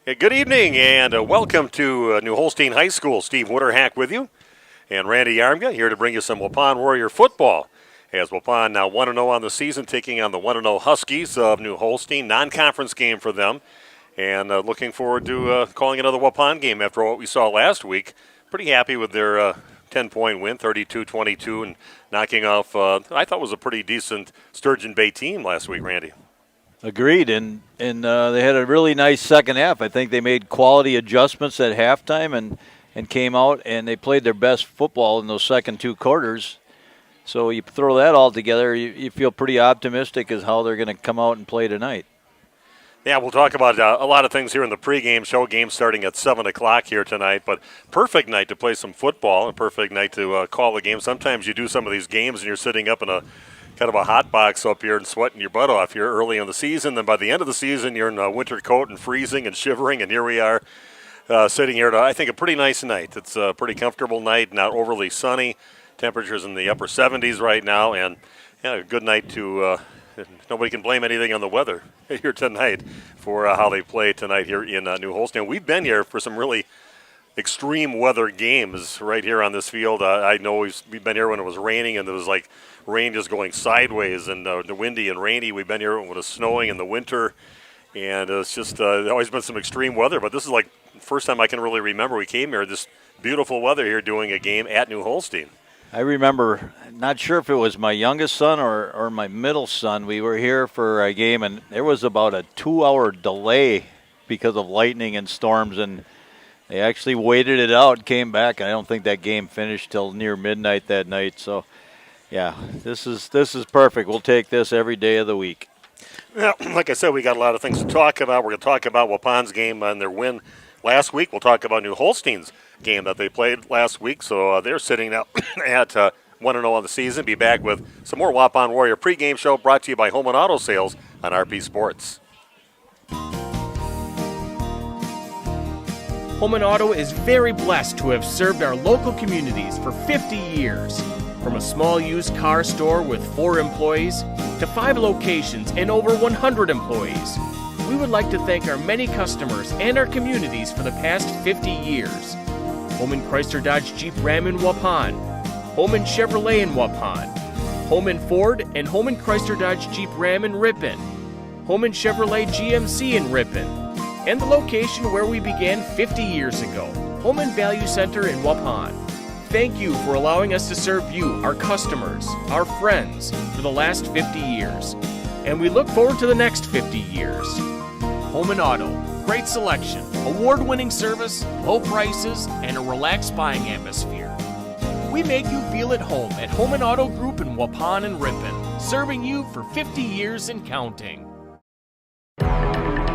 Hey, good evening and welcome to New Holstein High School. Steve Witterhack with you and Randy Yarmga here to bring you some Waupun Warrior football. As Waupun now 1-0 on the season, taking on the 1-0 Huskies of New Holstein. Non-conference game for them. And looking forward to calling another Waupun game after what we saw last week. Pretty happy with their 10-point win, 32-22, and knocking off, I thought was a pretty decent Sturgeon Bay team last week, Randy. Agreed, and they had a really nice second half. I think they made quality adjustments at halftime and came out and they played their best football in those second two quarters. So you throw that all together, you feel pretty optimistic as how they're going to come out and play tonight. Yeah, we'll talk about a lot of things here in the pregame show. Game starting at 7 o'clock here tonight, but perfect night to play some football, a perfect night to call a game. Sometimes you do some of these games and you're sitting up in a kind of a hot box up here and sweating your butt off here early in the season. Then by the end of the season, you're in a winter coat and freezing and shivering, and here we are sitting here to, I think, a pretty nice night. It's a pretty comfortable night, not overly sunny. Temperatures in the upper 70s right now, and yeah, a good night to nobody can blame anything on the weather here tonight for how they play tonight here in New Holstein. We've been here for some really extreme weather games right here on this field. I know we've been here when it was raining and it was like rain just going sideways and the windy and rainy. We've been here when it was snowing in the winter, and it's just always been some extreme weather. But this is like the first time I can really remember we came here, this beautiful weather here doing a game at New Holstein. I remember, not sure if it was my youngest son or my middle son, we were here for a game, and there was about a 2-hour delay because of lightning and storms, and they actually waited it out, came back, and I don't think that game finished till near midnight that night. So, yeah, this is perfect. We'll take this every day of the week. Well, like I said, we got a lot of things to talk about. We're going to talk about Waupun's game and their win last week. We'll talk about New Holstein's game that they played last week. So they're sitting now at 1-0 on the season. Be back with some more Waupun Warrior pregame show brought to you by Home and Auto Sales on RP Sports. Home and Auto is very blessed to have served our local communities for 50 years. From a small used car store with 4 employees to 5 locations and over 100 employees. We would like to thank our many customers and our communities for the past 50 years. Holman Chrysler Dodge Jeep Ram in Waupun, Holman Chevrolet in Waupun, Holman Ford and Holman Chrysler Dodge Jeep Ram in Ripon, Holman Chevrolet GMC in Ripon, and the location where we began 50 years ago, Holman Value Center in Waupun. Thank you for allowing us to serve you, our customers, our friends, for the last 50 years. And we look forward to the next 50 years. Home and Auto, great selection, award-winning service, low prices, and a relaxed buying atmosphere. We make you feel at home at Home and Auto Group in Waupun and Ripon, serving you for 50 years and counting.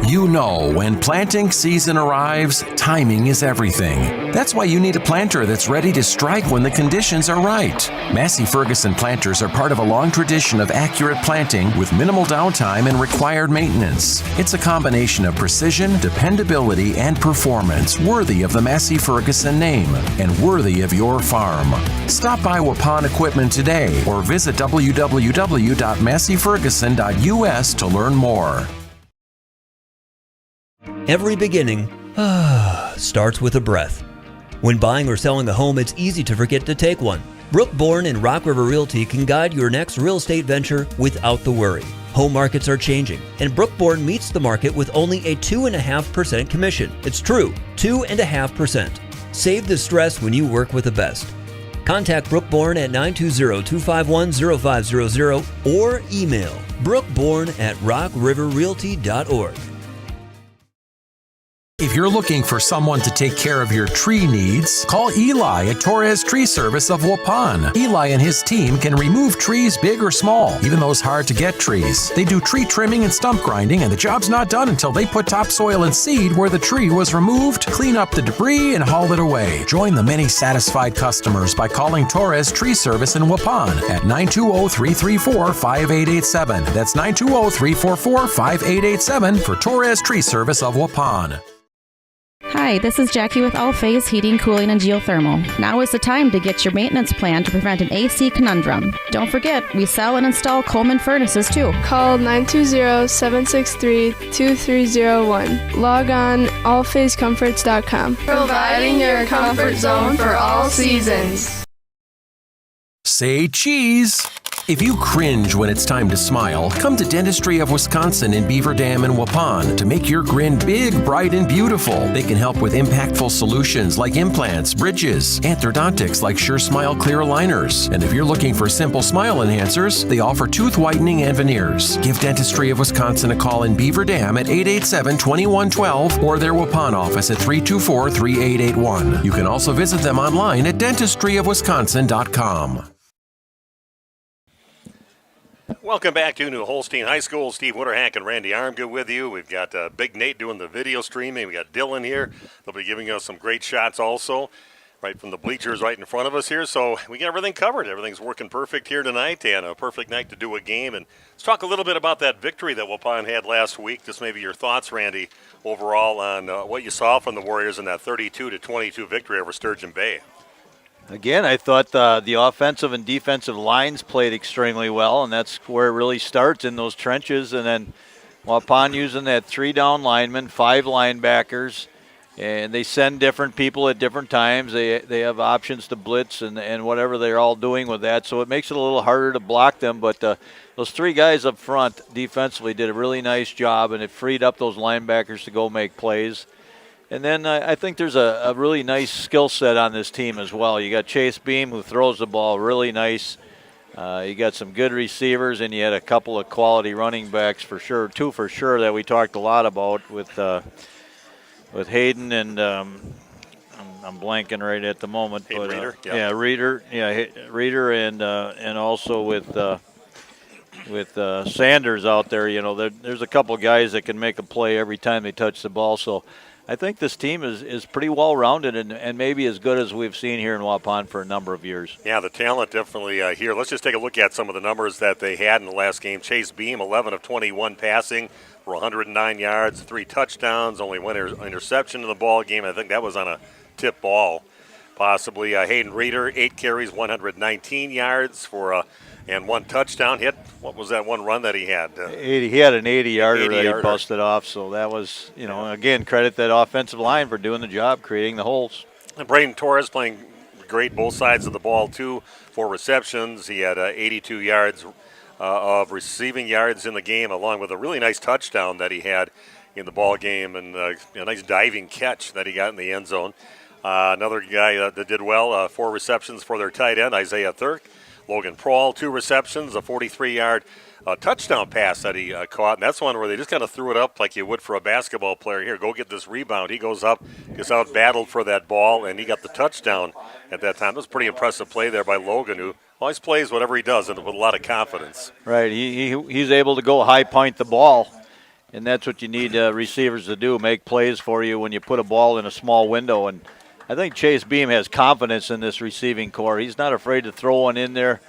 You know, when planting season arrives, timing is everything. That's why you need a planter that's ready to strike when the conditions are right. Massey Ferguson planters are part of a long tradition of accurate planting with minimal downtime and required maintenance. It's a combination of precision, dependability, and performance worthy of the Massey Ferguson name and worthy of your farm. Stop by Waupun Equipment today or visit www.masseyferguson.us to learn more. Every beginning starts with a breath. When buying or selling a home, it's easy to forget to take one. Brooke Bourne and Rock River Realty can guide your next real estate venture without the worry. Home markets are changing, and Brooke Bourne meets the market with only a 2.5% commission. It's true, 2.5%. Save the stress when you work with the best. Contact Brooke Bourne at 920-251-0500 or email brookebourne@rockriverrealty.org. If you're looking for someone to take care of your tree needs, call Eli at Torres Tree Service of Waupun. Eli and his team can remove trees big or small, even those hard-to-get trees. They do tree trimming and stump grinding, and the job's not done until they put topsoil and seed where the tree was removed, clean up the debris, and haul it away. Join the many satisfied customers by calling Torres Tree Service in Waupun at 920-334-5887. That's 920-344-5887 for Torres Tree Service of Waupun. Hi, Hi, this is Jackie with All Phase Heating, Cooling, and Geothermal. Now is the time to get your maintenance plan to prevent an AC conundrum. Don't forget, we sell and install Coleman furnaces too. Call 920-763-2301. Log on allphasecomforts.com. Providing your comfort zone for all seasons. Say cheese. If you cringe when it's time to smile, come to Dentistry of Wisconsin in Beaver Dam and Waupun to make your grin big, bright, and beautiful. They can help with impactful solutions like implants, bridges, orthodontics like Sure Smile clear aligners. And if you're looking for simple smile enhancers, they offer tooth whitening and veneers. Give Dentistry of Wisconsin a call in Beaver Dam at 887-2112 or their Waupun office at 324-3881. You can also visit them online at dentistryofwisconsin.com. Welcome back to New Holstein High School. Steve Winterhack and Randy Armgood with you. We've got Big Nate doing the video streaming. We got Dylan here. They'll be giving us some great shots also, right from the bleachers right in front of us here. So we got everything covered. Everything's working perfect here tonight, and a perfect night to do a game. And let's talk a little bit about that victory that Waupun had last week. Just maybe your thoughts, Randy, overall on what you saw from the Warriors in that 32-22 victory over Sturgeon Bay. Again, I thought the offensive and defensive lines played extremely well, and that's where it really starts, in those trenches. And then Waupun using that 3-down lineman, 5 linebackers, and they send different people at different times. They have options to blitz and whatever they're all doing with that, so it makes it a little harder to block them. But those 3 guys up front defensively did a really nice job, and it freed up those linebackers to go make plays. And then I think there's a really nice skill set on this team as well. You got Chase Beam, who throws the ball really nice. You got some good receivers, and you had a couple of quality running backs for sure, 2 for sure that we talked a lot about with Hayden and I'm blanking right at the moment. But Reeder, Reeder, and also with Sanders out there. You know, there's a couple guys that can make a play every time they touch the ball. So I think this team is pretty well-rounded and maybe as good as we've seen here in Waupun for a number of years. Yeah, the talent definitely here. Let's just take a look at some of the numbers that they had in the last game. Chase Beam, 11 of 21 passing for 109 yards, 3 touchdowns, only 1 interception in the ball game. I think that was on a tip ball, possibly. Hayden Reeder, 8 carries, 119 yards for and 1 touchdown. What was that one run that he had? 80. He had an 80-yarder that he busted off, so that was, again, credit that offensive line for doing the job, creating the holes. And Braden Torres playing great both sides of the ball, too, 4 receptions. He had 82 yards of receiving yards in the game, along with a really nice touchdown that he had in the ball game, and a nice diving catch that he got in the end zone. Another guy that did well, 4 receptions for their tight end, Isaiah Thurk. Logan Prohl, 2 receptions, a 43-yard touchdown pass that he caught. And that's one where they just kind of threw it up like you would for a basketball player. Here, go get this rebound. He goes up, gets out battled for that ball, and he got the touchdown at that time. It was a pretty impressive play there by Logan, who always plays whatever he does with a lot of confidence. Right. He's able to go high point the ball, and that's what you need receivers to do, make plays for you when you put a ball in a small window. And I think Chase Beam has confidence in this receiving core. He's not afraid to throw one in there,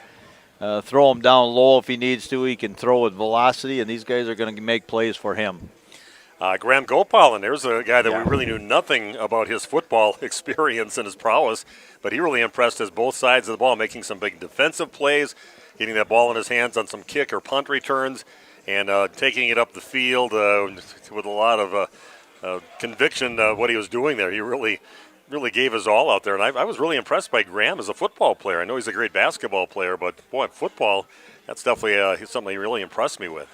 throw him down low if he needs to. He can throw with velocity, and these guys are going to make plays for him. Graham Gopalan, there's a guy that we really knew nothing about his football experience and his prowess, but he really impressed us both sides of the ball, making some big defensive plays, getting that ball in his hands on some kick or punt returns, and taking it up the field with a lot of conviction what he was doing there. He really gave his all out there, and I was really impressed by Graham as a football player. I know he's a great basketball player, but boy, football, that's definitely something he really impressed me with.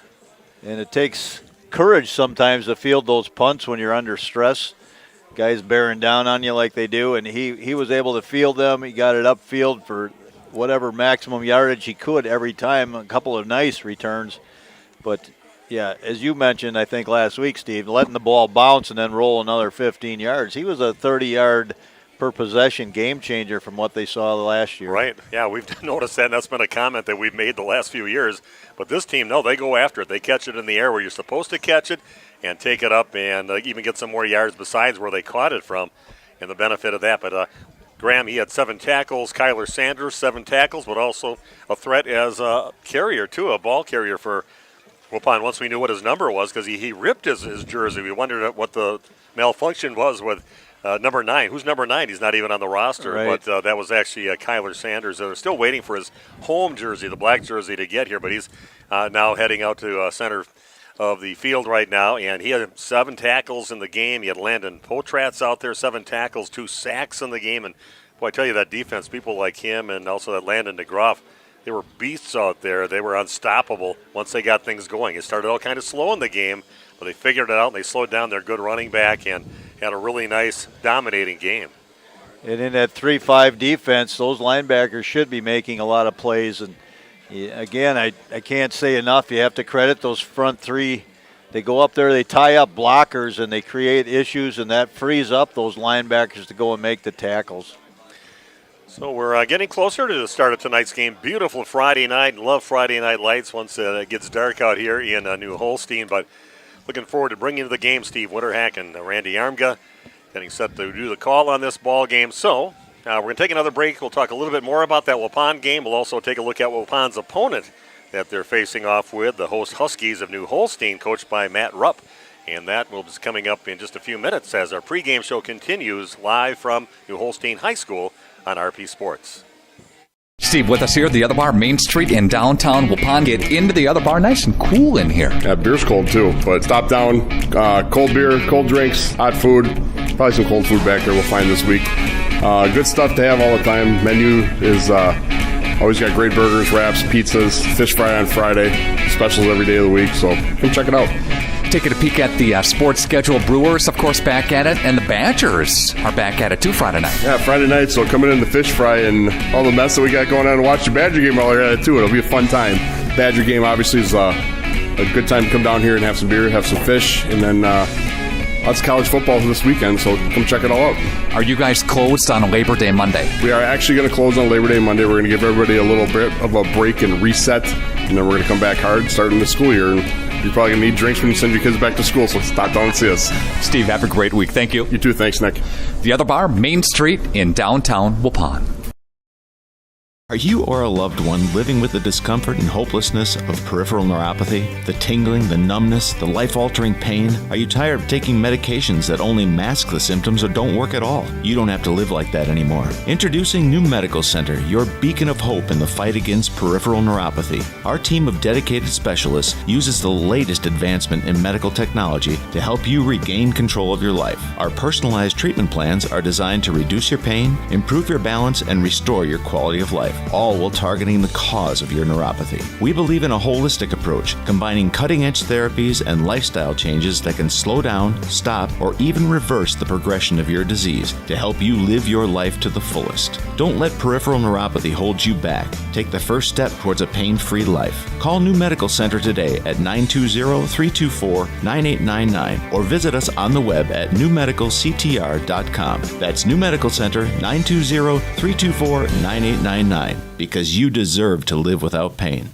And it takes courage sometimes to field those punts when you're under stress. Guys bearing down on you like they do, and he was able to field them. He got it upfield for whatever maximum yardage he could every time, a couple of nice returns. But yeah, as you mentioned, I think last week, Steve, letting the ball bounce and then roll another 15 yards. He was a 30-yard per possession game changer from what they saw last year. Right. Yeah, we've noticed that, and that's been a comment that we've made the last few years. But this team, no, they go after it. They catch it in the air where you're supposed to catch it and take it up and even get some more yards besides where they caught it from, and the benefit of that. But Graham, he had 7 tackles. Kyler Sanders, 7 tackles, but also a threat as a carrier, too, a ball carrier for Waupun. Once we knew what his number was, because he ripped his jersey. We wondered what the malfunction was with number 9. Who's number 9? He's not even on the roster, Right. but that was actually Kyler Sanders. They're still waiting for his home jersey, the black jersey, to get here, but he's now heading out to center of the field right now, and he had 7 tackles in the game. He had Landon Potratz out there, 7 tackles, 2 sacks in the game, and boy, I tell you, that defense, people like him and also that Landon DeGroff, they were beasts out there. They were unstoppable once they got things going. It started out kind of slow in the game, but they figured it out, and they slowed down their good running back and had a really nice, dominating game. And in that 3-5 defense, those linebackers should be making a lot of plays. And again, I can't say enough. You have to credit those front 3. They go up there, they tie up blockers, and they create issues, and that frees up those linebackers to go and make the tackles. So we're getting closer to the start of tonight's game. Beautiful Friday night. Love Friday night lights once it gets dark out here in New Holstein. But looking forward to bringing you the game, Steve Winterhack and Randy Armga getting set to do the call on this ball game. So we're going to take another break. We'll talk a little bit more about that Waupun game. We'll also take a look at Waupun's opponent that they're facing off with, the host Huskies of New Holstein, coached by Matt Rupp. And that will be coming up in just a few minutes as our pregame show continues live from New Holstein High School on RP Sports. Steve with us here at the Other Bar, Main Street in downtown Waupun. Get into the Other Bar, nice and cool in here. Yeah, beer's cold too, but stop down, cold beer, cold drinks, hot food, probably some cold food back there we'll find this week. Good stuff to have all the time. Menu is always got great burgers, wraps, pizzas, fish fry on Friday, specials every day of the week, so come check it out. Taking a peek at the sports schedule. Brewers, of course, back at it, and the Badgers are back at it too Friday night. Yeah, Friday night, so coming in the fish fry and all the mess that we got going on and watch the Badger game while we're at it too. It'll be a fun time. Badger game obviously is a good time to come down here and have some beer, have some fish, and then lots of college football this weekend, so come check it all out. Are you guys closed on Labor Day Monday? We are actually going to close on Labor Day Monday. We're going to give everybody a little bit of a break and reset, and then we're going to come back hard starting the school year. And you're probably going to need drinks when you send your kids back to school, so stop down and see us. Steve, have a great week. Thank you. You too. Thanks, Nick. The Other Bar, Main Street in downtown Waupun. Are you or a loved one living with the discomfort and hopelessness of peripheral neuropathy? The tingling, the numbness, the life-altering pain? Are you tired of taking medications that only mask the symptoms or don't work at all? You don't have to live like that anymore. Introducing New Medical Center, your beacon of hope in the fight against peripheral neuropathy. Our team of dedicated specialists uses the latest advancement in medical technology to help you regain control of your life. Our personalized treatment plans are designed to reduce your pain, improve your balance, and restore your quality of life, all while targeting the cause of your neuropathy. We believe in a holistic approach, combining cutting-edge therapies and lifestyle changes that can slow down, stop, or even reverse the progression of your disease to help you live your life to the fullest. Don't let peripheral neuropathy hold you back. Take the first step towards a pain-free life. Call New Medical Center today at 920-324-9899 or visit us on the web at newmedicalctr.com. That's New Medical Center, 920-324-9899. Because you deserve to live without pain.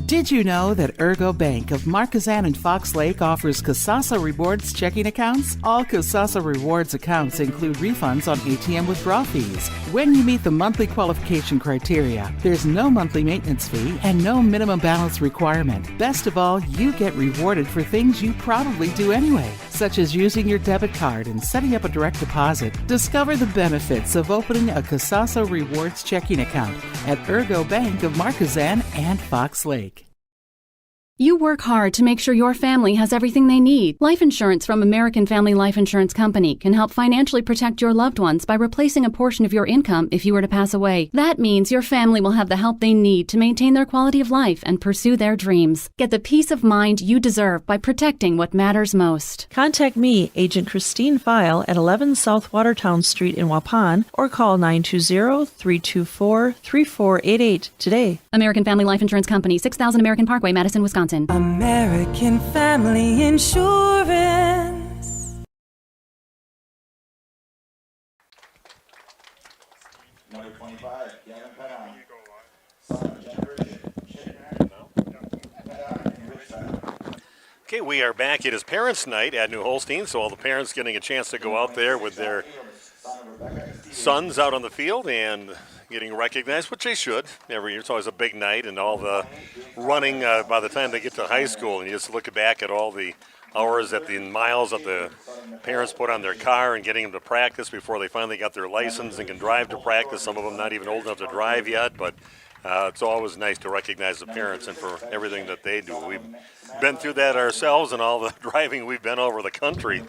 Did you know that Ergo Bank of Marquezan and Fox Lake offers Casasa Rewards checking accounts? All Casasa Rewards accounts include refunds on ATM withdrawal fees. When you meet the monthly qualification criteria, there's no monthly maintenance fee and no minimum balance requirement. Best of all, you get rewarded for things you probably do anyway, such as using your debit card and setting up a direct deposit. Discover the benefits of opening a Casasa Rewards checking account at Ergo Bank of Marquezan and Fox Lake. You work hard to make sure your family has everything they need. Life insurance from American Family Life Insurance Company can help financially protect your loved ones by replacing a portion of your income if you were to pass away. That means your family will have the help they need to maintain their quality of life and pursue their dreams. Get the peace of mind you deserve by protecting what matters most. Contact me, Agent Christine File, at 11 South Watertown Street in Waupun, or call 920-324-3488 today. American Family Life Insurance Company, 6000 American Parkway, Madison, Wisconsin. American Family Insurance. Number 25, Gavin Petton. Okay, we are back. It is Parents' Night at New Holstein, so all the parents getting a chance to go out there with their sons out on the field and getting recognized, which they should every year. It's always a big night, and all the running by the time they get to high school, and you just look back at all the hours at the miles that the parents put on their car and getting them to practice before they finally got their license and can drive to practice. Some of them not even old enough to drive yet, but it's always nice to recognize the parents and for everything that they do. We've been through that ourselves and all the driving we've been over the country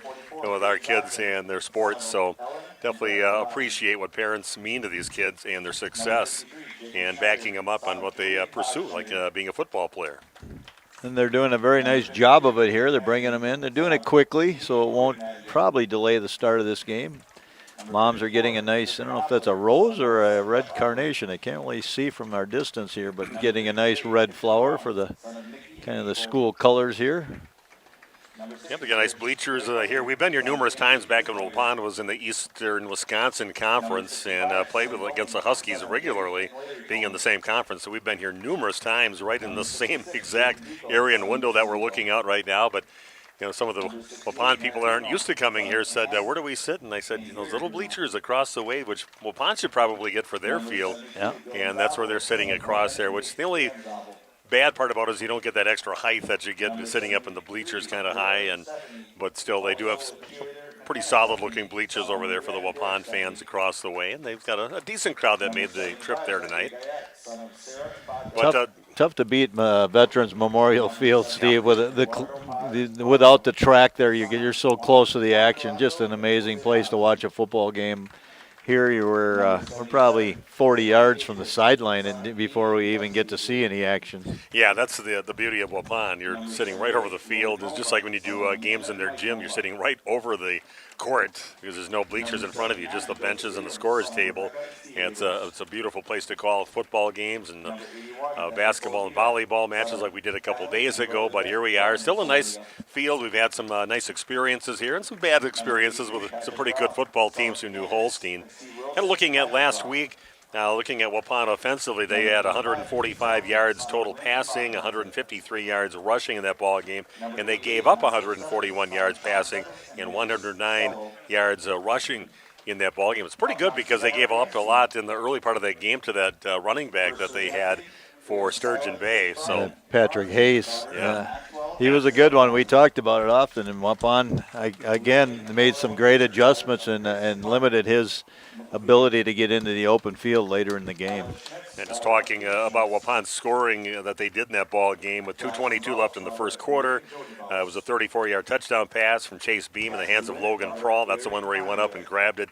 with our kids and their sports, so definitely appreciate what parents mean to these kids and their success and backing them up on what they pursue, like being a football player. And they're doing a very nice job of it here. They're bringing them in. They're doing it quickly, so it won't probably delay the start of this game. Moms are getting a nice, I don't know if that's a rose or a red carnation. I can't really see from our distance here, but getting a nice red flower for the kind of the school colors here. Yep, we got nice bleachers here. We've been here numerous times back when Waupun was in the Eastern Wisconsin Conference and played against the Huskies regularly, being in the same conference. So we've been here numerous times right in the same exact area and window that we're looking out right now. But some of the Waupun people that aren't used to coming here said, where do we sit? And I said, those little bleachers across the way, which Waupun should probably get for their field. Yeah. And that's where they're sitting across there, which the only bad part about it is you don't get that extra height that you get sitting up in the bleachers kind of high, but still they do have pretty solid looking bleachers over there for the Waupun fans across the way, and they've got a decent crowd that made the trip there tonight. But, tough to beat Veterans Memorial Field, Steve, with without the track there. You're so close to the action. Just an amazing place to watch a football game. Here we're probably 40 yards from the sideline and before we even get to see any action. Yeah, that's the beauty of Waupun. You're sitting right over the field. It's just like when you do games in their gym. You're sitting right over the court because there's no bleachers in front of you, just the benches and the scorer's table. And it's a beautiful place to call football games and basketball and volleyball matches like we did a couple days ago. But here we are, still a nice field. We've had some nice experiences here and some bad experiences with some pretty good football teams who knew Holstein. And looking at last week, looking at Waupun offensively, they had 145 yards total passing, 153 yards rushing in that ball game, and they gave up 141 yards passing and 109 yards rushing in that ball game. It's pretty good because they gave up a lot in the early part of that game to that running back that they had for Sturgeon Bay. So Patrick Hayes, yeah. He was a good one. We talked about it often, and Waupun again made some great adjustments and limited his ability to get into the open field later in the game. And just talking about Waupun's scoring that they did in that ball game with 2:22 left in the first quarter. It was a 34-yard touchdown pass from Chase Beam in the hands of Logan Prawl. That's the one where he went up and grabbed it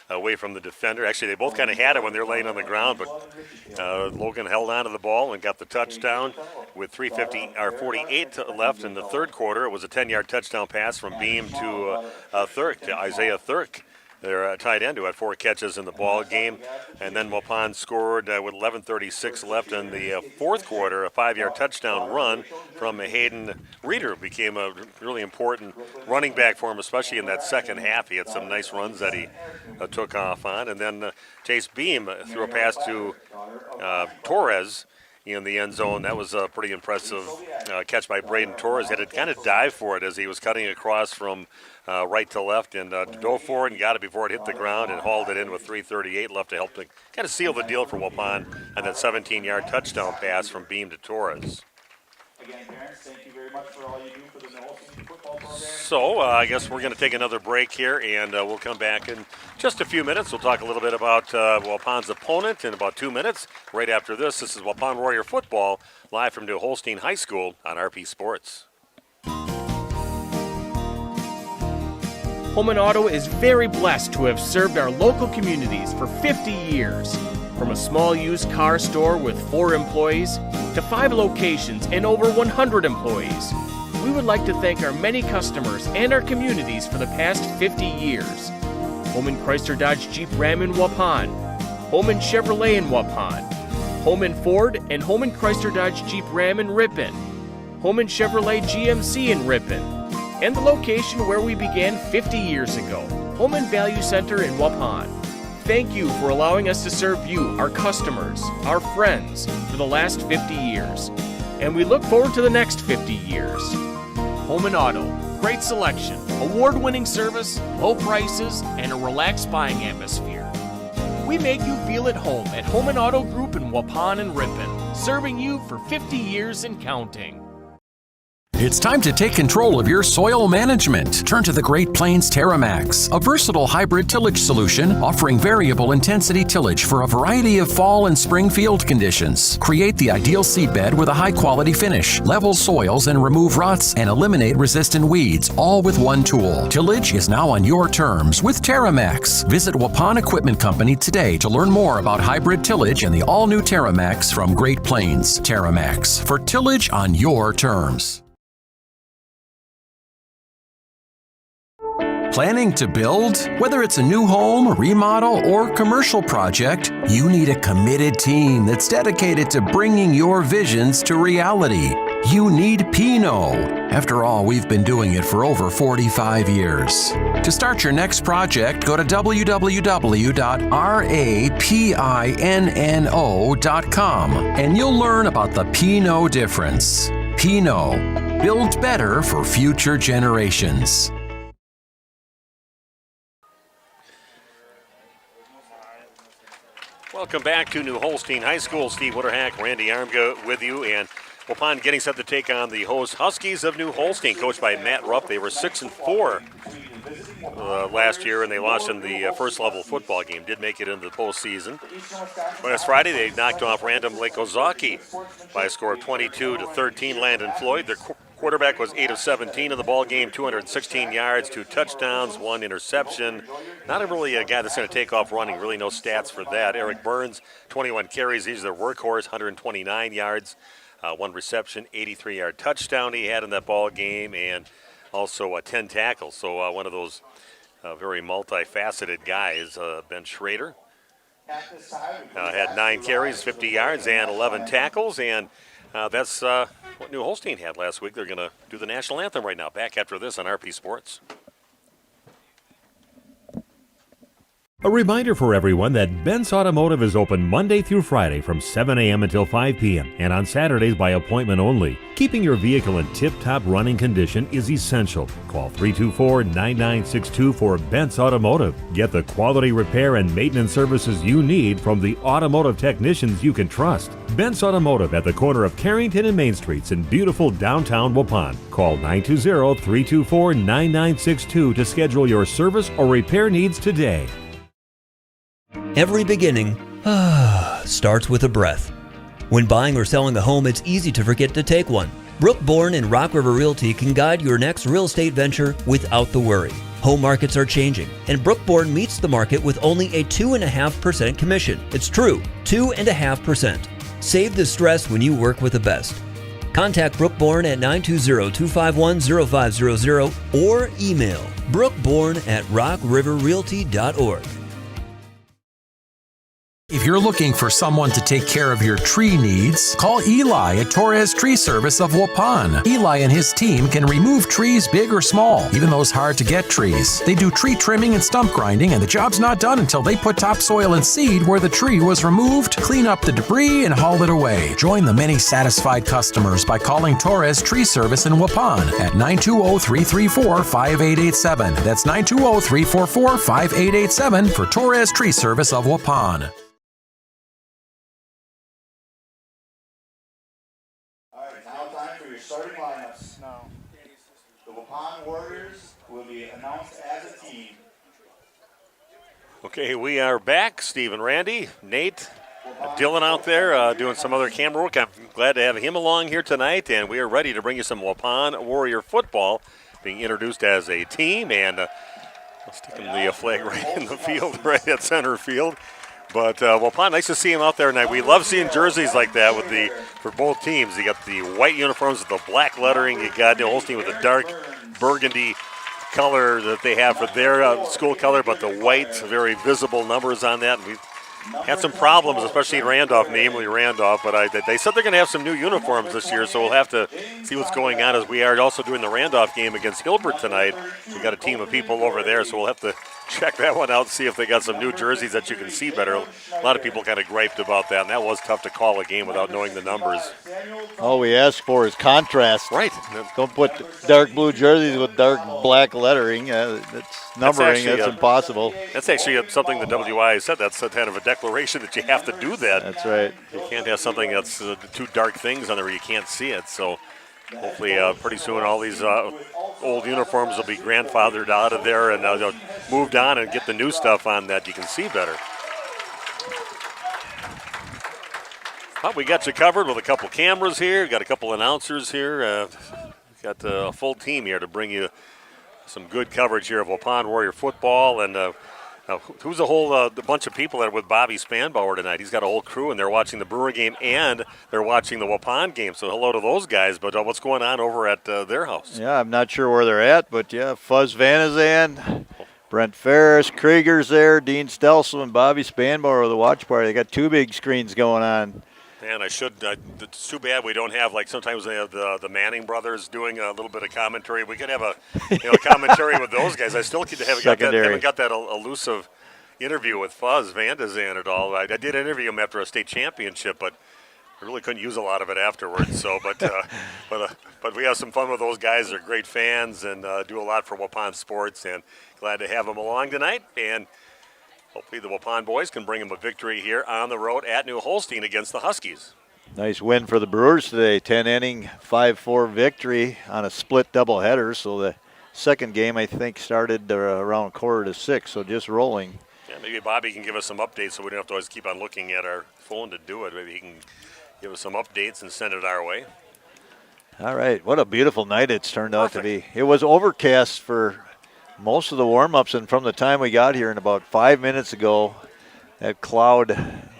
away from the defender. Actually, they both kind of had it when they're laying on the ground, but Logan held on to the ball and got the touchdown with 48 left in the third quarter. It was a 10-yard touchdown pass from Beam to Isaiah Thurk, their tight end, who had 4 catches in the ball game. And then Waupun scored with 11:36 left in the fourth quarter, a 5-yard touchdown run from Hayden Reeder, who became a really important running back for him, especially in that second half. He had some nice runs that he took off on. And then Chase Beam threw a pass to Torres in the end zone. That was a pretty impressive catch by Braden Torres. He had to kind of dive for it as he was cutting across from right to left and dove forward and got it before it hit the ground and hauled it in with 3:38 left to help to kind of seal the deal for Waupun and that 17-yard touchdown pass from Beam to Torres. Again, parents, thank you very much for all you do for the Holstein football program. So I guess we're going to take another break here, and we'll come back in just a few minutes. We'll talk a little bit about Waupun's opponent in about 2 minutes. Right after this, this is Waupun Warrior Football, live from New Holstein High School on RP Sports. Holman Auto is very blessed to have served our local communities for 50 years. From a small used car store with 4 employees to 5 locations and over 100 employees, we would like to thank our many customers and our communities for the past 50 years. Holman Chrysler Dodge Jeep Ram in Waupun, Holman Chevrolet in Waupun, Holman Ford and Holman Chrysler Dodge Jeep Ram in Ripon, Holman Chevrolet GMC in Ripon, and the location where we began 50 years ago, Holman Value Center in Waupun. Thank you for allowing us to serve you, our customers, our friends, for the last 50 years. And we look forward to the next 50 years. Holman Auto, great selection, award-winning service, low prices, and a relaxed buying atmosphere. We make you feel at home at Home and Auto Group in Waupun and Ripon, serving you for 50 years and counting. It's time to take control of your soil management. Turn to the Great Plains TerraMax, a versatile hybrid tillage solution offering variable intensity tillage for a variety of fall and spring field conditions. Create the ideal seedbed with a high-quality finish, level soils and remove ruts, and eliminate resistant weeds, all with one tool. Tillage is now on your terms with TerraMax. Visit Waupun Equipment Company today to learn more about hybrid tillage and the all-new TerraMax from Great Plains. TerraMax, for tillage on your terms. Planning to build? Whether it's a new home, remodel, or commercial project, you need a committed team that's dedicated to bringing your visions to reality. You need Pinot. After all, we've been doing it for over 45 years. To start your next project, go to www.rapinno.com and you'll learn about the Pinot difference. Pinot, build better for future generations. Welcome back to New Holstein High School. Steve Witterhack, Randy Armga with you, and Waupun getting set to take on the host Huskies of New Holstein, coached by Matt Rupp. They were 6-4 last year, and they lost in the first level football game. Did make it into the postseason. Last Friday, they knocked off Random Lake Ozaki by a score of 22-13. Landon Floyd, their quarterback, was 8 of 17 in the ball game, 216 yards, 2 touchdowns, 1 interception. Not really a guy that's going to take off running. Really no stats for that. Eric Burns, 21 carries. He's their workhorse, 129 yards, 1 reception, 83-yard touchdown he had in that ball game, and also 10 tackles. So one of those very multifaceted guys. Ben Schrader had 9 carries, 50 yards, and 11 tackles, and that's what New Holstein had last week. They're going to do the national anthem right now. Back after this on RP Sports. A reminder for everyone that Ben's Automotive is open Monday through Friday from 7 a.m. until 5 p.m. and on Saturdays by appointment only. Keeping your vehicle in tip-top running condition is essential. Call 324-9962 for Ben's Automotive. Get the quality repair and maintenance services you need from the automotive technicians you can trust. Ben's Automotive at the corner of Carrington and Main Streets in beautiful downtown Waupun. Call 920-324-9962 to schedule your service or repair needs today. Every beginning starts with a breath. When buying or selling a home, it's easy to forget to take one. Brooke Bourne and Rock River Realty can guide your next real estate venture without the worry. Home markets are changing, and Brooke Bourne meets the market with only a 2.5% commission. It's true, 2.5%. Save the stress when you work with the best. Contact Brooke Bourne at 920-251-0500 or email brookebourne@rockriverrealty.org. If you're looking for someone to take care of your tree needs, call Eli at Torres Tree Service of Waupun. Eli and his team can remove trees big or small, even those hard-to-get trees. They do tree trimming and stump grinding, and the job's not done until they put topsoil and seed where the tree was removed, clean up the debris, and haul it away. Join the many satisfied customers by calling Torres Tree Service in Waupun at 920-334-5887. That's 920-344-5887 for Torres Tree Service of Waupun. Starting lineups. No. The Waupun Warriors will be announced as a team. Okay, we are back. Steve and Randy, Nate, Dylan out there doing some other camera work. I'm glad to have him along here tonight, and we are ready to bring you some Waupun Warrior football being introduced as a team, and sticking the flag right in the field, right at center field. But Waupun, nice to see him out there tonight. We love seeing jerseys like that for both teams. You got the white uniforms with the black lettering. You got New Holstein with the dark burgundy color that they have for their school color, but the white, very visible numbers on that. And we've had some problems, especially in Randolph, namely Randolph. But they said they're going to have some new uniforms this year, so we'll have to see what's going on as we are also doing the Randolph game against Hilbert tonight. We've got a team of people over there, so we'll have to check that one out, see if they got some new jerseys that you can see better. A lot of people kind of griped about that, and that was tough to call a game without knowing the numbers. All we ask for is contrast. Right. Don't put dark blue jerseys with dark black lettering. That's numbering. That's impossible. That's actually something the WI said. That's kind of a declaration that you have to do that. That's right. You can't have something that's two dark things on there where you can't see it. So hopefully pretty soon all these old uniforms will be grandfathered out of there and moved on and get the new stuff on that you can see better. Well, we got you covered with a couple cameras here. Got a couple announcers here. Got a full team here to bring you some good coverage here of Waupun Warrior football. And who's a whole bunch of people that are with Bobby Spanbauer tonight? He's got a whole crew, and they're watching the Brewer game and they're watching the Waupun game. So hello to those guys. But what's going on over at their house? Yeah, I'm not sure where they're at, but yeah, Fuzz Vanazan, Brent Ferris, Krieger's there, Dean Stelsel, and Bobby Spanbauer with the watch party. They got two big screens going on. And it's too bad we don't have, like sometimes they have the Manning brothers doing a little bit of commentary. We could have a commentary with those guys. I still haven't got that elusive interview with Fuzz Vandazan at all. I did interview him after a state championship, but I really couldn't use a lot of it afterwards. So, but we have some fun with those guys. They're great fans and do a lot for Waupun sports. And glad to have them along tonight. And hopefully the Waupun boys can bring them a victory here on the road at New Holstein against the Huskies. Nice win for the Brewers today. 10-inning, 5-4 victory on a split doubleheader. So the second game, I think, started around 5:45, so just rolling. Yeah, maybe Bobby can give us some updates so we don't have to always keep on looking at our phone to do it. Maybe he can give us some updates and send it our way. All right. What a beautiful night it's turned out to be. It was overcast for most of the warm-ups, and from the time we got here, and about 5 minutes ago, that cloud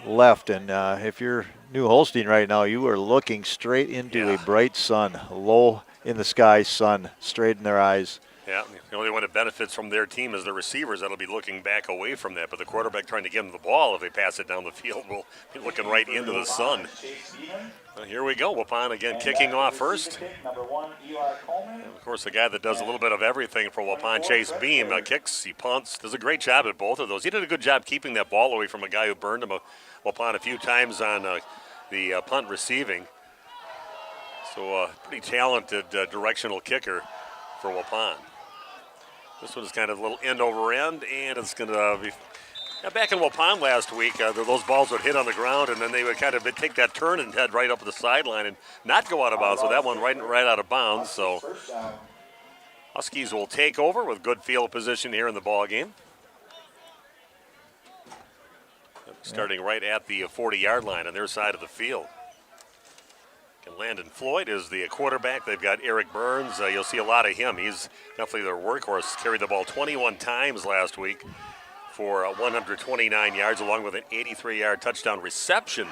left. And if you're New Holstein right now, you are looking straight into a bright sun, low in the sky sun, straight in their eyes. Yeah, the only one that benefits from their team is the receivers that'll be looking back away from that. But the quarterback trying to give them the ball, if they pass it down the field, will be looking right into the sun. Well, here we go. Waupun again kicking off first. And of course, the guy that does a little bit of everything for Waupun, Chase Beam, kicks, he punts, does a great job at both of those. He did a good job keeping that ball away from a guy who burned him Waupun a few times on the punt receiving. So pretty talented directional kicker for Waupun. This one is kind of a little end over end, and it's going to be back in Waupun last week. Those balls would hit on the ground, and then they would kind of take that turn and head right up the sideline and not go out of bounds. So that one right out of bounds. So Huskies will take over with good field position here in the ball game. Starting right at the 40-yard line on their side of the field. And Landon Floyd is the quarterback. They've got Eric Burns. You'll see a lot of him. He's definitely their workhorse. Carried the ball 21 times last week for 129 yards, along with an 83-yard touchdown reception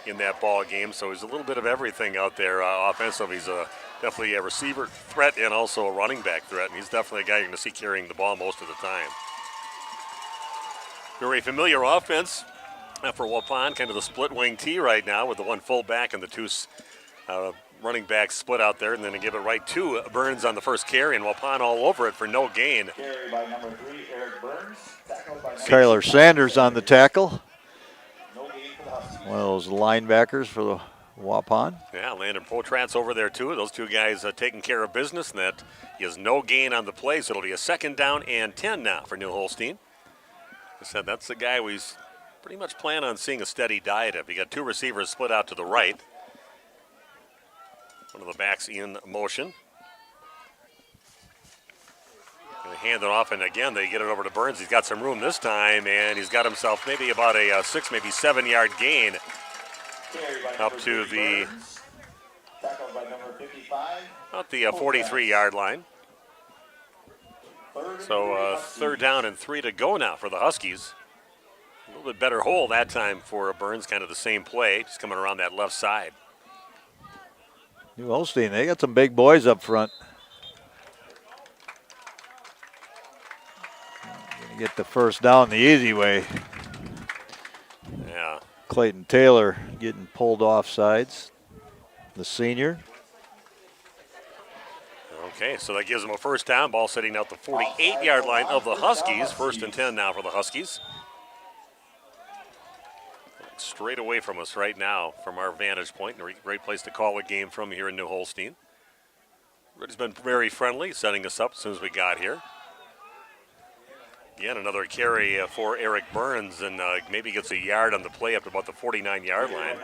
in that ball game. So he's a little bit of everything out there offensive. He's definitely a receiver threat and also a running back threat. And he's definitely a guy you're going to see carrying the ball most of the time. Very familiar offense for Waupun, kind of the split wing T right now with the one fullback and the two running backs split out there, and then they give it right to Burns on the first carry, and Waupun all over it for no gain. Carry by number 3, Eric Burns. Tackled by Kyler Sanders on the tackle. No gain for the Huskies. One of those linebackers for the Waupun. Yeah, Landon Potrat's over there too. Those two guys taking care of business, and that is no gain on the play, so it'll be a 2nd down and 10 now for New Holstein. I said that's the guy we pretty much plan on seeing a steady diet of. You got two receivers split out to the right. One of the backs in motion. Going to hand it off, and again, they get it over to Burns. He's got some room this time, and he's got himself maybe about a 6, maybe 7-yard gain up to the about the 43-yard line. So 3rd down and 3 to go now for the Huskies. A little bit better hole that time for Burns, kind of the same play, just coming around that left side. New Holstein, they got some big boys up front. Gonna get the first down the easy way. Yeah. Clayton Taylor getting pulled off sides, the senior. Okay, so that gives them a first down. Ball sitting out the 48-yard line of the Huskies. 1st and 10 now for the Huskies. Straight away from us right now from our vantage point. A great place to call a game from here in New Holstein. It's been very friendly, setting us up as soon as we got here. Again, another carry for Eric Burns, and maybe gets a yard on the play up to about the 49-yard line.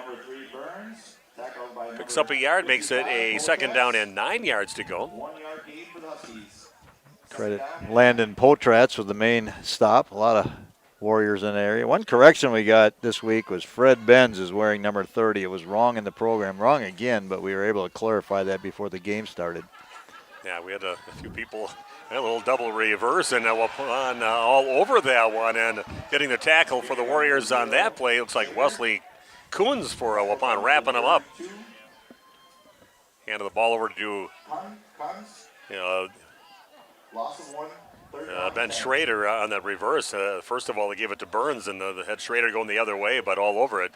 Picks up a yard, makes it a 2nd down and 9 yards to go. 1 yard gain for the Huskies. Credit Landon Potratz with the main stop. A lot of Warriors in the area. One correction we got this week was Fred Benz is wearing number 30. It was wrong in the program. Wrong again, but we were able to clarify that before the game started. Yeah, we had a few people, a little double reverse, and Waupun all over that one, and getting the tackle for the Warriors on that play. Looks like Wesley Coons for Waupun wrapping him up. Handed the ball over to Loss of 1. Ben Schrader on that reverse. First of all, they gave it to Burns, and the head Schrader going the other way, but all over it.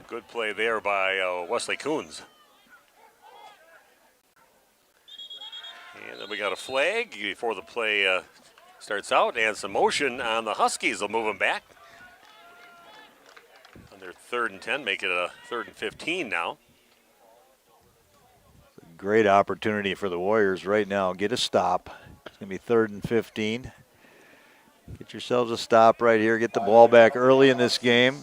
Good play there by Wesley Coons. And then we got a flag before the play starts out, and some motion on the Huskies. They'll move them back. On their 3rd and 10, make it a 3rd and 15 now. Great opportunity for the Warriors right now. Get a stop. It's going to be 3rd and 15. Get yourselves a stop right here. Get the ball back early in this game.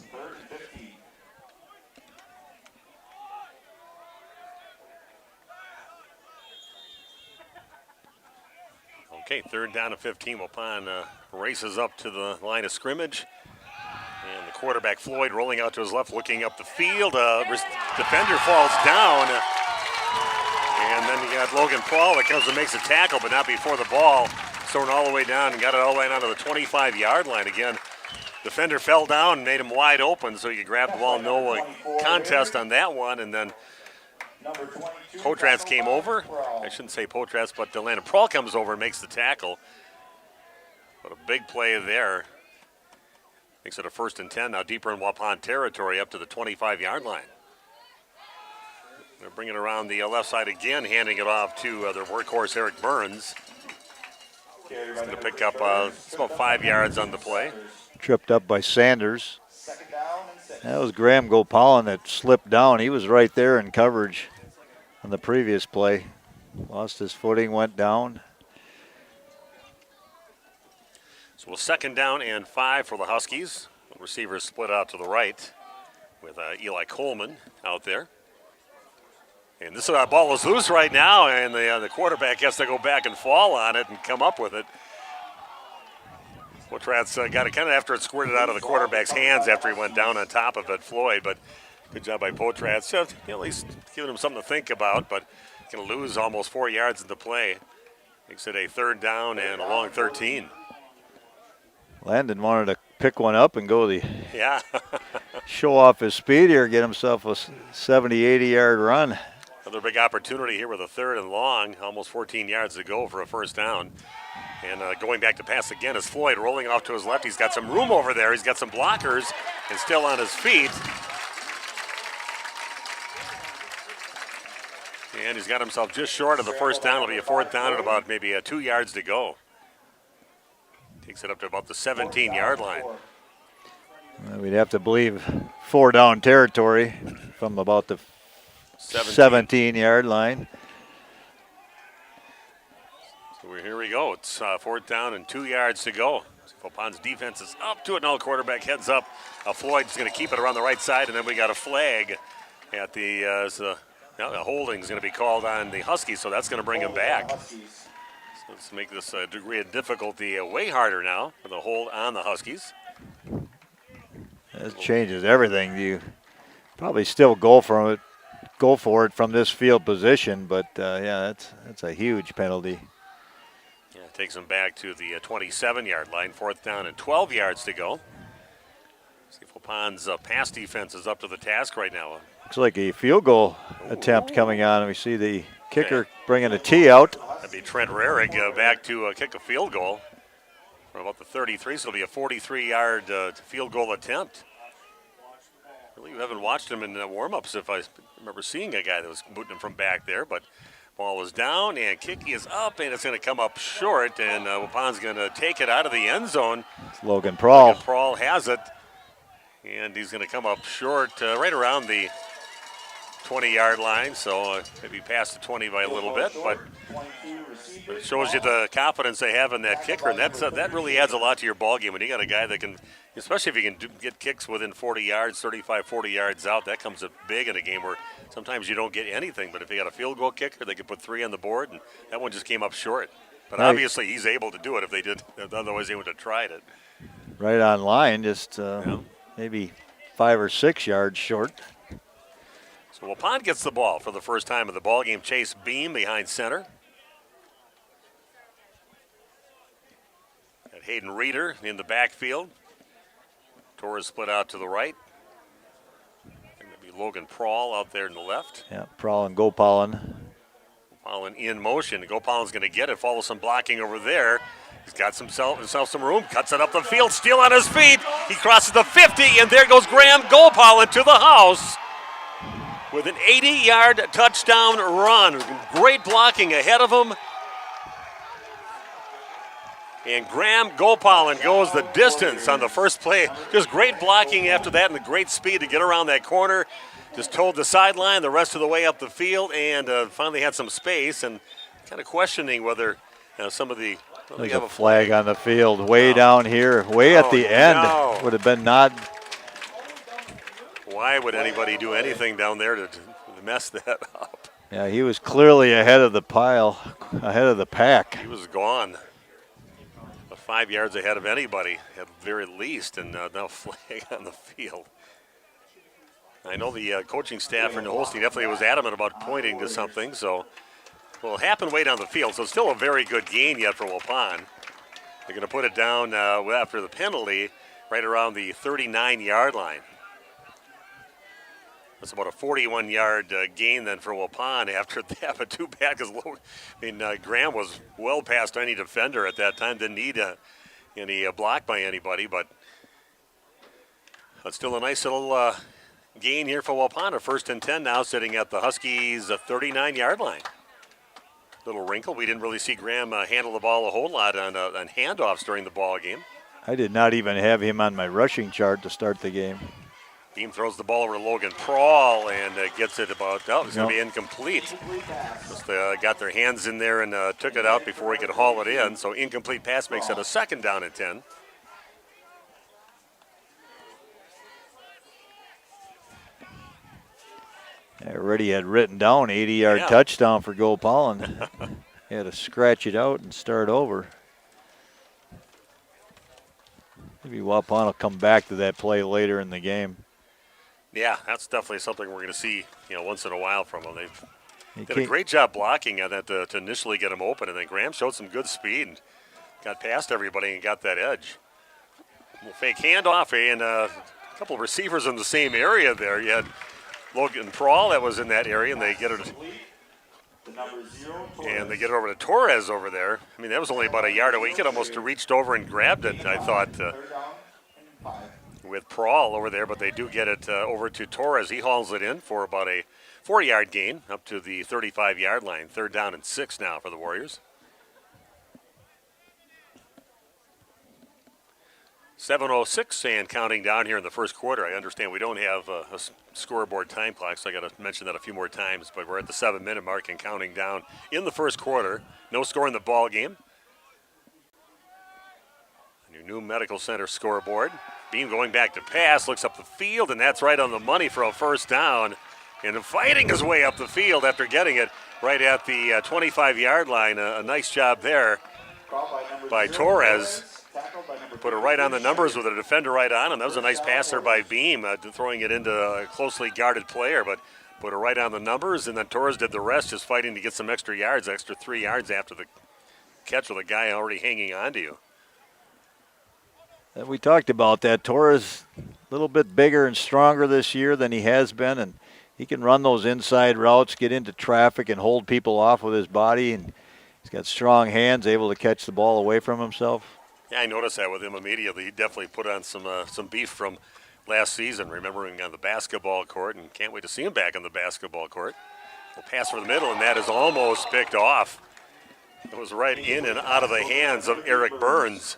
Okay, 3rd down and 15. Waupun races up to the line of scrimmage. And the quarterback, Floyd, rolling out to his left, looking up the field. Defender falls down. And then you got Logan Paul that comes and makes a tackle, but not before the ball. Thrown all the way down and got it all the way down to the 25-yard line again. Defender fell down and made him wide open, so you grab the ball. No contest on that one. And then Potratz came over. I shouldn't say Potratz, but Landon Prawl comes over and makes the tackle. But a big play there. Makes it a 1st and 10 now, deeper in Waupun territory up to the 25-yard line. They're bringing it around the left side again, handing it off to their workhorse, Eric Burns. He's going to pick up it's about 5 yards on the play. Tripped up by Sanders. That was Graham Gopalin that slipped down. He was right there in coverage on the previous play. Lost his footing, went down. So a 2nd down and 5 for the Huskies. The receivers split out to the right with Eli Coleman out there. And this ball is loose right now, and the quarterback has to go back and fall on it and come up with it. Potratz got it kind of after it squirted out of the quarterback's hands after he went down on top of it, Floyd. But good job by Potratz. At least giving him something to think about, but going to lose almost 4 yards in the play. Makes it a 3rd down and a long 13. Landon wanted to pick one up and go yeah. show off his speed here, get himself a 70, 80-yard run. Another big opportunity here with a 3rd and long, almost 14 yards to go for a 1st down. And going back to pass again is Floyd, rolling off to his left. He's got some room over there. He's got some blockers and still on his feet. And he's got himself just short of the 1st down. It'll be a 4th down and about maybe 2 yards to go. Takes it up to about the 17-yard line. We'd have to believe 4 down territory from about the 17-yard line. So here we go. It's 4th down and 2 yards to go. Waupun's defense is up to it now. Quarterback heads up. Floyd's going to keep it around the right side, and then we got a flag at the holding is going to be called on the Huskies, so that's going to bring him back. So let's make this degree of difficulty way harder now for the hold on the Huskies. That changes everything. You probably still go for it from this field position, but yeah, that's a huge penalty. Yeah, it takes them back to the 27-yard line. 4th down and 12 yards to go. See if Waupun's pass defense is up to the task right now. Looks like a field goal attempt coming on. We see the kicker bringing a tee out. That'd be Trent Rarig back to kick a field goal from about the 33, so it'll be a 43-yard field goal attempt. Really, you haven't watched him in warm-ups. If I remember seeing a guy that was booting him from back there, but ball is down and kick is up, and it's going to come up short, and Waupun's going to take it out of the end zone. It's Logan Prawl. Logan Prawl has it, and he's going to come up short right around the 20-yard line, so maybe past the 20 by a little bit, but it shows you the confidence they have in that kicker, and that really adds a lot to your ball game. When you got a guy that can, especially if he can get kicks within 40 yards, 35, 40 yards out, that comes up big in a game where sometimes you don't get anything, but if you got a field goal kicker, they could put 3 on the board, and that one just came up short. But obviously he's able to do it if they did, otherwise they would have tried it. Right on line, just maybe 5 or 6 yards short. So Waupun gets the ball for the first time in the ball game. Chase Beam behind center. And Hayden Reeder in the backfield. Torres split out to the right. And maybe Logan Prawl out there in the left. Yeah, Prawl and Gopalin. Gopalin in motion. Gopalin's going to get it. Follow some blocking over there. He's got himself some room. Cuts it up the field. Still on his feet. He crosses the 50, and there goes Graham Gopalin to the house with an 80-yard touchdown run. Great blocking ahead of him. And Graham Gopalin goes the distance on the first play. Just great blocking after that and the great speed to get around that corner. Just towed the sideline the rest of the way up the field and finally had some space and kind of questioning whether some of the... There's a flag on the field way down here, way at the end. Would have been not... Why would anybody do anything down there to mess that up? Yeah, he was clearly ahead of the pile, ahead of the pack. He was gone. 5 yards ahead of anybody at the very least, and now flag on the field. I know the coaching staff in Holstein definitely was adamant about pointing to something, so well, it happened way down the field, so still a very good gain yet for Waupun. They're going to put it down after the penalty right around the 39-yard line. That's about a 41-yard gain then for Waupun after that, but too bad because Graham was well past any defender at that time. Didn't need any block by anybody, but still a nice little gain here for Waupun. A 1st and 10 now, sitting at the Huskies' 39-yard line. Little wrinkle. We didn't really see Graham handle the ball a whole lot on handoffs during the ball game. I did not even have him on my rushing chart to start the game. Beam throws the ball over to Logan Prawl and gets it about, it's going to be incomplete. Just got their hands in there and took it out before he could haul it in. So incomplete pass makes it a 2nd down and 10. I already had written down 80-yard touchdown for Gopalin. He had to scratch it out and start over. Maybe Waupun will come back to that play later in the game. Yeah, that's definitely something we're going to see, once in a while from them. They did a great job blocking on that to initially get him open, and then Graham showed some good speed and got past everybody and got that edge. Little fake handoff and a couple of receivers in the same area there. You had Logan Prawl that was in that area, and they get it. And they get it over to Torres over there. I mean, that was only about a yard away. He could almost have reached over and grabbed it, I thought, with Prawl over there, but they do get it over to Torres. He hauls it in for about a 4-yard gain up to the 35-yard line. 3rd down and 6 now for the Warriors. 7:06 and counting down here in the first quarter. I understand we don't have a scoreboard time clock, so I got to mention that a few more times, but we're at the 7-minute mark and counting down in the first quarter. No score in the ball game. Your new Medical Center scoreboard. Beam going back to pass, looks up the field, and that's right on the money for a 1st down. And fighting his way up the field after getting it right at the 25-yard line. A nice job there by Torres. Put it right on the numbers with a defender right on him. That was a nice pass there by Beam, throwing it into a closely guarded player, but put it right on the numbers, and then Torres did the rest, just fighting to get some extra yards, extra 3 yards after the catch with a guy already hanging on to you. We talked about that. Torres a little bit bigger and stronger this year than he has been, and he can run those inside routes, get into traffic, and hold people off with his body, and he's got strong hands, able to catch the ball away from himself. Yeah, I noticed that with him immediately. He definitely put on some beef from last season, remembering on the basketball court, and can't wait to see him back on the basketball court. We'll pass for the middle, and that is almost picked off. It was right in and out of the hands of Eric Burns,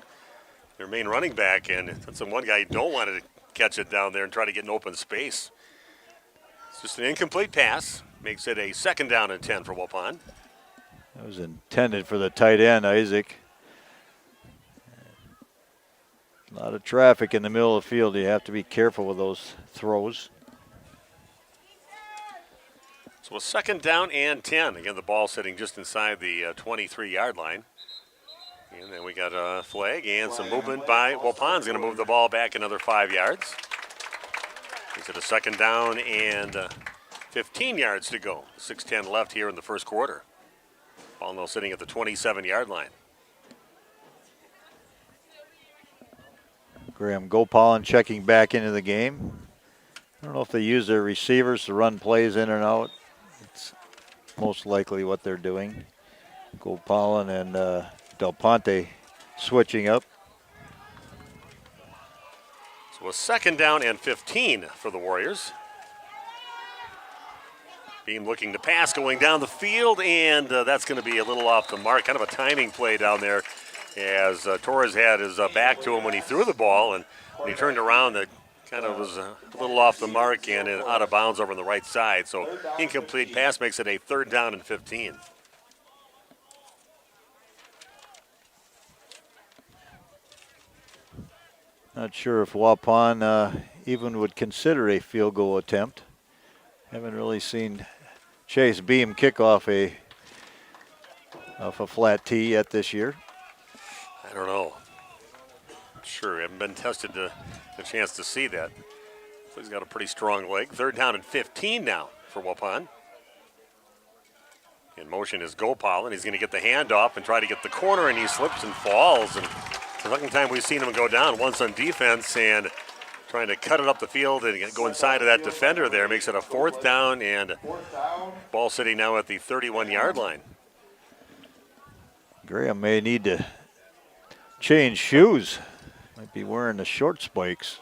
their main running back, and that's the one guy you don't want to catch it down there and try to get an open space. It's just an incomplete pass. Makes it a 2nd down and 10 for Waupun. That was intended for the tight end, Isaac. A lot of traffic in the middle of the field. You have to be careful with those throws. So a 2nd down and 10. Again, the ball sitting just inside the 23-yard line. And then we got a flag and some movement by Waupun's going to move the ball back another 5 yards. Makes it a 2nd down and 15 yards to go. 6:10 left here in the first quarter. Ball now sitting at the 27-yard line. Graham Gopalin checking back into the game. I don't know if they use their receivers to run plays in and out. It's most likely what they're doing. Gopalin and Del Ponte switching up. So a 2nd down and 15 for the Warriors. Beam looking to pass, going down the field, and that's going to be a little off the mark. Kind of a timing play down there, as Torres had his back to him when he threw the ball, and when he turned around, that kind of was a little off the mark and out of bounds over on the right side. So incomplete pass makes it a 3rd down and 15. Not sure if Waupun even would consider a field goal attempt. Haven't really seen Chase Beam kick off a flat tee yet this year. I don't know. Sure, haven't been tested to a chance to see that. So he's got a pretty strong leg. 3rd down and 15 now for Waupun. In motion is Gopal, and he's going to get the handoff and try to get the corner, and he slips and falls. And it's the 2nd time we've seen him go down, once on defense and trying to cut it up the field and go inside of that defender there. Makes it a 4th down, and ball sitting now at the 31-yard line. Graham may need to change shoes. Might be wearing the short spikes.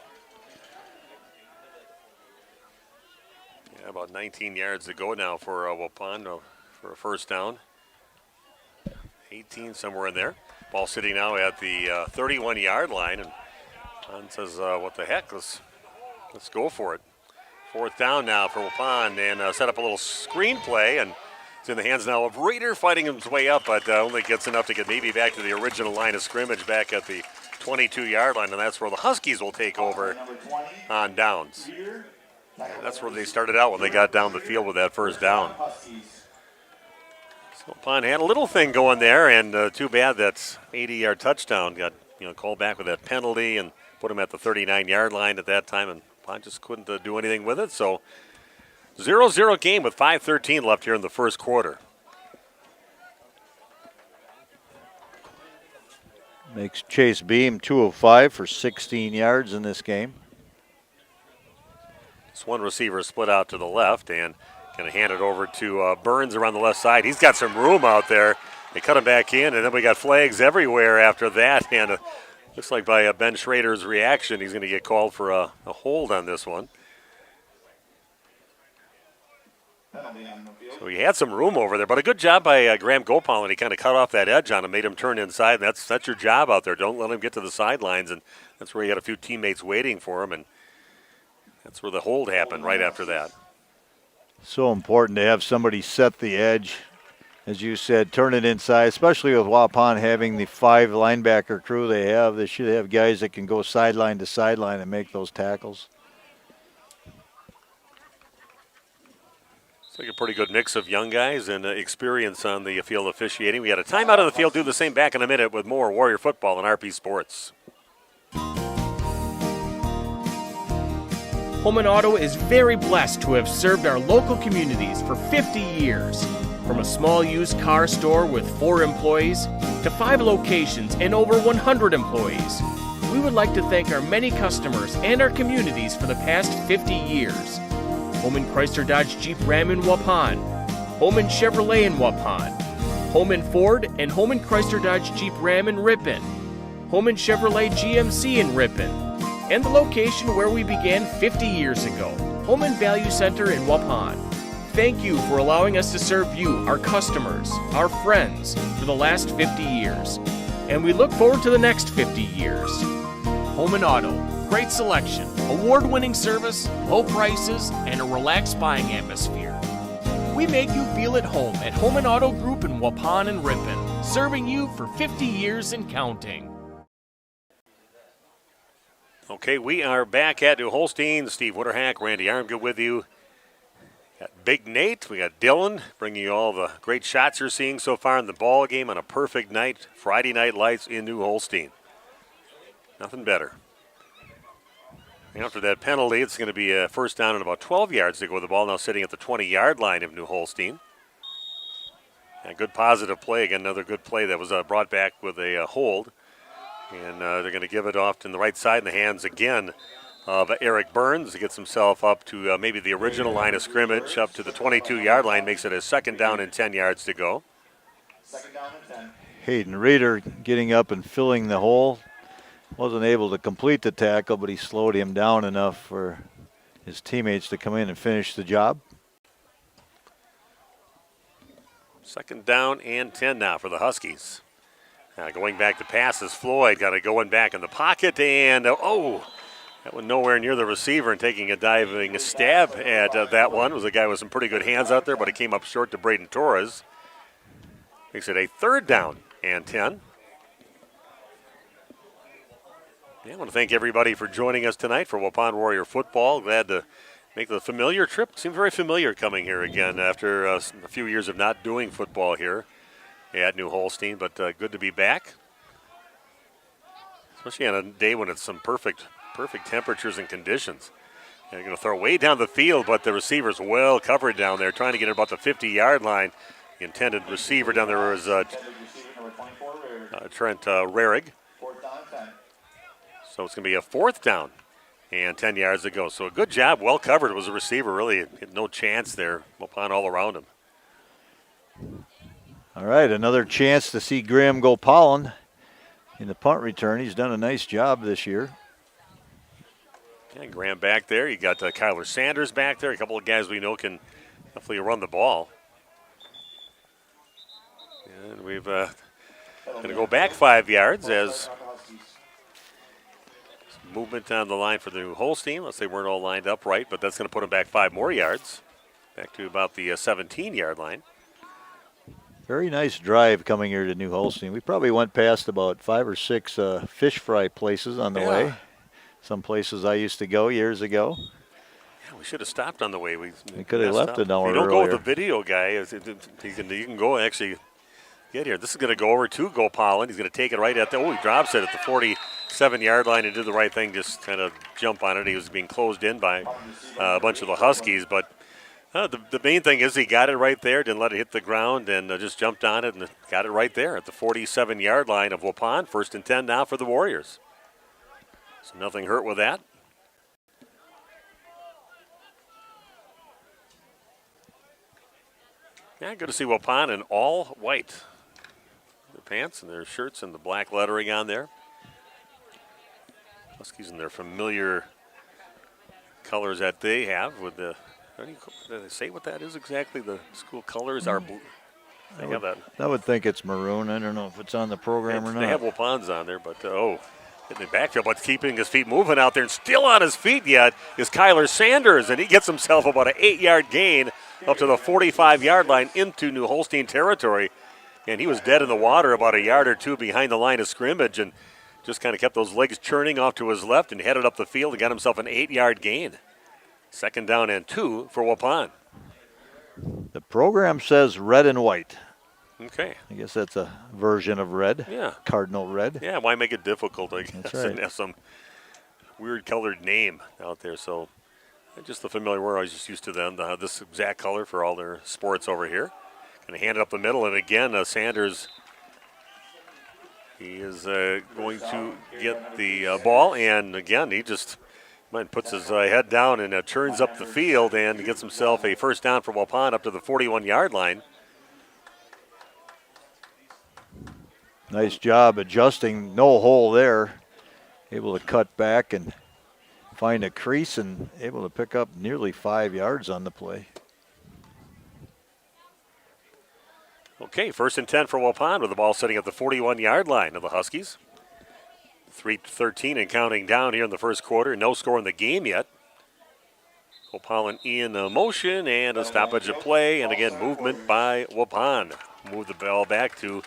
Yeah, about 19 yards to go now for Waupun for a 1st down. 18 somewhere in there. Ball sitting now at the 31-yard line, and Waupun says, what the heck, let's go for it. 4th down now for Waupun, and set up a little screen play, and it's in the hands now of Raider, fighting his way up, but only gets enough to get maybe back to the original line of scrimmage back at the 22-yard line, and that's where the Huskies will take over on downs. And that's where they started out when they got down the field with that 1st down. So Waupun had a little thing going there, and too bad that 80-yard touchdown got called back with that penalty and put him at the 39-yard line at that time, and Waupun just couldn't do anything with it. So 0-0 game with 5:13 left here in the first quarter. Makes Chase Beam 2 of 5 for 16 yards in this game. This one receiver split out to the left and going to hand it over to Burns around the left side. He's got some room out there. They cut him back in, and then we got flags everywhere after that. And looks like by Ben Schrader's reaction, he's going to get called for a hold on this one. So he had some room over there, but a good job by Graham Gopal, and he kind of cut off that edge on him, made him turn inside. And that's your job out there. Don't let him get to the sidelines, and that's where he had a few teammates waiting for him, and that's where the hold happened right after that. So important to have somebody set the edge, as you said, turn it inside, especially with Waupun having the 5 linebacker crew they have. They should have guys that can go sideline to sideline and make those tackles. It's like a pretty good mix of young guys and experience on the field officiating. We got a timeout on the field. Do the same back in a minute with more Warrior football and RP Sports. Holman Auto is very blessed to have served our local communities for 50 years. From a small used car store with 4 employees to 5 locations and over 100 employees, we would like to thank our many customers and our communities for the past 50 years. Holman Chrysler Dodge Jeep Ram in Waupun, Holman Chevrolet in Waupun, Holman Ford and Holman Chrysler Dodge Jeep Ram in Ripon, Holman Chevrolet GMC in Ripon, and the location where we began 50 years ago, Home and Value Center in Waupun. Thank you for allowing us to serve you, our customers, our friends, for the last 50 years. And we look forward to the next 50 years. Home and Auto, great selection, award-winning service, low prices, and a relaxed buying atmosphere. We make you feel at home at Home and Auto Group in Waupun and Ripon, serving you for 50 years and counting. Okay, we are back at New Holstein. Steve Witterhack, Randy Armgood with you. Got Big Nate, we got Dylan bringing you all the great shots you're seeing so far in the ball game on a perfect night, Friday night lights in New Holstein. Nothing better. After that penalty, it's going to be a first down and about 12 yards to go with the ball, now sitting at the 20-yard line of New Holstein. A good positive play, again, another good play that was brought back with a hold. And they're going to give it off to the right side in the hands again of Eric Burns. He gets himself up to maybe the original line of scrimmage, up to the 22-yard line, makes it a second down and 10 yards to go. Second down and 10. Hayden Reeder getting up and filling the hole. Wasn't able to complete the tackle, but he slowed him down enough for his teammates to come in and finish the job. Second down and 10 now for the Huskies. Going back to pass is Floyd. Got it going back in the pocket, and that one nowhere near the receiver, and taking a diving stab at that one was a guy with some pretty good hands out there, but it came up short to Braden Torres. Makes it a third down and 10. Yeah, I want to thank everybody for joining us tonight for Waupun Warrior football. Glad to make the familiar trip. Seems very familiar coming here again after a few years of not doing football here at New Holstein, but good to be back. Especially on a day when it's some perfect temperatures and conditions. And they're going to throw way down the field, but the receiver's well covered down there, trying to get it about the 50-yard line. The intended receiver down there was Trent Rarig. So it's going to be a fourth down and 10 yards to go. So a good job, well covered. It was a receiver, really had no chance there. Waupun all around him. All right, another chance to see Graham Gopalin in the punt return. He's done a nice job this year. Yeah, Graham back there. You got Kyler Sanders back there. A couple of guys we know can definitely run the ball. And we've going to go back 5 yards as movement on the line for the New Holstein. Unless they weren't all lined up right, but that's going to put them back 5 more yards. Back to about the 17-yard line. Very nice drive coming here to New Holstein. We probably went past about 5 or 6 fish fry places on the way. Some places I used to go years ago. Yeah, we should have stopped on the way. We could have left an hour earlier. You don't go with the video guy. You can go actually get here. This is going to go over to Gopalin. He's going to take it right at the, he drops it at the 47-yard line and did the right thing, just kind of jump on it. He was being closed in by a bunch of the Huskies, but the main thing is he got it right there, didn't let it hit the ground, and just jumped on it and got it right there at the 47-yard line of Waupun. First and 10 now for the Warriors. So nothing hurt with that. Yeah, good to see Waupun in all white. Their pants and their shirts and the black lettering on there. Huskies in their familiar colors that they have with the, do they say what that is exactly? The school colors are blue. They have that. I would think it's maroon. I don't know if it's on the program or not. They have Waupun's on there, but in the backfield, but keeping his feet moving out there and still on his feet yet is Kyler Sanders, and he gets himself about an 8-yard gain up to the 45-yard line into New Holstein territory. And he was dead in the water about a yard or two behind the line of scrimmage and just kind of kept those legs churning off to his left and headed up the field and got himself an 8-yard gain. Second down and 2 for Waupun. The program says red and white. Okay. I guess that's a version of red. Yeah. Cardinal red. Yeah, why make it difficult, I guess, That's right. and have some weird colored name out there. So just the familiar word, I was just used to them, this exact color for all their sports over here. Going to hand it up the middle, and again, Sanders, he is going to get the ball, and again, he just puts his head down and turns up the field and gets himself a first down for Waupun up to the 41-yard line. Nice job adjusting. No hole there. Able to cut back and find a crease and able to pick up nearly 5 yards on the play. Okay, 1st and 10 for Waupun with the ball sitting at the 41-yard line of the Huskies. 3:13 and counting down here in the first quarter. No score in the game yet. Waupun in motion and a stoppage of play. And again, movement by Waupun. Move the ball back to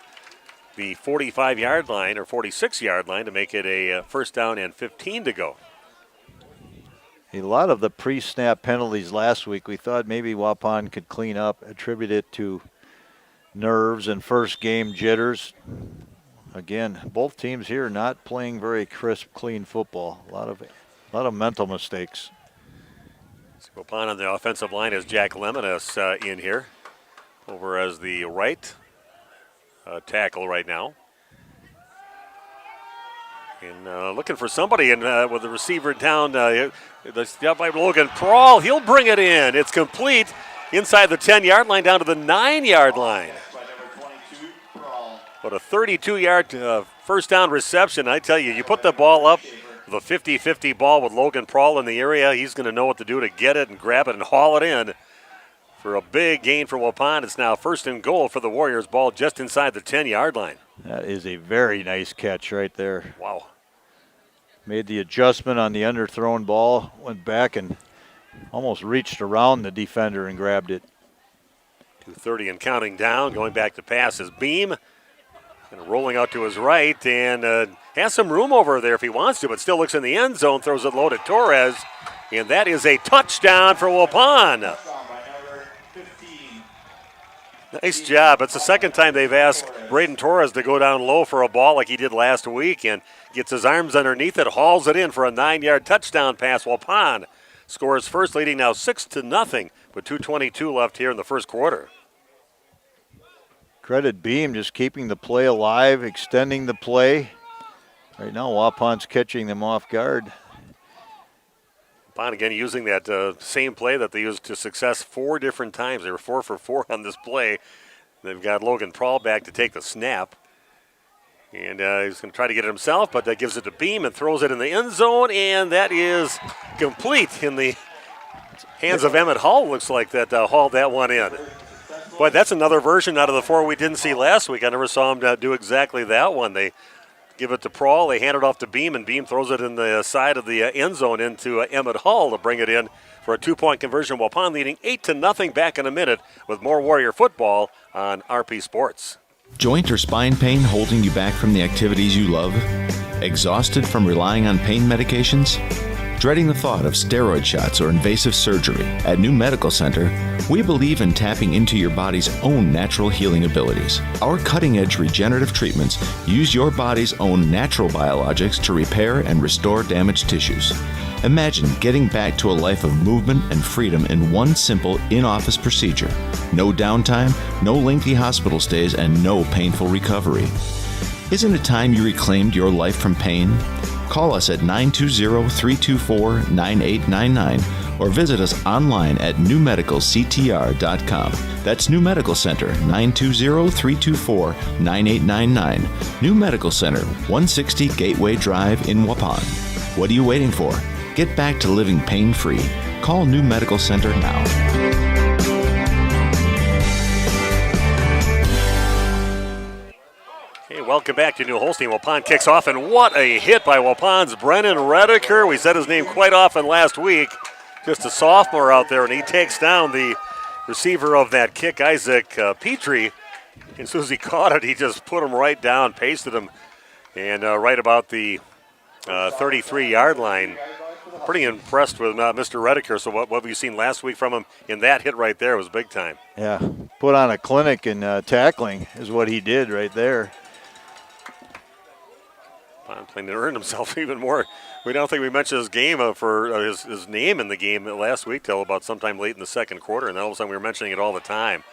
the 45-yard line or 46-yard line to make it a 1st down and 15 to go. A lot of the pre-snap penalties last week, we thought maybe Waupun could clean up, attribute it to nerves and first game jitters. Again, both teams here not playing very crisp, clean football. A lot of mental mistakes. Waupun on the offensive line is Jack Lemonis in here, over as the right tackle right now. And looking for somebody in, with the receiver down. The step by Logan Prawl. He'll bring it in. It's complete inside the 10-yard line down to the 9-yard line. But a 32-yard 1st down reception. I tell you, you put the ball up, the 50-50 ball with Logan Prawl in the area. He's going to know what to do to get it and grab it and haul it in for a big gain for Waupun. It's now 1st and goal for the Warriors. Ball just inside the 10-yard line. That is a very nice catch right there. Wow. Made the adjustment on the underthrown ball, went back and almost reached around the defender and grabbed it. 2:30 and counting down. Going back to pass is Beam. And rolling out to his right and has some room over there if he wants to, but still looks in the end zone, throws it low to Torres. And that is a touchdown for Waupun. Nice job. It's the second time they've asked Braden Torres to go down low for a ball like he did last week and gets his arms underneath it, hauls it in for a 9-yard touchdown pass. Waupun scores first, leading now 6-0 with 2:22 left here in the first quarter. Credit Beam just keeping the play alive, extending the play. Right now, Waupun's catching them off guard. Waupun again using that same play that they used to success 4 different times. They were 4 for 4 on this play. They've got Logan Prawl back to take the snap. And he's going to try to get it himself, but that gives it to Beam and throws it in the end zone, and that is complete in the hands of Emmett Hall. Looks like that hauled that one in. Boy, that's another version out of the 4 we didn't see last week. I never saw him do exactly that one. They give it to Prawl, they hand it off to Beam, and Beam throws it in the side of the end zone into Emmett Hall to bring it in for a 2-point conversion. Waupun leading 8-0 back in a minute with more Warrior football on RP Sports. Joint or spine pain holding you back from the activities you love? Exhausted from relying on pain medications? Dreading the thought of steroid shots or invasive surgery? At New Medical Center, we believe in tapping into your body's own natural healing abilities. Our cutting-edge regenerative treatments use your body's own natural biologics to repair and restore damaged tissues. Imagine getting back to a life of movement and freedom in one simple in-office procedure. No downtime, no lengthy hospital stays, and no painful recovery. Isn't it time you reclaimed your life from pain? Call us at 920-324-9899 or visit us online at newmedicalctr.com. That's New Medical Center, 920-324-9899. New Medical Center, 160 Gateway Drive in Waupun. What are you waiting for? Get back to living pain-free. Call New Medical Center now. Welcome back to New Holstein. Waupun kicks off, and what a hit by Waupun's Brennan Redeker. We said his name quite often last week. Just a sophomore out there, and he takes down the receiver of that kick, Isaac Petrie. As soon as he caught it, he just put him right down, pasted him, and right about the 33-yard line. Pretty impressed with Mr. Redeker. So what have you seen last week from him in that hit right there? It was big time. Yeah, put on a clinic in tackling is what he did right there. Playing to earn himself even more. We don't think we mentioned his game for his name in the game last week till about sometime late in the second quarter, and then all of a sudden we were mentioning it all the time.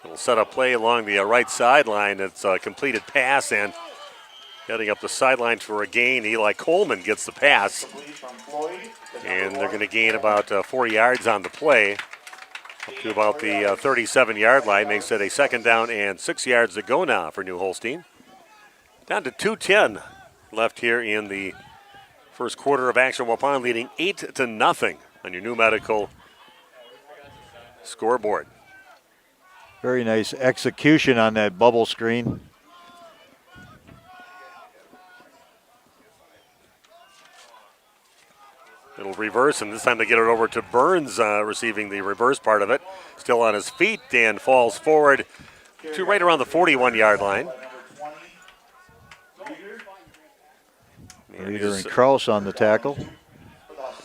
Little set-up play along the right sideline. It's a completed pass, and heading up the sideline for a gain. Eli Coleman gets the pass, and they're going to gain about 4 yards on the play up to about the 37-yard line. Makes it a 2nd down and 6 yards to go now for New Holstein. Down to 2:10 left here in the First quarter of action, Waupun leading 8-0 on your new medical scoreboard. Very nice execution on that bubble screen. It'll reverse, and this time they get it over to Burns, receiving the reverse part of it. Still on his feet and falls forward to right around the 41-yard line. Reeder and Kraus on the tackle.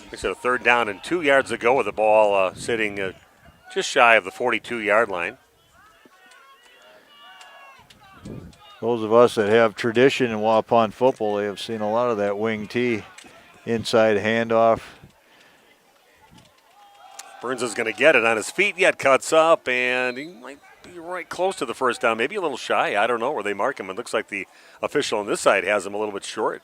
It's a 3rd down and 2 yards to go with the ball sitting just shy of the 42-yard line. Those of us that have tradition in Waupun football, they have seen a lot of that wing T. Inside handoff. Burns is going to get it on his feet, yet cuts up, and he might be right close to the first down, maybe a little shy. I don't know where they mark him. It looks like the official on this side has him a little bit short.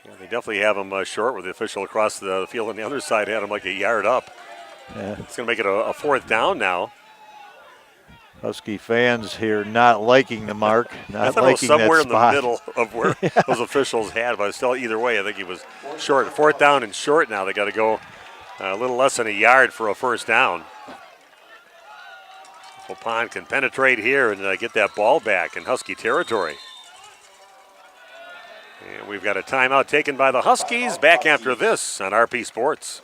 Yeah, they definitely have him short, where the official across the field on the other side had him like a yard up. Yeah. It's going to make it a 4th down now. Husky fans here not liking the mark, not I thought liking it was somewhere that spot. in the middle of where those officials had, but still either way, I think he was short. 4th down and short now. They got to go a little less than a yard for a first down. Waupun can penetrate here and get that ball back in Husky territory. And we've got a timeout taken by the Huskies. Back after this on RP Sports.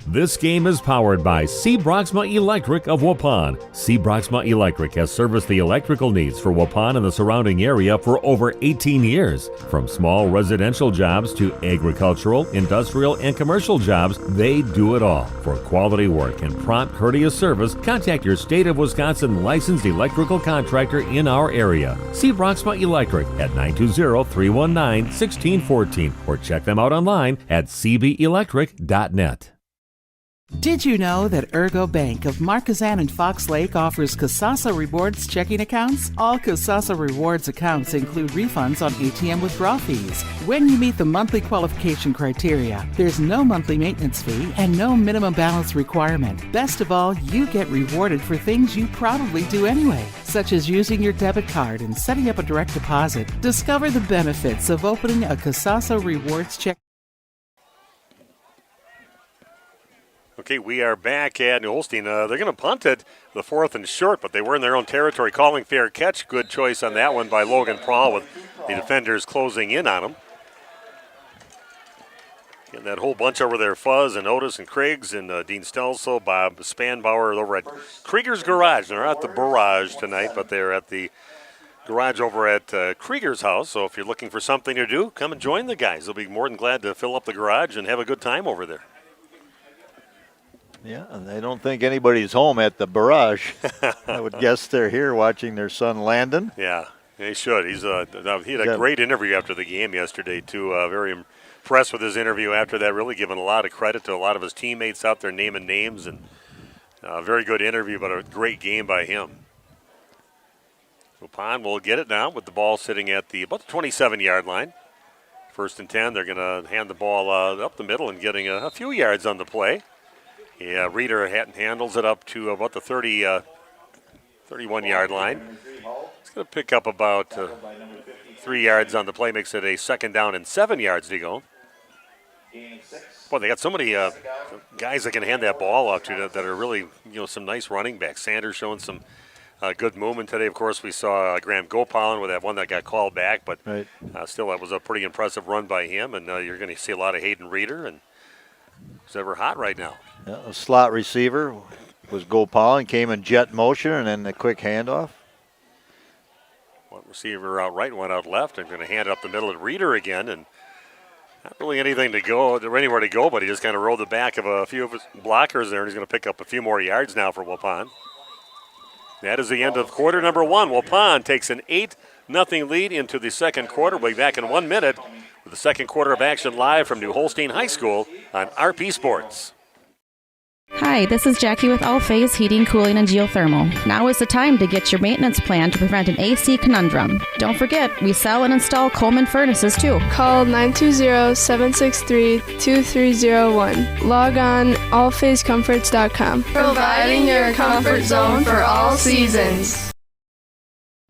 This game is powered by C. Broxma Electric of Waupun. C. Broxma Electric has serviced the electrical needs for Waupun and the surrounding area for over 18 years. From small residential jobs to agricultural, industrial, and commercial jobs, they do it all. For quality work and prompt, courteous service, contact your State of Wisconsin licensed electrical contractor in our area. C. Broxma Electric at 920-319-1614 or check them out online at cbelectric.net. Did you know that Ergo Bank of Marquezan and Fox Lake offers Kasasa Rewards checking accounts? All Kasasa Rewards accounts include refunds on ATM withdrawal fees. When you meet the monthly qualification criteria, there's no monthly maintenance fee and no minimum balance requirement. Best of all, you get rewarded for things you probably do anyway, such as using your debit card and setting up a direct deposit. Discover the benefits of opening a Kasasa Rewards check. Okay, we are back at New Holstein. They're going to punt it the 4th and short, but they were in their own territory calling fair catch. Good choice on that one by Logan Prawl with the defenders closing in on him. And that whole bunch over there, Fuzz and Otis and Kriegs and Dean Stelso, Bob Spanbauer over at Krieger's Garage. They're at the Barrage tonight, but they're at the garage over at Krieger's house. So if you're looking for something to do, come and join the guys. They'll be more than glad to fill up the garage and have a good time over there. Yeah, and I don't think anybody's home at the Barrage. I would guess they're here watching their son Landon. Yeah, he should. He had a great interview after the game yesterday, too. Very impressed with his interview after that, really giving a lot of credit to a lot of his teammates out there naming names. And very good interview, but a great game by him. Waupun will get it now with the ball sitting at about the 27-yard line. 1st and 10, they're going to hand the ball up the middle and getting a few yards on the play. Yeah, Reeder handles it up to about the 31-yard line. It's going to pick up about 3 yards on the play, makes it a 2nd down and 7 yards to go. Boy, they got so many guys that can hand that ball off to that are really, some nice running backs. Sanders showing some good movement today. Of course, we saw Graham Gopalin with that one that got called back, but still, that was a pretty impressive run by him. And you're going to see a lot of Hayden Reeder, and he's ever hot right now. Yeah, a slot receiver was Gopal and came in jet motion and then the quick handoff. One receiver out right, one out left. I'm going to hand it up the middle to Reeder again, and not really anything to go, anywhere to go, but he just kind of rolled the back of a few of his blockers there, and he's going to pick up a few more yards now for Waupun. That is the end of quarter number 1. Waupun takes an 8-0 lead into the second quarter. We'll be back in 1 minute with the second quarter of action live from New Holstein High School on RP Sports. Hi, this is Jackie with All Phase Heating, Cooling, and Geothermal. Now is the time to get your maintenance plan to prevent an AC conundrum. Don't forget, we sell and install Coleman furnaces too. Call 920-763-2301. Log on allphasecomforts.com. Providing your comfort zone for all seasons.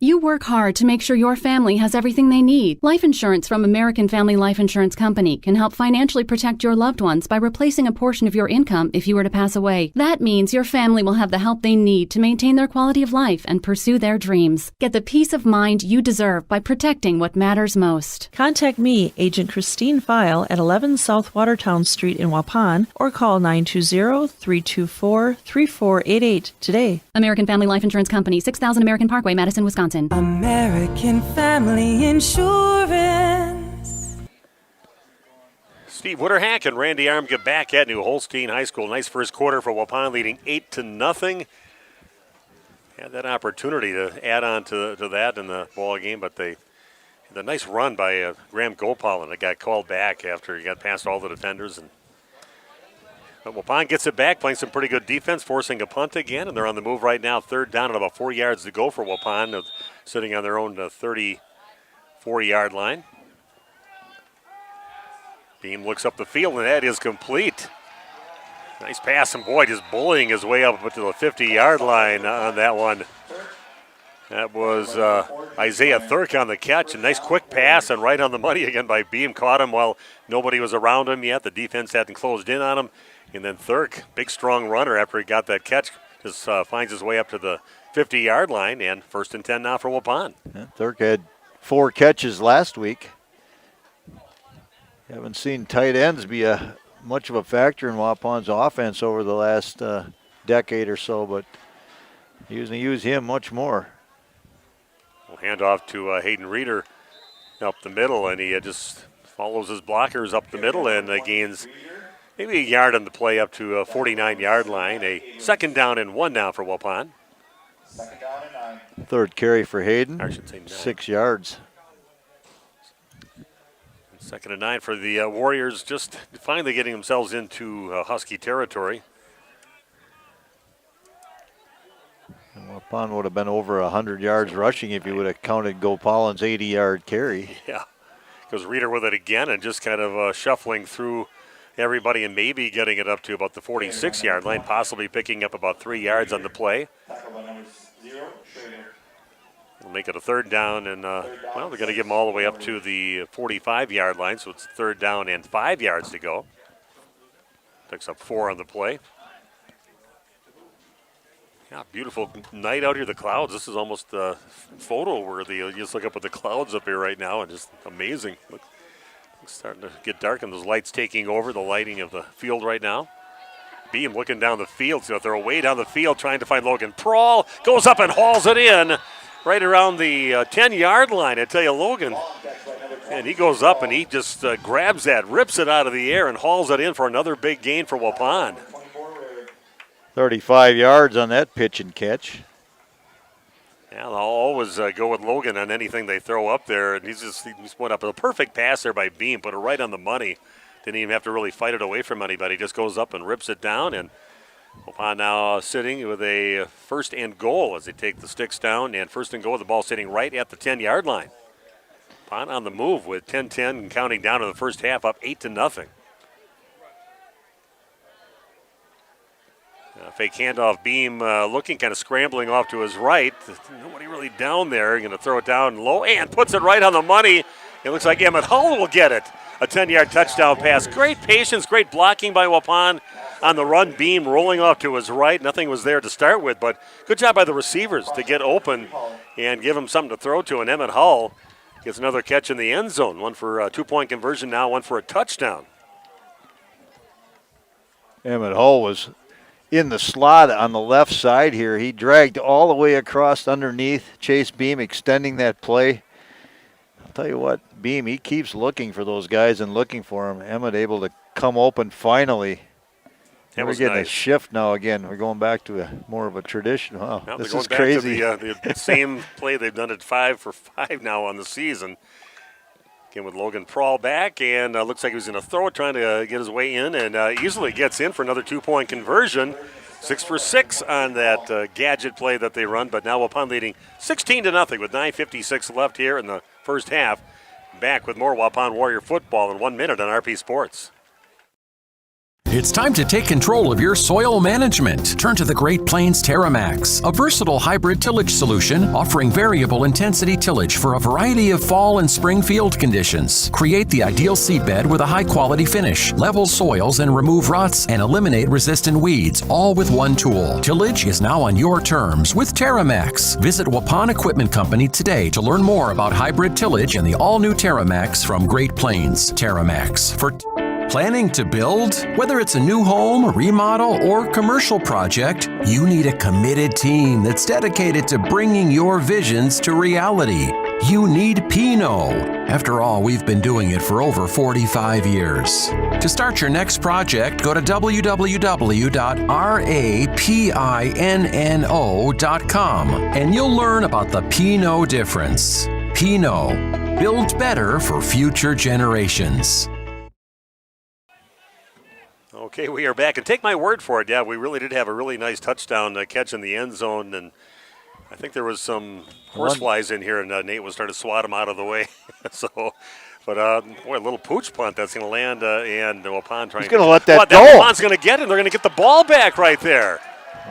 You work hard to make sure your family has everything they need. Life insurance from American Family Life Insurance Company can help financially protect your loved ones by replacing a portion of your income if you were to pass away. That means your family will have the help they need to maintain their quality of life and pursue their dreams. Get the peace of mind you deserve by protecting what matters most. Contact me, Agent Christine File, at 11 South Watertown Street in Waupun, or call 920-324-3488 today. American Family Life Insurance Company, 6000 American Parkway, Madison, Wisconsin. American Family Insurance. Steve Witterhack and Randy Arm get back at New Holstein High School. Nice first quarter for Waupun, leading 8-0. Had that opportunity to add on to that in the ball game, but they had a nice run by Graham Gopal, that got called back after he got past all the defenders. But Waupun gets it back, playing some pretty good defense, forcing a punt again, and they're on the move right now. Third down and about 4 yards to go for Waupun, sitting on their own 34-yard line. Beam looks up the field, and that is complete. Nice pass, and boy, just bullying his way up to the 50-yard line on that one. That was Isaiah Thurk on the catch. A nice quick pass, and right on the money again by Beam. Caught him while nobody was around him yet. The defense hadn't closed in on him. And then Thurk, big strong runner after he got that catch, just finds his way up to the 50-yard line, and 1st and 10 now for Waupun. Yeah, Thurk had 4 catches last week. Haven't seen tight ends be much of a factor in Waupun's offense over the last decade or so, but he's going to use him much more. We'll hand off to Hayden Reeder up the middle, and he just follows his blockers up the middle and gains maybe a yard on the play up to a 49-yard line. A 2nd down and 1 now for Waupun. 2nd down and 9. 3rd carry for Hayden. I should say 9. 6 yards. 2nd and 9 for the Warriors, just finally getting themselves into Husky territory. And Waupun would have been over 100 yards rushing if you would have counted Gopalan's 80-yard carry. Yeah, goes Reeder with it again and just kind of shuffling through everybody and maybe getting it up to about the 46-yard line, possibly picking up about 3 yards on the play. We'll make it a 3rd down, and well, they're going to give them all the way up to the 45-yard line, so it's 3rd down and 5 yards to go. Picks up 4 on the play. Yeah, beautiful night out here. The clouds, this is almost photo worthy. You just look up at the clouds up here right now, and just amazing. Look, it's starting to get dark, and those lights taking over the lighting of the field right now. Beam looking down the field, so they're way down the field trying to find Logan Prawl. Goes up and hauls it in right around the 10-yard line. I tell you, Logan, and he goes up and he just grabs that, rips it out of the air, and hauls it in for another big gain for Waupun. 35 yards on that pitch and catch. Yeah, they'll always go with Logan on anything they throw up there, and he just went up. A perfect pass there by Beam, put it right on the money. Didn't even have to really fight it away from anybody. Just goes up and rips it down, and Waupun now sitting with a 1st and goal as they take the sticks down, and 1st and goal, the ball sitting right at the 10-yard line. Waupun on the move with 10-10 and counting down to the first half, up 8-0. Fake handoff, Beam looking kind of scrambling off to his right. Nobody really down there. Going to throw it down low and puts it right on the money. It looks like Emmett Hull will get it. A 10-yard touchdown pass. Great patience, great blocking by Waupun on the run. Beam rolling off to his right. Nothing was there to start with, but good job by the receivers to get open and give him something to throw to. And Emmett Hull gets another catch in the end zone. One for a 2-point conversion now, one for a touchdown. Emmett Hull was in the slot on the left side here. He dragged all the way across underneath Chase Beam, extending that play. I'll tell you what, Beam, he keeps looking for those guys and looking for them. Emmett able to come open finally. We're getting a shift now again. We're going back to more of a tradition. Wow, well, this is crazy. Back to the same play they've done at 5 for 5 now on the season. Again with Logan Prawl back, and looks like he was going to throw it, trying to get his way in, and easily gets in for another 2-point conversion. 6 for 6 on that gadget play that they run, but now Waupun leading 16-0 with 9:56 left here in the first half. Back with more Waupun Warrior football in 1 minute on RP Sports. It's time to take control of your soil management. Turn to the Great Plains TerraMax, a versatile hybrid tillage solution offering variable intensity tillage for a variety of fall and spring field conditions. Create the ideal seedbed with a high-quality finish, level soils and remove ruts, and eliminate resistant weeds, all with one tool. Tillage is now on your terms with TerraMax. Visit Waupun Equipment Company today to learn more about hybrid tillage and the all-new TerraMax from Great Plains. TerraMax for planning to build? Whether it's a new home, remodel, or commercial project, you need a committed team that's dedicated to bringing your visions to reality. You need Pinot. After all, we've been doing it for over 45 years. To start your next project, go to www.rapinno.com and you'll learn about the Pinot difference. Pinot, build better for future generations. Okay, we are back, and take my word for it. Yeah, we really did have a really nice touchdown catch in the end zone, and I think there was some horseflies in here, and Nate was trying to swat them out of the way. Boy, a little pooch punt that's going to land, and Waupun trying. He's going to let that go. Waupun's going to get it. They're going to get the ball back right there.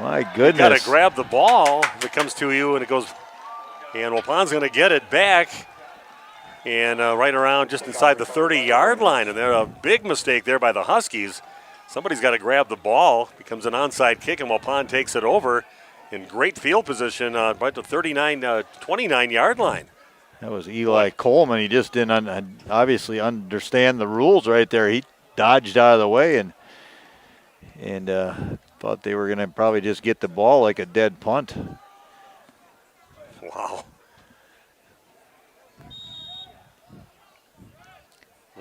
My goodness! You got to grab the ball if it comes to you, and it goes. And Waupun's going to get it back, and right around just inside the 30-yard line, and there's a big mistake there by the Huskies. Somebody's got to grab the ball. Becomes an onside kick, and Waupun takes it over in great field position right at the 29-yard line. That was Eli Coleman. He just didn't obviously understand the rules right there. He dodged out of the way and thought they were going to probably just get the ball like a dead punt. Wow.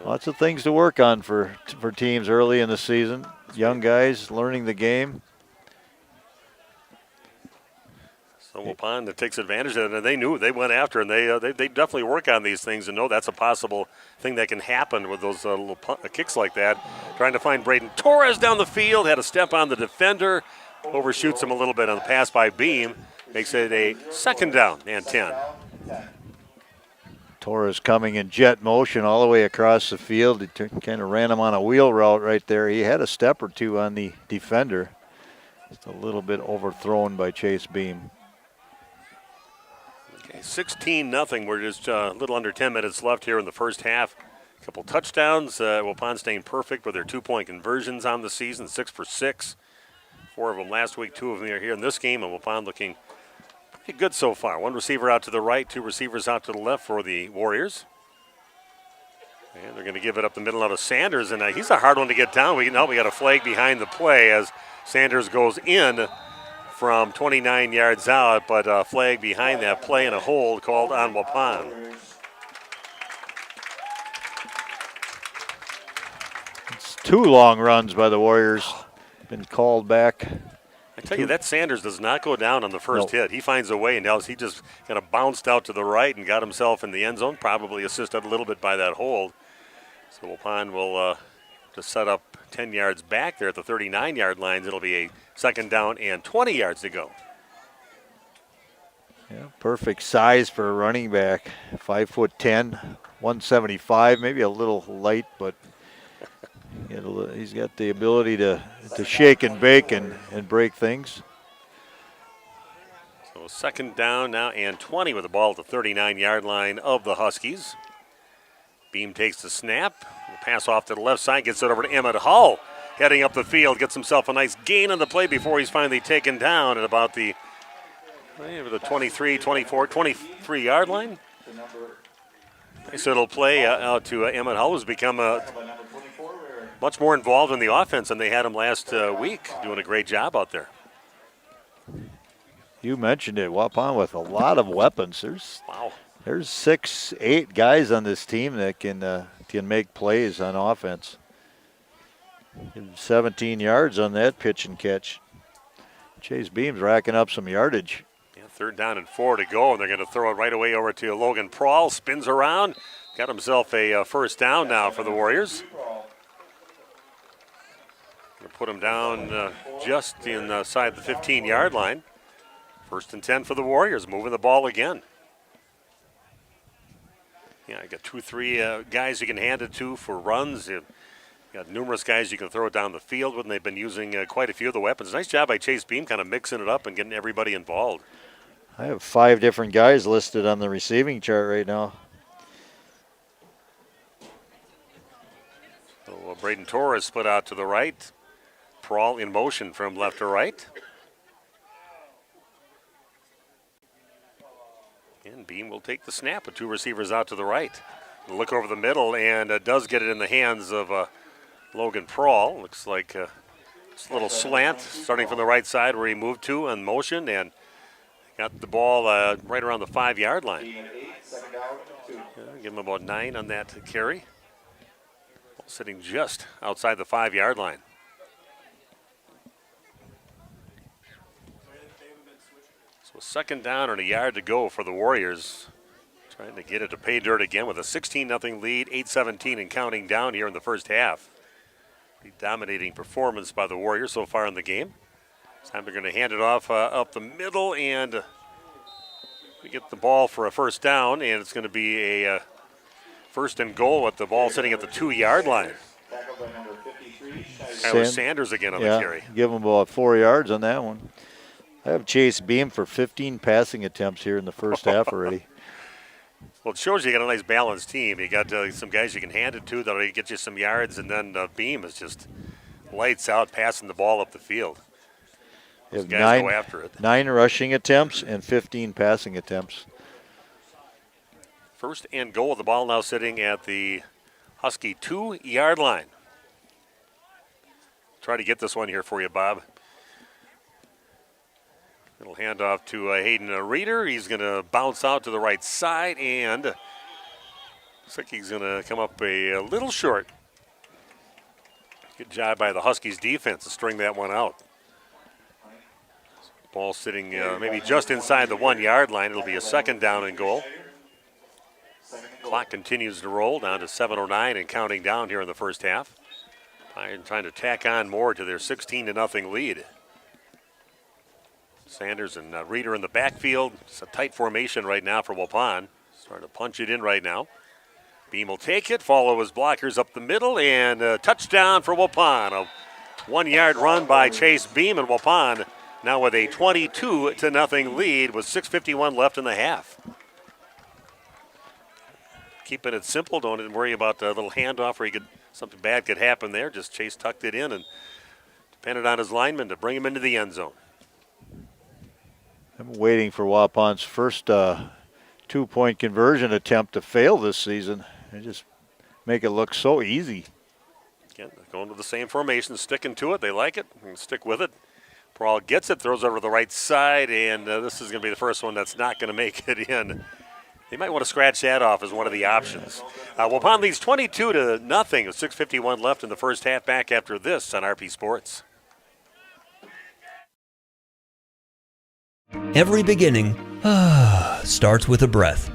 Lots of things to work on for teams early in the season. Young guys learning the game. So Waupun that takes advantage of it, and they knew they went after, and they definitely work on these things and know that's a possible thing that can happen with those little kicks like that. Trying to find Braden Torres down the field, had a step on the defender, overshoots him a little bit on the pass by Beam, makes it a 2nd down and 10. Torres coming in jet motion all the way across the field. He kind of ran him on a wheel route right there. He had a step or two on the defender. Just a little bit overthrown by Chase Beam. Okay, 16-0. We're just a little under 10 minutes left here in the first half. A couple touchdowns. Waupun staying perfect with their 2-point conversions on the season, 6 for 6. 4 of them last week, 2 of them are here in this game, and Waupun looking pretty good so far. 1 receiver out to the right, 2 receivers out to the left for the Warriors. And they're going to give it up the middle out of Sanders, and he's a hard one to get down. We got a flag behind the play as Sanders goes in from 29 yards out, but a flag behind that play and a hold called on Waupun. It's 2 long runs by the Warriors. Been called back. I tell you, that Sanders does not go down on the first hit. He finds a way, and he just kind of bounced out to the right and got himself in the end zone, probably assisted a little bit by that hold. So Waupun will just set up 10 yards back there at the 39-yard lines. It'll be a 2nd down and 20 yards to go. Yeah, perfect size for a running back. 5'10", 175, maybe a little light, but he's got the ability to shake and bake and break things. So 2nd down now and 20 with the ball at the 39-yard line of the Huskies. Beam takes the snap. The pass off to the left side, gets it over to Emmett Hull. Heading up the field, gets himself a nice gain on the play before he's finally taken down at about the 23, 24, 23-yard line. Nice little play out to Emmett Hull, who's become much more involved in the offense than they had him last week, doing a great job out there. You mentioned it, Waupun with a lot of weapons. There's 6, 8 guys on this team that can make plays on offense. 17 yards on that pitch and catch. Chase Beam's racking up some yardage. Yeah, 3rd down and 4 to go, and they're going to throw it right away over to Logan Prawl. Spins around, got himself a 1st down now for the Warriors. Going to put him down just inside the 15-yard line. 1st and 10 for the Warriors, moving the ball again. Yeah, I got 2, 3 guys you can hand it to for runs. You Got numerous guys you can throw it down the field with, and they've been using quite a few of the weapons. Nice job by Chase Beam kind of mixing it up and getting everybody involved. I have 5 different guys listed on the receiving chart right now. So Braden Torres split out to the right. Prawl in motion from left to right. And Beam will take the snap with 2 receivers out to the right. Look over the middle, and does get it in the hands of Logan Prawl. Looks like a little slant starting from the right side where he moved to in motion, and got the ball right around the 5-yard line. Give him about 9 on that carry. Ball sitting just outside the 5-yard line. So 2nd down and a yard to go for the Warriors. Trying to get it to pay dirt again with a 16-0 lead, 8:17 and counting down here in the first half. The dominating performance by the Warriors so far in the game. This time they're going to hand it off up the middle, and we get the ball for a 1st down, and it's going to be a 1st and goal with the ball sitting at the 2-yard line. Tyler Sanders again on the carry. Give him about 4 yards on that one. I have Chase Beam for 15 passing attempts here in the first half already. Well, it shows you got a nice balanced team. You got some guys you can hand it to that'll get you some yards, and then Beam is just lights out passing the ball up the field. Those guys go after it. 9 rushing attempts and 15 passing attempts. 1st and goal. The ball now sitting at the Husky 2-yard line. Try to get this one here for you, Bob. Little handoff to Hayden Reeder. He's going to bounce out to the right side, and looks like he's going to come up a little short. Good job by the Huskies defense to string that one out. Ball sitting maybe just inside the 1-yard line. It'll be a 2nd down and goal. Clock continues to roll down to 7:09 and counting down here in the first half. Trying to tack on more to their 16-0 lead. Sanders and Reeder in the backfield. It's a tight formation right now for Waupun. Starting to punch it in right now. Beam will take it, follow his blockers up the middle, and a touchdown for Waupun. A 1-yard run by Chase Beam, and Waupun now with a 22-0 lead with 6:51 left in the half. Keeping it simple, don't worry about the little handoff where something bad could happen there. Just Chase tucked it in and depended on his lineman to bring him into the end zone. I'm waiting for Waupun's first 2-point conversion attempt to fail this season. They just make it look so easy. Again, going to the same formation, sticking to it. They like it and stick with it. Prawl gets it, throws over to the right side, and this is going to be the first one that's not going to make it in. They might want to scratch that off as one of the options. Waupun leads 22-0 with 6:51 left in the first half. Back after this on RP Sports. Every beginning starts with a breath.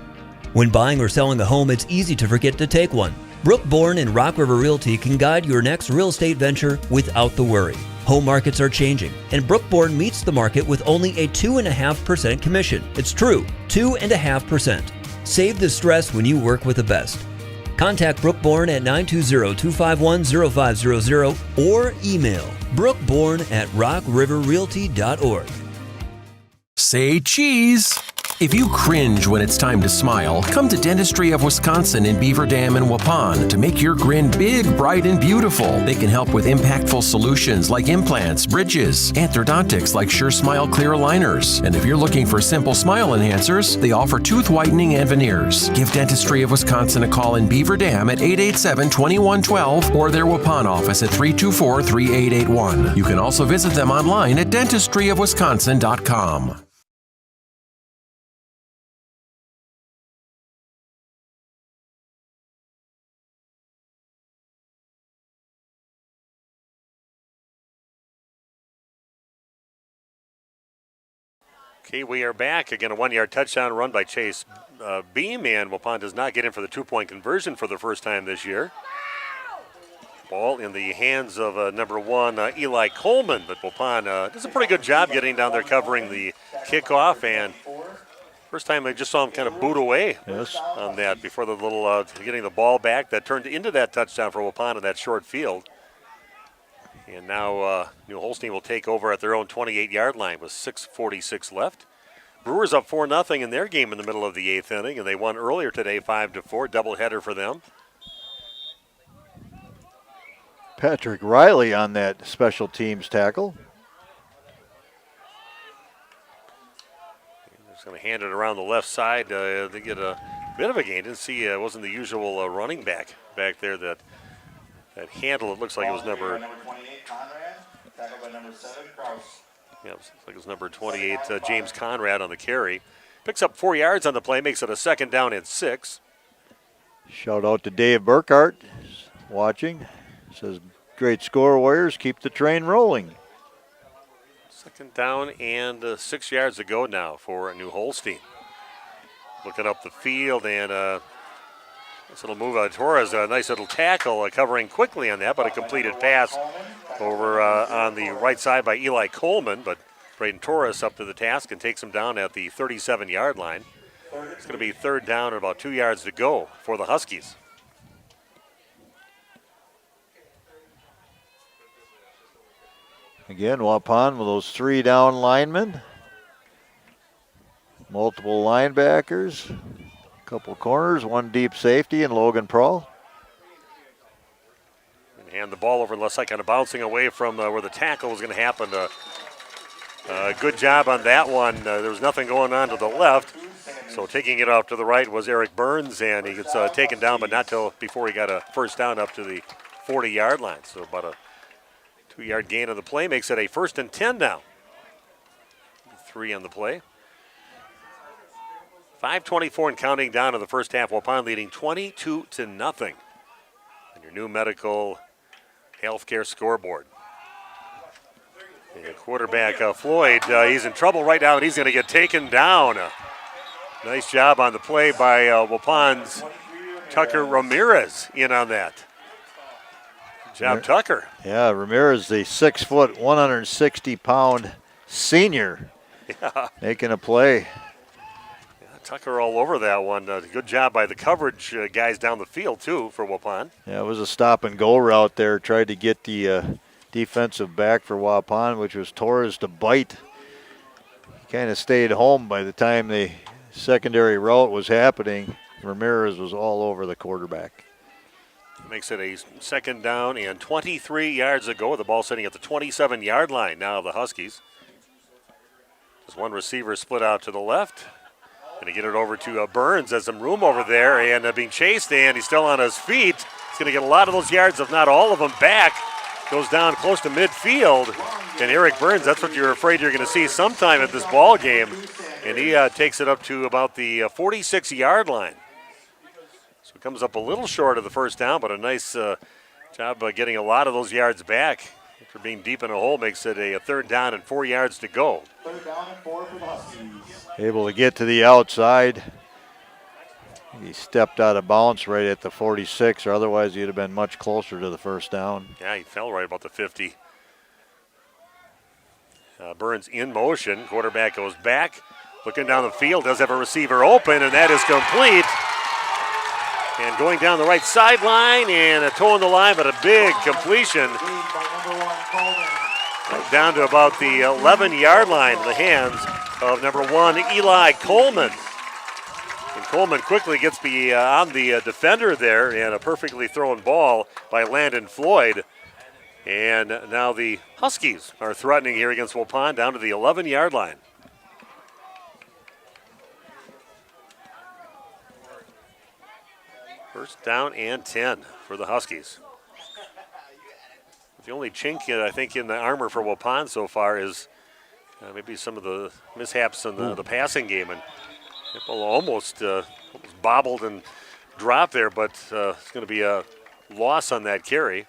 When buying or selling a home, it's easy to forget to take one. Brookborn and Rock River Realty can guide your next real estate venture without the worry. Home markets are changing, and Brookborn meets the market with only a 2.5% commission. It's true, 2.5%. Save the stress when you work with the best. Contact Brookborn at 920-251-0500 or email brookborn@rockriverrealty.org. Say cheese. If you cringe when it's time to smile, come to Dentistry of Wisconsin in Beaver Dam and Waupun to make your grin big, bright, and beautiful. They can help with impactful solutions like implants, bridges, orthodontics like Sure Smile clear aligners. And if you're looking for simple smile enhancers, they offer tooth whitening and veneers. Give Dentistry of Wisconsin a call in Beaver Dam at 887-2112 or their Waupun office at 324-3881. You can also visit them online at dentistryofwisconsin.com. Okay, we are back. Again, a 1-yard touchdown run by Chase Beam, and Waupun does not get in for the 2-point conversion for the first time this year. Ball in the hands of number 1, Eli Coleman, but Waupun does a pretty good job getting down there covering the kickoff, and First time I just saw him kind of boot away on that before the little getting the ball back. That turned into that touchdown for Waupun in that short field. And now New Holstein will take over at their own 28-yard line with 6:46 left. Brewers up 4-0 in their game in the middle of the 8th inning, and they won earlier today 5-4, doubleheader for them. Patrick Riley on that special teams tackle. Just going to hand it around the left side. They get a bit of a gain. Didn't see, it wasn't the usual running back there that handle. It looks like it was number 28, Conrad, tackled by number 7, Kraus. Yeah, it looks like it was number 28, James Conrad on the carry. Picks up 4 yards on the play, makes it a 2nd down and 6. Shout out to Dave Burkhart, he's watching. Says, great score, Warriors. Keep the train rolling. 2nd down and 6 yards to go now for New Holstein. Looking up the field, and this little move Torres, a nice little tackle, covering quickly on that, but a completed pass over on the right side by Eli Coleman. But Braden Torres up to the task and takes him down at the 37-yard line. It's going to be 3rd down and about 2 yards to go for the Huskies. Again, Waupun with those 3 down linemen. Multiple linebackers. Couple corners, 1 deep safety, and Logan Prawl. And hand the ball over left side, kind of bouncing away from where the tackle was going to happen. Good job on that one. There was nothing going on to the left. So taking it off to the right was Eric Burns, and he gets taken down, but not till before he got a 1st down up to the 40-yard line. So about a 2-yard gain on the play makes it a 1st and 10 now. 3 on the play. 5:24 and counting down in the first half. Waupun leading 22-0 on your new medical healthcare scoreboard. And quarterback Floyd, he's in trouble right now, and he's going to get taken down. Nice job on the play by Waupun's Tucker Ramirez in on that. Good job, Tucker. Yeah, Ramirez, the 6 foot, 160-pound senior, making a play. Tucker all over that one. Good job by the coverage guys down the field, too, for Waupun. Yeah, it was a stop-and-go route there. Tried to get the defensive back for Waupun, which was Torres, to bite. He kind of stayed home by the time the secondary route was happening. Ramirez was all over the quarterback. Makes it a 2nd down and 23 yards to go. The ball sitting at the 27-yard line now of the Huskies. There's 1 receiver split out to the left. Going to get it over to Burns. Has some room over there, and being chased, and he's still on his feet. He's going to get a lot of those yards, if not all of them, back. Goes down close to midfield. And Eric Burns, that's what you're afraid you're going to see sometime at this ball game. And he takes it up to about the 46-yard line. So it comes up a little short of the 1st down, but a nice job getting a lot of those yards back. After being deep in a hole, makes it a 3rd down and 4 yards to go. 3rd down and 4 for the Huskies. Able to get to the outside. He stepped out of bounds right at the 46, or otherwise he'd have been much closer to the 1st down. Yeah, he fell right about the 50. Burns in motion. Quarterback goes back. Looking down the field, does have a receiver open, and that is complete. And going down the right sideline and towing the line, but a big completion. Down to about the 11-yard line in the hands of number 1, Eli Coleman. And Coleman quickly gets on the defender there, and a perfectly thrown ball by Landon Floyd. And now the Huskies are threatening here against Waupun down to the 11-yard line. First down and 10 for the Huskies. The only chink, I think, in the armor for Waupun so far is maybe some of the mishaps in the passing game. And it almost bobbled and dropped there, but it's going to be a loss on that carry.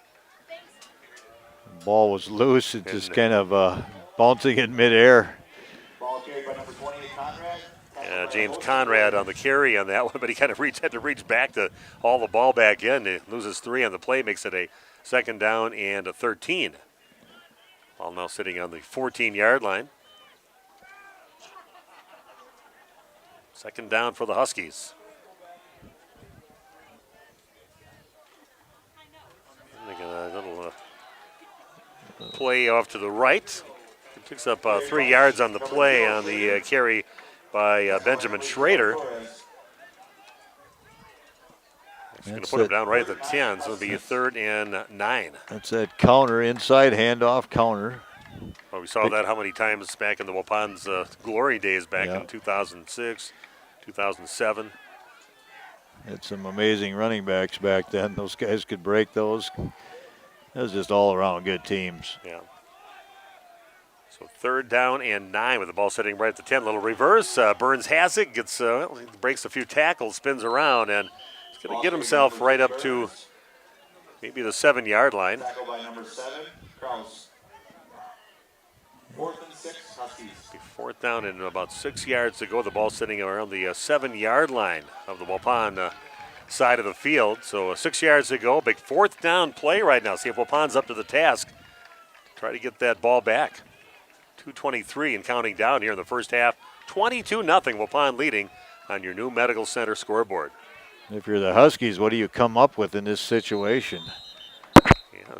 Ball was loose. It just kind of bouncing in midair. Ball carried by number 28, Conrad. James Conrad on the carry on that one, but he kind of had to reach back to haul the ball back in. He loses 3 on the play, makes it a 2nd down and a 13. Ball now sitting on the 14-yard line. Second down for the Huskies. Making a little play off to the right. It picks up 3 yards on the play on the carry by Benjamin Schrader. He's going to put him down right at the 10, so it'll be 3rd and 9. That's that counter, inside handoff counter. Well, we saw that how many times back in the Waupun's glory days back in 2006, 2007. Had some amazing running backs back then. Those guys could break those. It was just all around good teams. Yeah. So 3rd down and 9 with the ball sitting right at the 10. Little reverse. Burns has it, gets breaks a few tackles, spins around, and he's going to get himself right up to maybe the 7-yard line. Tackle by number 7, Kraus. 4th and 6, Huskies. 4th down and about 6 yards to go. The ball sitting around the 7-yard line of the Waupun side of the field. So 6 yards to go. Big 4th down play right now. See if Waupun's up to the task. Try to get that ball back. 2:23 and counting down here in the first half. 22-0 Waupun leading on your new Medical Center scoreboard. If you're the Huskies, what do you come up with in this situation?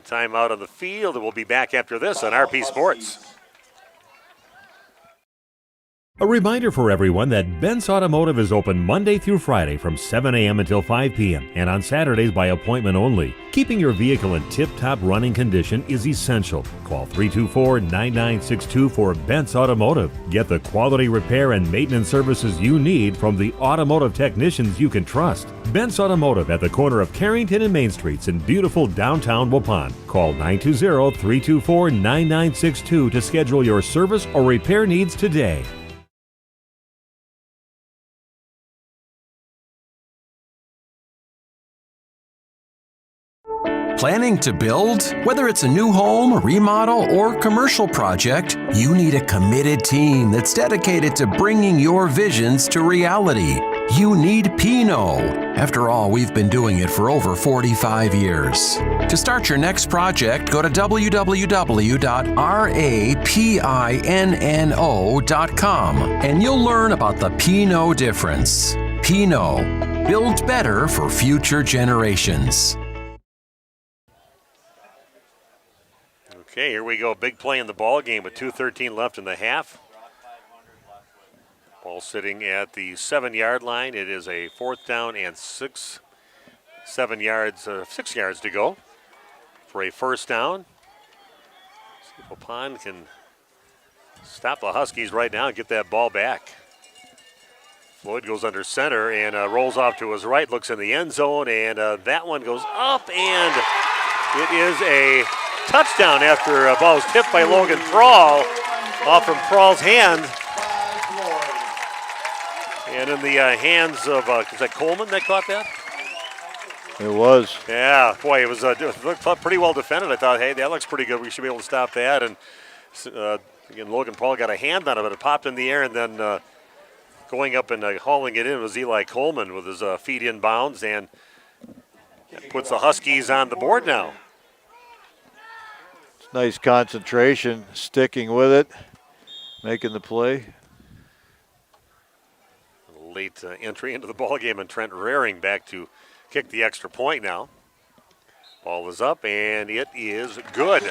Timeout on the field, and we'll be back after this on RP Sports. A reminder for everyone that Ben's Automotive is open Monday through Friday from 7 a.m. until 5 p.m. and on Saturdays by appointment only. Keeping your vehicle in tip-top running condition is essential. Call 324-9962 for Ben's Automotive. Get the quality repair and maintenance services you need from the automotive technicians you can trust. Ben's Automotive at the corner of Carrington and Main Streets in beautiful downtown Waupun. Call 920-324-9962 to schedule your service or repair needs today. Planning to build? Whether it's a new home, remodel, or commercial project, you need a committed team that's dedicated to bringing your visions to reality. You need Pinot. After all, we've been doing it for over 45 years. To start your next project, go to www.rapinno.com and you'll learn about the Pinot difference. Pinot. Build better for future generations. Okay, here we go. Big play in the ball game with 2:13 left in the half. Ball sitting at the 7-yard line. It is a 4th down and 6 yards to go for a first down. See if Waupun can stop the Huskies right now and get that ball back. Floyd goes under center and rolls off to his right, looks in the end zone, and that one goes up, and it is a touchdown after a ball was tipped by Logan Prawl off from Prawl's hand. And in the hands of, is that Coleman that caught that? It was. Yeah, boy, it looked pretty well defended. I thought, hey, that looks pretty good. We should be able to stop that. And again, Logan Prawl got a hand on it, but it popped in the air, and then going up and hauling it in was Eli Coleman with his feet in bounds, and puts the Huskies on the board now. Nice concentration, sticking with it, making the play. Late entry into the ball game, and Trent Raring back to kick the extra point now. Ball is up, and it is good.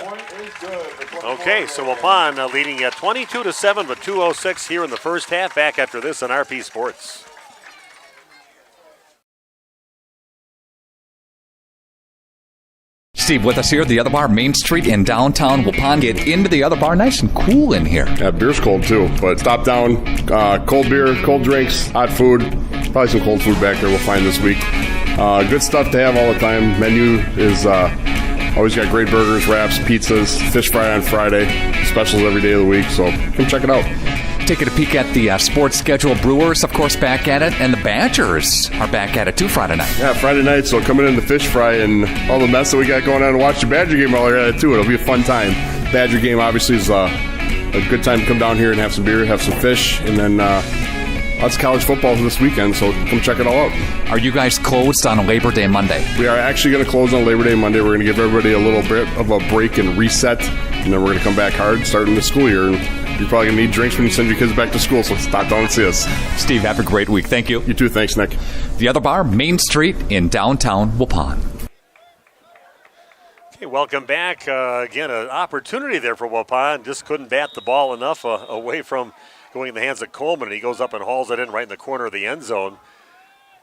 Okay, so Waupun leading at 22-7 with 2:06 here in the first half. Back after this on RP Sports. Steve with us here at the Other Bar, Main Street in downtown Waupun. Get into the Other Bar, nice and cool in here. Yeah, beer's cold too, but stop down. Cold beer, cold drinks, hot food. Probably some cold food back there we'll find this week. Good stuff to have all the time. Menu is always got great burgers, wraps, pizzas, fish fry on Friday. Specials every day of the week, so come check it out. Taking a peek at the sports schedule. Brewers, of course, back at it, and the Badgers are back at it too Friday night. Yeah, Friday night, so coming in the fish fry and all the mess that we got going on and watch the Badger game while we're at it too. It'll be a fun time. Badger game obviously is a good time to come down here and have some beer, have some fish, and then lots of college football this weekend, so come check it all out. Are you guys closed on Labor Day Monday? We are actually going to close on Labor Day Monday. We're going to give everybody a little bit of a break and reset, and then we're going to come back hard starting the school year. And You're probably going to need drinks when you send your kids back to school, so stop down and see us. Steve, have a great week. Thank you. You too. Thanks, Nick. The Other Bar, Main Street in downtown Waupun. Okay, welcome back. Again, an opportunity there for Waupun. Just couldn't bat the ball enough away from going in the hands of Coleman. And he goes up and hauls it in right in the corner of the end zone.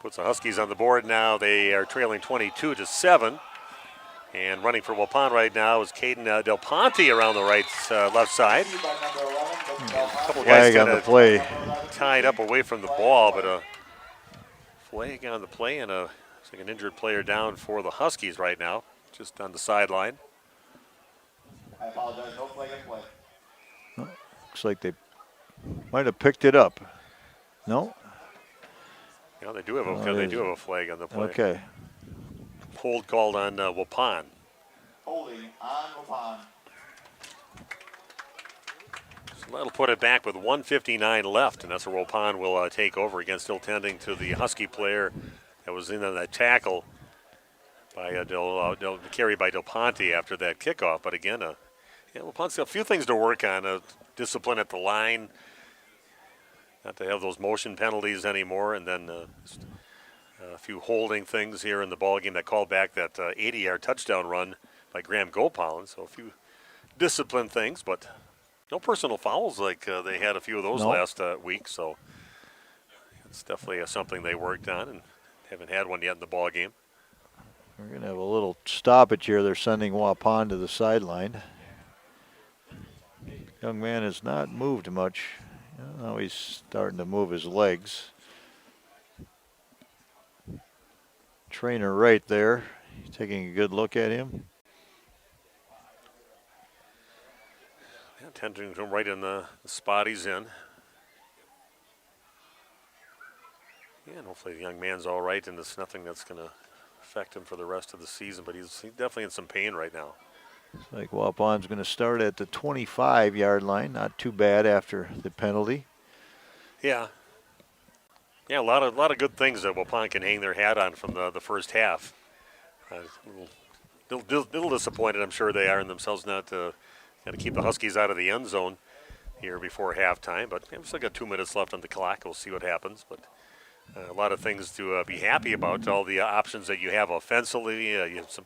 Puts the Huskies on the board now. They are trailing 22-7. And running for Waupun right now is Caden Del Ponte around the left side. A couple guys on the play. Tied up away from the ball, but a flag on the play and looks like an injured player down for the Huskies right now, just on the sideline. I apologize. No flag in play. Looks like they might have picked it up. No? Yeah, they do have a flag on the play. Okay. Hold called on Waupun. Holding on Waupun. So that'll put it back with 1:59 left, and that's where Waupun will take over again, still tending to the Husky player that was in on that tackle by carried by Del Ponte after that kickoff. But again, Waupun's got a few things to work on. Discipline at the line, not to have those motion penalties anymore, and then a few holding things here in the ball game that called back that 80-yard touchdown run by Graham Gopalin. So a few discipline things, but no personal fouls like they had a few of those last week. So it's definitely something they worked on and haven't had one yet in the ball game. We're going to have a little stoppage here. They're sending Waupun to the sideline. Young man has not moved much. Now he's starting to move his legs. Trainer right there, taking a good look at him. Yeah, tending to him right in the spot he's in. Yeah, and hopefully the young man's all right, and it's nothing that's going to affect him for the rest of the season, but he's definitely in some pain right now. Looks like Waupun's going to start at the 25-yard line. Not too bad after the penalty. Yeah. Yeah, a lot of good things that Waupun can hang their hat on from the first half. Little disappointed, I'm sure they are in themselves not to kind of keep the Huskies out of the end zone here before halftime. But we've still got 2 minutes left on the clock. We'll see what happens. But a lot of things to be happy about. All the options that you have offensively. You have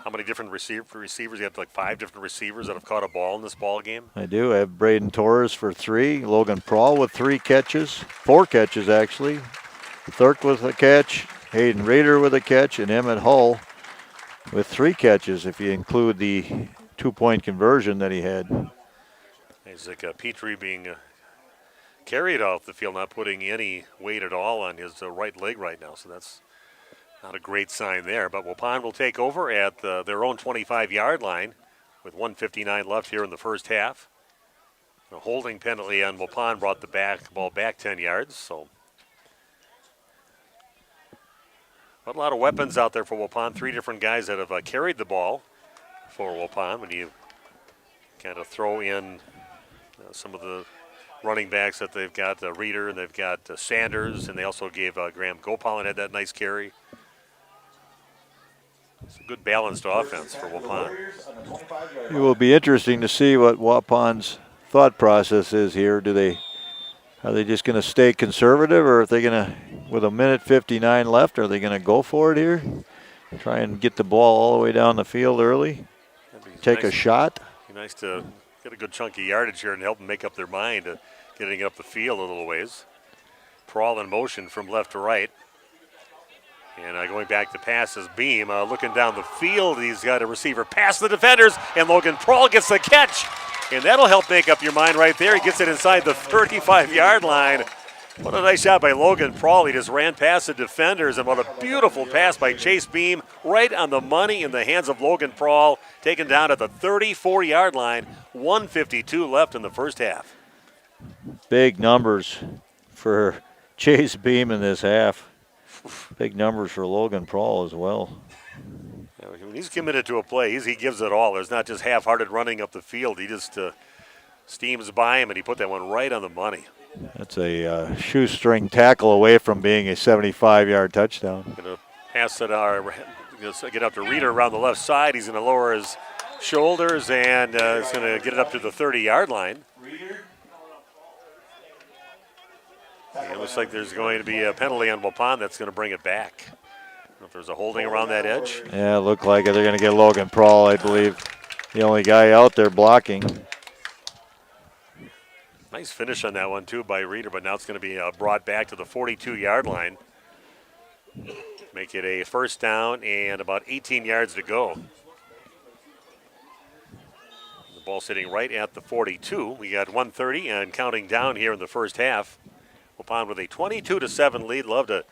how many different receivers? You have like 5 different receivers that have caught a ball in this ball game. I do. I have Braden Torres for 3, Logan Prawl with 4 catches actually. Thurk with a catch, Hayden Rader with a catch, and Emmett Hull with 3 catches if you include the 2-point conversion that he had. Isaac Petrie being carried off the field, not putting any weight at all on his right leg right now, so that's not a great sign there. But Waupun will take over at their own 25-yard line with 1:59 left here in the first half. A holding penalty on Waupun brought the ball back 10 yards. So, but a lot of weapons out there for Waupun. 3 different guys that have carried the ball for Waupun. When you kind of throw in some of the running backs that they've got, Reeder, and they've got Sanders, and they also gave Graham Gopalin had that nice carry. It's a good balanced offense for Waupun. It will be interesting to see what Waupun's thought process is here. Are they just going to stay conservative, or are they going to, with 1:59 left, are they going to go for it here? Try and get the ball all the way down the field early? Take a shot? It'd be nice to get a good chunk of yardage here and help them make up their mind getting up the field a little ways. Prawl in motion from left to right. And going back to pass is Beam. Looking down the field, he's got a receiver past the defenders, and Logan Prawl gets the catch. And that'll help make up your mind right there. He gets it inside the 35-yard line. What a nice shot by Logan Prawl. He just ran past the defenders, and what a beautiful pass by Chase Beam. Right on the money in the hands of Logan Prawl. Taken down at the 34-yard line. 1:52 left in the first half. Big numbers for Chase Beam in this half. Big numbers for Logan Prawl as well. Yeah, when he's committed to a play, he gives it all. There's not just half-hearted running up the field. He just steams by him, and he put that one right on the money. That's a shoestring tackle away from being a 75-yard touchdown. Going to pass it, get up to Reeder around the left side. He's going to lower his shoulders, and he's going to get it up to the 30-yard line. It looks like there's going to be a penalty on Waupun that's going to bring it back. I don't know if there's a holding around that edge. Yeah, it looked like it. They're going to get Logan Prawl, I believe. The only guy out there blocking. Nice finish on that one, too, by Reeder, but now it's going to be brought back to the 42-yard line. Make it a first down and about 18 yards to go. The ball sitting right at the 42. We got 1:30 and counting down here in the first half. Waupun with a 22-7 lead. Love to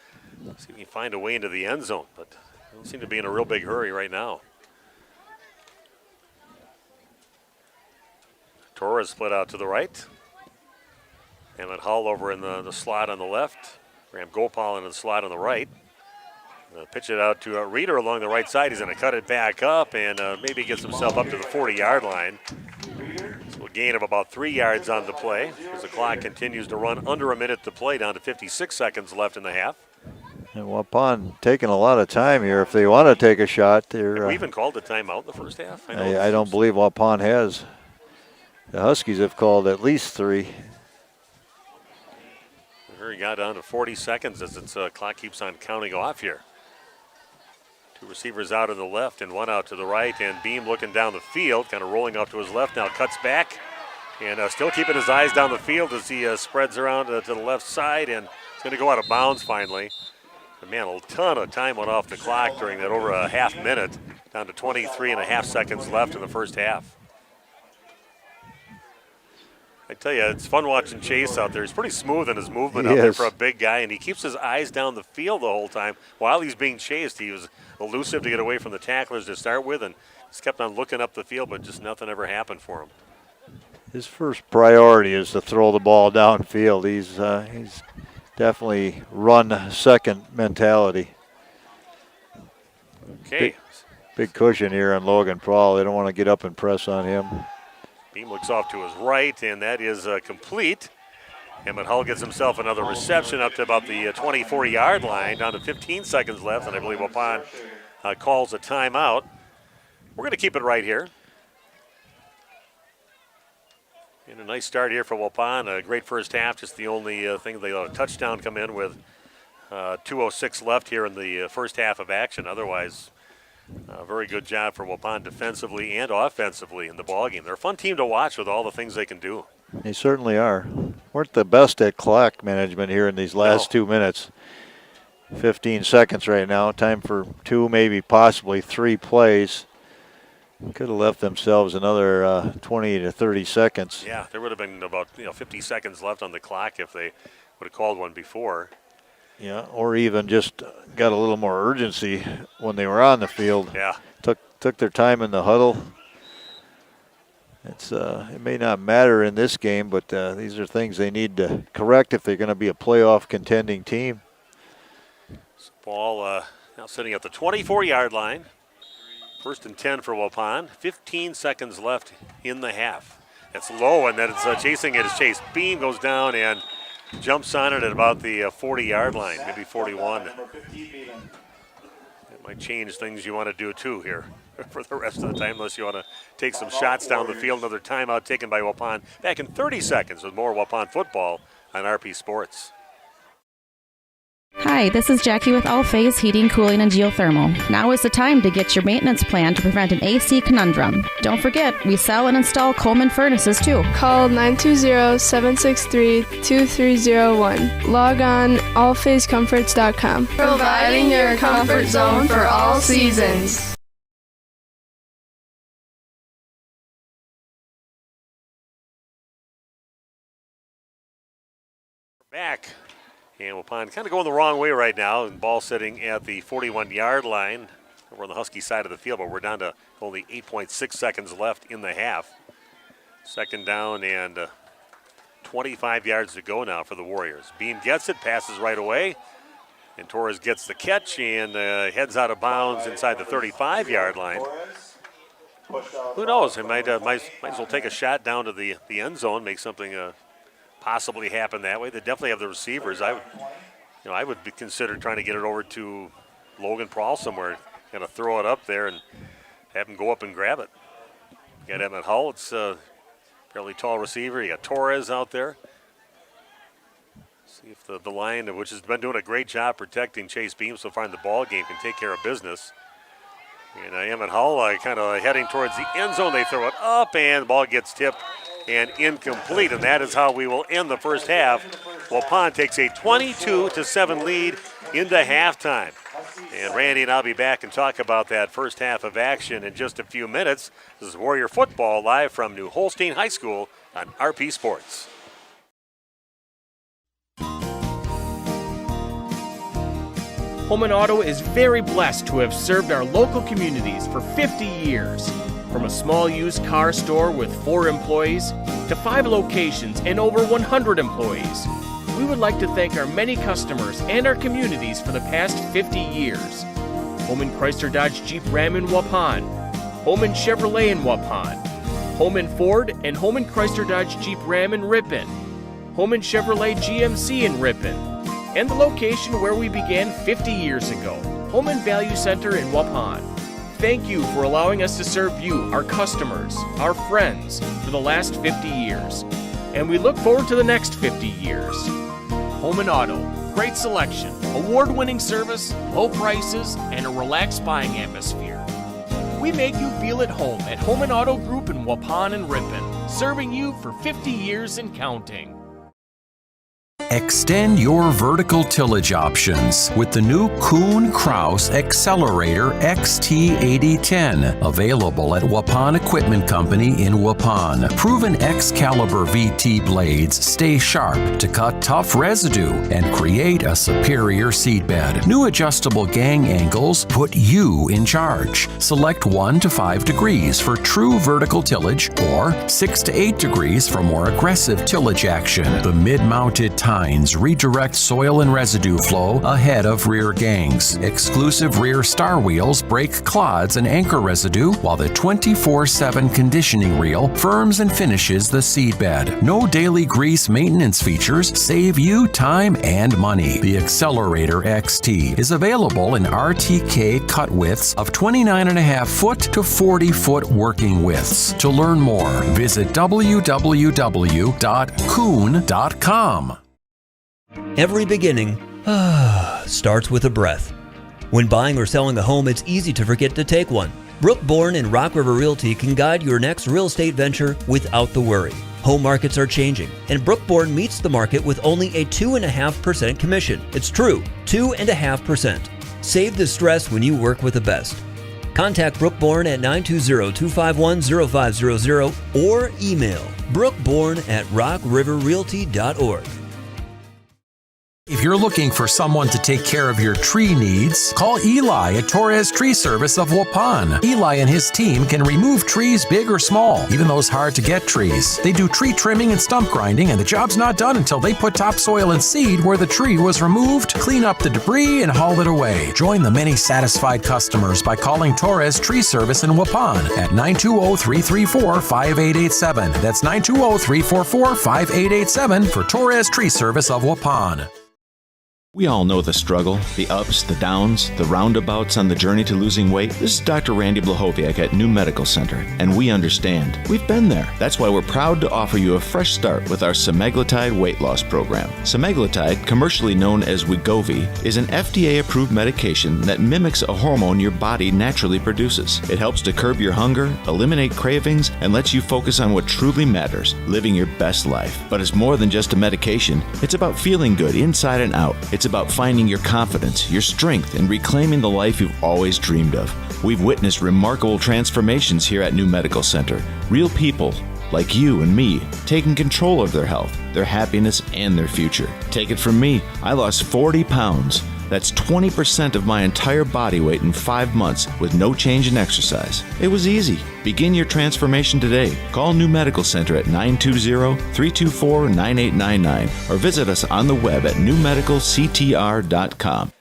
see if we can find a way into the end zone, but don't seem to be in a real big hurry right now. Torres split out to the right. Emmett Hull over in the slot on the left. Graham Gopal in the slot on the right. Pitch it out to Reeder along the right side. He's going to cut it back up and maybe gets himself up to the 40-yard line. So a gain of about 3 yards on the play as the clock continues to run under a minute to play, down to 56 seconds left in the half. And Waupun taking a lot of time here. If they want to take a shot, they're. Have we even called a timeout in the first half? I don't believe Waupun has. The Huskies have called at least 3. He got down to 40 seconds as its clock keeps on counting off here. 2 receivers out on the left and 1 out to the right, and Beam looking down the field, kind of rolling off to his left now, cuts back, and still keeping his eyes down the field as he spreads around to the left side, and it's going to go out of bounds finally. But man, a ton of time went off the clock during that over a half minute, down to 23.5 seconds left in the first half. I tell you, it's fun watching Chase out there. He's pretty smooth in his movement out there for a big guy, and he keeps his eyes down the field the whole time. While he's being chased, he was elusive to get away from the tacklers to start with, and just kept on looking up the field, but just nothing ever happened for him. His first priority is to throw the ball downfield. He's definitely run second mentality. Okay. Big cushion here on Logan Prawl. They don't want to get up and press on him. Beam looks off to his right, and that is complete. Emmett Hull gets himself another reception up to about the 24-yard line, down to 15 seconds left, and I believe Waupun calls a timeout. We're going to keep it right here. And a nice start here for Waupun. A great first half, just the only thing they let a touchdown come in with 2:06 left here in the first half of action. Otherwise, very good job for Waupun defensively and offensively in the ballgame. They're a fun team to watch with all the things they can do. They certainly are. Weren't the best at clock management here in these last 2 minutes. 15 seconds right now. Time for 2, maybe possibly 3 plays. Could have left themselves another 20 to 30 seconds. Yeah, there would have been about 50 seconds left on the clock if they would have called one before. Yeah, or even just got a little more urgency when they were on the field. Yeah. Took their time in the huddle. It may not matter in this game, but these are things they need to correct if they're going to be a playoff contending team. Ball now sitting at the 24-yard line. 1st and 10 for Waupun. 15 seconds left in the half. It's low, and then it's chasing it as Chase Beam goes down and jumps on it at about the 40-yard line, maybe 41. It might change things you want to do, too, here for the rest of the time, unless you want to take some shots down the field. Another timeout taken by Waupun. Back in 30 seconds with more Waupun football on RP Sports. Hi, this is Jackie with All Phase Heating, Cooling, and Geothermal. Now is the time to get your maintenance plan to prevent an AC conundrum. Don't forget, we sell and install Coleman furnaces too. Call 920-763-2301. Log on allphasecomforts.com. Providing your comfort zone for all seasons. Back. And Waupun kind of going the wrong way right now, and ball sitting at the 41-yard line over on the Husky side of the field, but we're down to only 8.6 seconds left in the half. 2nd down and 25 yards to go now for the Warriors. Beam gets it, passes right away, and Torres gets the catch and heads out of bounds inside the 35-yard line. Who knows? He might as well take a shot down to the end zone, make something possibly happen that way. They definitely have the receivers. I would consider trying to get it over to Logan Prawl somewhere, kind of throw it up there and have him go up and grab it. You got Emmett Hull. It's a fairly tall receiver. You got Torres out there. See if the line, which has been doing a great job protecting Chase Beam so far in the ball game, can take care of business. And Emmett Hull kind of heading towards the end zone. They throw it up, and the ball gets tipped and incomplete. And that is how we will end the first half. Waupun takes a 22-7 lead into halftime. And Randy and I'll be back and talk about that first half of action in just a few minutes. This is Warrior Football live from New Holstein High School on RP Sports. Holman Auto is very blessed to have served our local communities for 50 years. From a small used car store with 4 employees to 5 locations and over 100 employees, we would like to thank our many customers and our communities for the past 50 years. Holman Chrysler Dodge Jeep Ram in Waupun, Holman Chevrolet in Waupun, Holman Ford and Holman Chrysler Dodge Jeep Ram in Ripon, Holman Chevrolet GMC in Ripon, and the location where we began 50 years ago, Holman Value Center in Waupun. Thank you for allowing us to serve you, our customers, our friends, for the last 50 years. And we look forward to the next 50 years. Holman Auto, great selection, award-winning service, low prices, and a relaxed buying atmosphere. We make you feel at home at Holman Auto Group in Waupun and Ripon, serving you for 50 years and counting. Extend your vertical tillage options with the new Kuhn Krause Accelerator XT8010, available at Waupun Equipment Company in Waupun. Proven Excalibur VT blades stay sharp to cut tough residue and create a superior seedbed. New adjustable gang angles put you in charge. Select 1 to 5 degrees for true vertical tillage or 6 to 8 degrees for more aggressive tillage action. The mid-mounted tines redirect soil and residue flow ahead of rear gangs. Exclusive rear star wheels break clods and anchor residue, while the 24/7 conditioning reel firms and finishes the seedbed. No daily grease maintenance features save you time and money. The Accelerator XT is available in RTK cut widths of 29.5 foot to 40 foot working widths. To learn more, visit www.kuhn.com. Every beginning starts with a breath. When buying or selling a home, it's easy to forget to take one. Brookborn and Rock River Realty can guide your next real estate venture without the worry. Home markets are changing, and Brookborn meets the market with only a 2.5% commission. It's true, 2.5%. Save the stress when you work with the best. Contact Brookborn at 920-251-0500 or email brookborn@rockriverrealty.org. If you're looking for someone to take care of your tree needs, call Eli at Torres Tree Service of Waupun. Eli and his team can remove trees big or small, even those hard-to-get trees. They do tree trimming and stump grinding, and the job's not done until they put topsoil and seed where the tree was removed, clean up the debris, and haul it away. Join the many satisfied customers by calling Torres Tree Service in Waupun at 920-334-5887. That's 920-344-5887 for Torres Tree Service of Waupun. We all know the struggle, the ups, the downs, the roundabouts on the journey to losing weight. This is Dr. Randy Blahoviak at New Medical Center, and we understand. We've been there. That's why we're proud to offer you a fresh start with our semaglutide weight loss program. Semaglutide, commercially known as Wegovy, is an FDA-approved medication that mimics a hormone your body naturally produces. It helps to curb your hunger, eliminate cravings, and lets you focus on what truly matters, living your best life. But it's more than just a medication. It's about feeling good inside and out. It's about finding your confidence, your strength, and reclaiming the life you've always dreamed of. We've witnessed remarkable transformations here at New Medical Center. Real people, like you and me, taking control of their health, their happiness, and their future. Take it from me, I lost 40 pounds. That's 20% of my entire body weight in 5 months with no change in exercise. It was easy. Begin your transformation today. Call New Medical Center at 920-324-9899 or visit us on the web at newmedicalctr.com.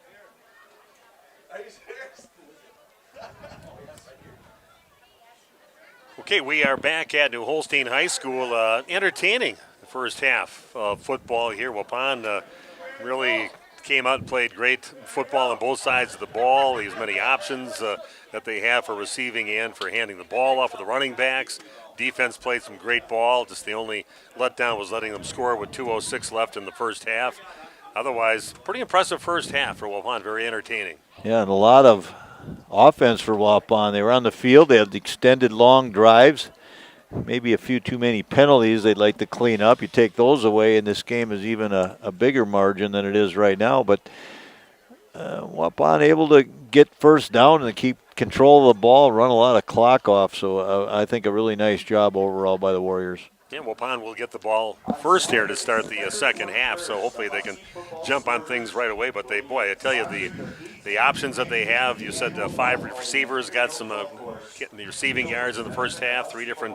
Okay, we are back at New Holstein High School, entertaining the first half of football here. Waupun really came out and played great football on both sides of the ball. As many options that they have for receiving and for handing the ball off of the running backs. Defense played some great ball. Just the only letdown was letting them score with 2:06 left in the first half. otherwise, pretty impressive first half for Waupun. Very entertaining. Yeah, and a lot of offense for Waupun. They were on the field. They had extended long drives. Maybe a few too many penalties they'd like to clean up. You take those away, and this game is even a bigger margin than it is right now. But Waupun able to get first down and keep control of the ball, run a lot of clock off. So I think a really nice job overall by the Warriors. Yeah, Waupun will get the ball first here to start the second half, so hopefully they can jump on things right away. But I tell you, the options that they have, you said 5 receivers got some getting the receiving yards in the first half. 3 different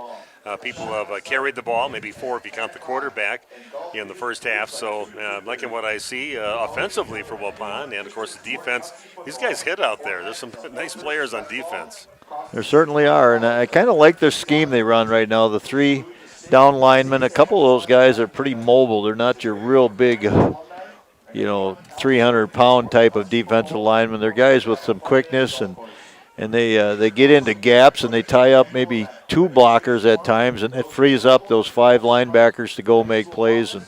people have carried the ball, maybe 4 if you count the quarterback in the first half. So I'm liking what I see offensively for Waupun, and of course the defense. These guys hit out there. There's some nice players on defense. There certainly are, and I kind of like their scheme they run right now. The 3 down linemen, a couple of those guys are pretty mobile. They're not your real big, 300-pound type of defensive linemen. They're guys with some quickness, and they get into gaps, and they tie up maybe 2 blockers at times, and it frees up those 5 linebackers to go make plays. And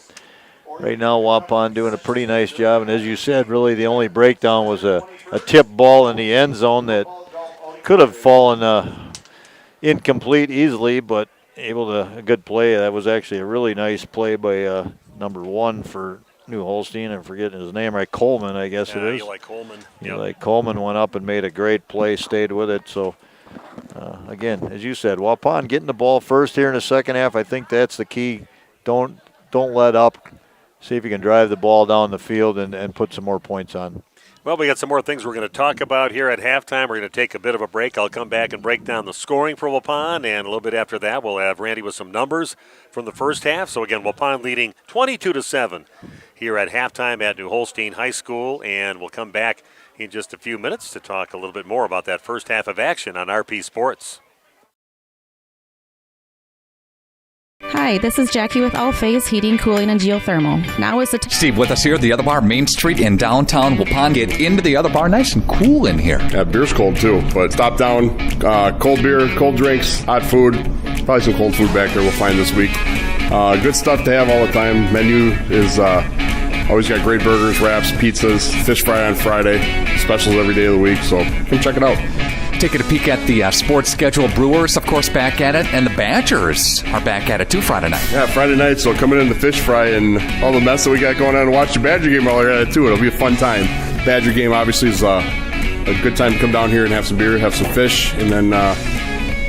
right now, Waupun doing a pretty nice job. And as you said, really the only breakdown was a tip ball in the end zone that could have fallen incomplete easily, but a good play. That was actually a really nice play by number 1 for New Holstein. I'm forgetting his name, right? Coleman, I guess it is. Eli Coleman. Eli Coleman went up and made a great play, stayed with it. So, again, as you said, Waupun getting the ball first here in the second half. I think that's the key. Don't let up. See if you can drive the ball down the field and put some more points on. Well, we got some more things we're going to talk about here at halftime. We're going to take a bit of a break. I'll come back and break down the scoring for Waupun, and a little bit after that, we'll have Randy with some numbers from the first half. So again, Waupun leading 22-7 here at halftime at New Holstein High School, and we'll come back in just a few minutes to talk a little bit more about that first half of action on RP Sports. Hi, this is Jackie with All Phase Heating, Cooling, and Geothermal. Now is the Steve with us here at the Other Bar, Main Street in downtown Waupun. Get into the Other Bar, nice and cool in here. Yeah, beer's cold too, but stop down. Cold beer, cold drinks, hot food. Probably some cold food back there we'll find this week. Good stuff to have all the time. Menu is always got great burgers, wraps, pizzas, fish fry on Friday, specials every day of the week, so come check it out. Taking a peek at the sports schedule. Brewers, of course, back at it, and the Badgers are back at it too Friday night. Yeah, Friday night, so coming in the fish fry and all the mess that we got going on, and watch the Badger game while we're at it too. It'll be a fun time. Badger game obviously is a good time to come down here and have some beer, have some fish, and then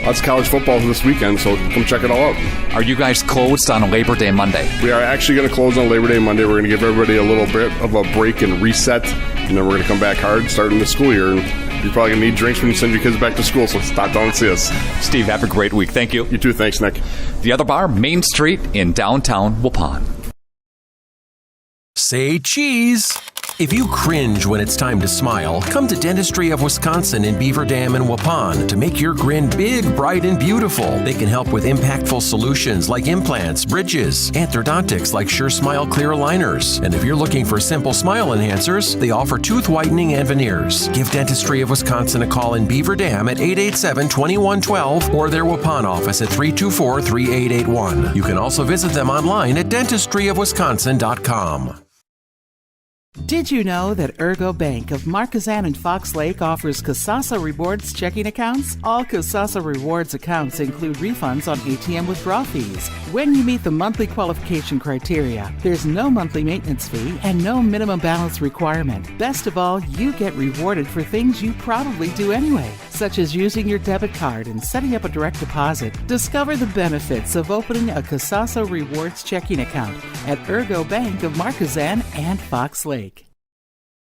lots of college football this weekend, so come check it all out. Are you guys closed on Labor Day Monday? We are actually going to close on Labor Day Monday. We're going to give everybody a little bit of a break and reset, and then we're going to come back hard starting the school year. And you're probably going to need drinks when you send your kids back to school, so stop down and see us. Steve, have a great week. Thank you. You too. Thanks, Nick. The Other Bar, Main Street in downtown Waupun. Say cheese. If you cringe when it's time to smile, come to Dentistry of Wisconsin in Beaver Dam and Waupun to make your grin big, bright, and beautiful. They can help with impactful solutions like implants, bridges, orthodontics like Sure Smile clear aligners. And if you're looking for simple smile enhancers, they offer tooth whitening and veneers. Give Dentistry of Wisconsin a call in Beaver Dam at 887-2112 or their Waupun office at 324-3881. You can also visit them online at dentistryofwisconsin.com. Did you know that Ergo Bank of Marquezan and Fox Lake offers Kasasa Rewards checking accounts? All Kasasa Rewards accounts include refunds on ATM withdrawal fees. When you meet the monthly qualification criteria, there's no monthly maintenance fee and no minimum balance requirement. Best of all, you get rewarded for things you probably do anyway, such as using your debit card and setting up a direct deposit. Discover the benefits of opening a Kasasa Rewards checking account at Ergo Bank of Marquezan and Fox Lake.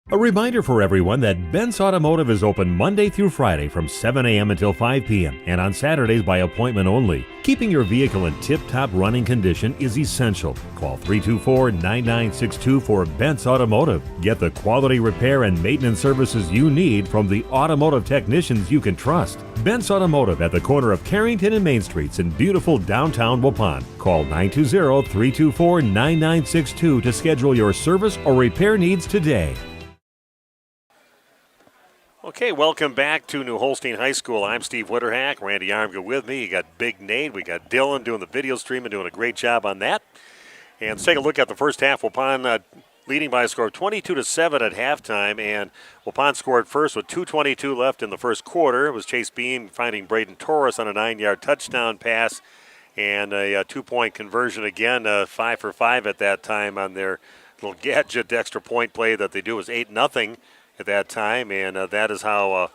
A reminder for everyone that Ben's Automotive is open Monday through Friday from 7 a.m. until 5 p.m. and on Saturdays by appointment only. Keeping your vehicle in tip-top running condition is essential. Call 324-9962 for Ben's Automotive. Get the quality repair and maintenance services you need from the automotive technicians you can trust. Ben's Automotive at the corner of Carrington and Main Streets in beautiful downtown Waupun. Call 920-324-9962 to schedule your service or repair needs today. Okay, welcome back to New Holstein High School. I'm Steve Witterhack. Randy Armgood with me. You got Big Nate. We got Dylan doing the video stream and doing a great job on that. And let's take a look at the first half. Waupun leading by a score of 22-7 at halftime, and Waupun scored first with 2:22 left in the first quarter. It was Chase Beam finding Braden Torres on a 9-yard touchdown pass, and a 2-point conversion again, 5 for 5 at that time on their little gadget extra point play that they do. Was 8-0 at that time, and that is how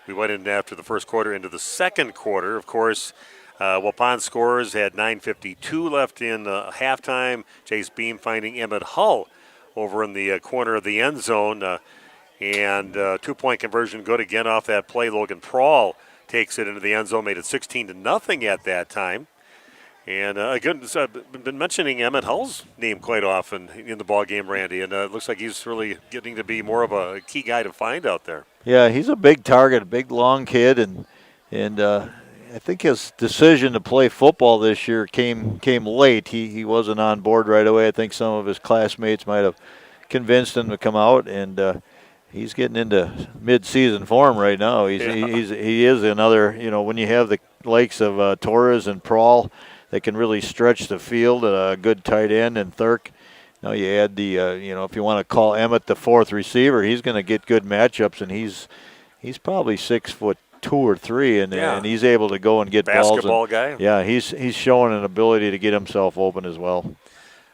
we went in after the first quarter into the second quarter. Of course, Waupun scorers had 9:52 left in halftime. Chase Beam finding Emmett Hull over in the corner of the end zone, and 2-point conversion good again off that play. Logan Prawl takes it into the end zone, made it 16-0 at that time. And again, I've been mentioning Emmett Hull's name quite often in the ball game, Randy, and it looks like he's really getting to be more of a key guy to find out there. Yeah, he's a big target, a big, long kid, and I think his decision to play football this year came late. He wasn't on board right away. I think some of his classmates might have convinced him to come out, and he's getting into mid-season form right now. He is another, when you have the likes of Torres and Prawl, they can really stretch the field. A good tight end and Thurk. Now you add the, if you want to call Emmett the fourth receiver, he's going to get good matchups, and he's probably 6'2" or 3", and he's able to go and get basketball balls. Guy. Yeah, he's showing an ability to get himself open as well.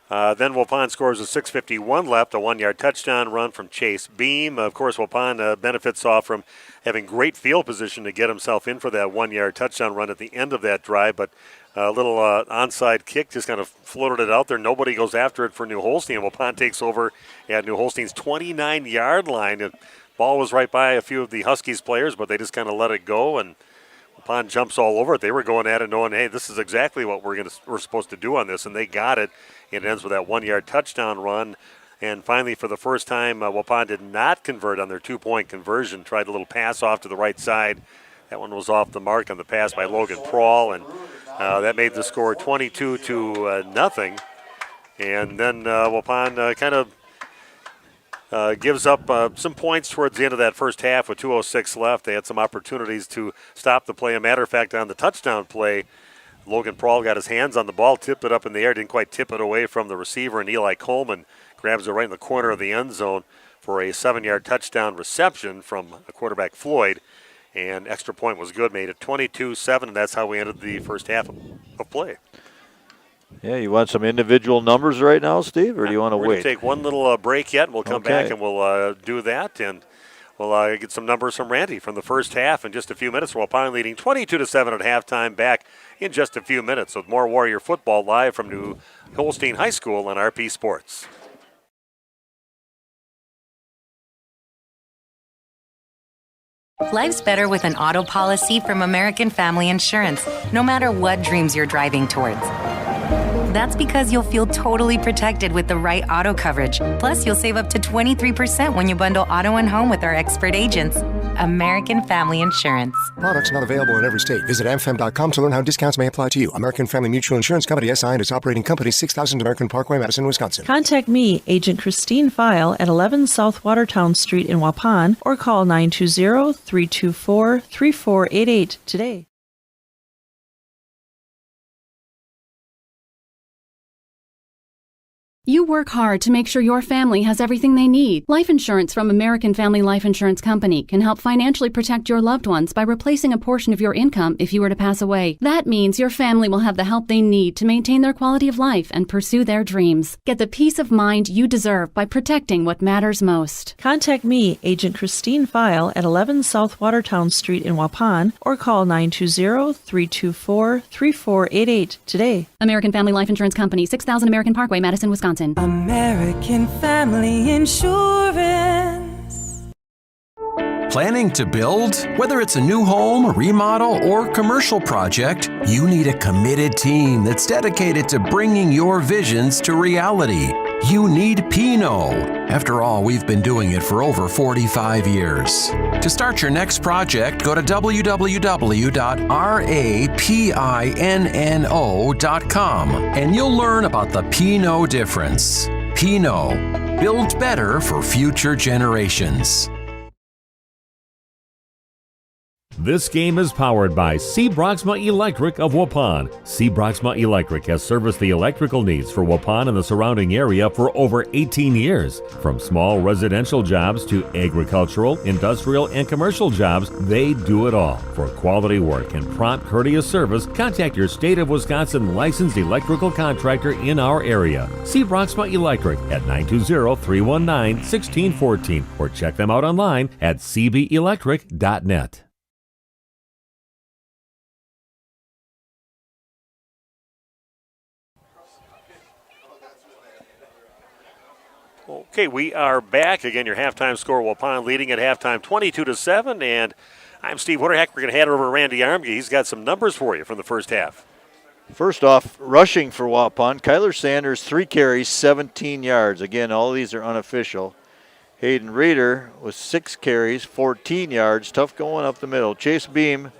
Then Waupun scores with 6:51 left, a 1-yard touchdown run from Chase Beam. Of course, Waupun benefits off from having great field position to get himself in for that 1-yard touchdown run at the end of that drive, but a little onside kick just kind of floated it out there. Nobody goes after it for New Holstein. Waupun takes over at New Holstein's 29-yard line. The ball was right by a few of the Huskies players, but they just kind of let it go, and Waupun jumps all over it. They were going at it knowing, hey, this is exactly what we're supposed to do on this, and they got it. It ends with that 1-yard touchdown run. And finally, for the first time, Waupun did not convert on their 2-point conversion. Tried a little pass off to the right side. That one was off the mark on the pass by Logan Prawl, and that made the score 22-0. And then Waupun kind of gives up some points towards the end of that first half with 2:06 left. They had some opportunities to stop the play. As a matter of fact, on the touchdown play, Logan Prawl got his hands on the ball, tipped it up in the air, didn't quite tip it away from the receiver, and Eli Coleman grabs it right in the corner of the end zone for a 7-yard touchdown reception from quarterback Floyd. And extra point was good, made it 22-7, and that's how we ended the first half of play. Yeah, you want some individual numbers right now, Steve, or do you want to wait? We're going to take one little break yet, and we'll come back and we'll do that, and we'll get some numbers from Randy from the first half in just a few minutes. Waupun leading 22-7 at halftime, back in just a few minutes with more Warrior football live from New Holstein High School on RP Sports. Life's better with an auto policy from American Family Insurance, no matter what dreams you're driving towards. That's because you'll feel totally protected with the right auto coverage. Plus, you'll save up to 23% when you bundle auto and home with our expert agents. American Family Insurance. Products not available in every state. Visit amfam.com to learn how discounts may apply to you. American Family Mutual Insurance Company, SI, and its operating company, 6000 American Parkway, Madison, Wisconsin. Contact me, Agent Christine File, at 11 South Watertown Street in Waupun, or call 920-324-3488 today. You work hard to make sure your family has everything they need. Life insurance from American Family Life Insurance Company can help financially protect your loved ones by replacing a portion of your income if you were to pass away. That means your family will have the help they need to maintain their quality of life and pursue their dreams. Get the peace of mind you deserve by protecting what matters most. Contact me, Agent Christine File, at 11 South Watertown Street in Waupun, or call 920-324-3488 today. American Family Life Insurance Company, 6000 American Parkway, Madison, Wisconsin. American Family Insurance. Planning to build? Whether it's a new home, remodel, or commercial project, you need a committed team that's dedicated to bringing your visions to reality. You need Pinot. After all, we've been doing it for over 45 years. To start your next project, go to www.rapinno.com and you'll learn about the Pinot difference. Pinot, built better for future generations. This game is powered by C. Broxma Electric of Waupun. C. Broxma Electric has serviced the electrical needs for Waupun and the surrounding area for over 18 years. From small residential jobs to agricultural, industrial, and commercial jobs, they do it all. For quality work and prompt, courteous service, contact your State of Wisconsin licensed electrical contractor in our area. C. Broxma Electric at 920-319-1614 or check them out online at cbelectric.net. Okay, we are back. Again, your halftime score, Waupun leading at halftime 22-7. And I'm Steve Witterhack. We're going to head over to Randy Armge. He's got some numbers for you from the first half. First off, rushing for Waupun, Kyler Sanders, 3 carries, 17 yards. Again, all these are unofficial. Hayden Reeder with 6 carries, 14 yards. Tough going up the middle. Chase Beam,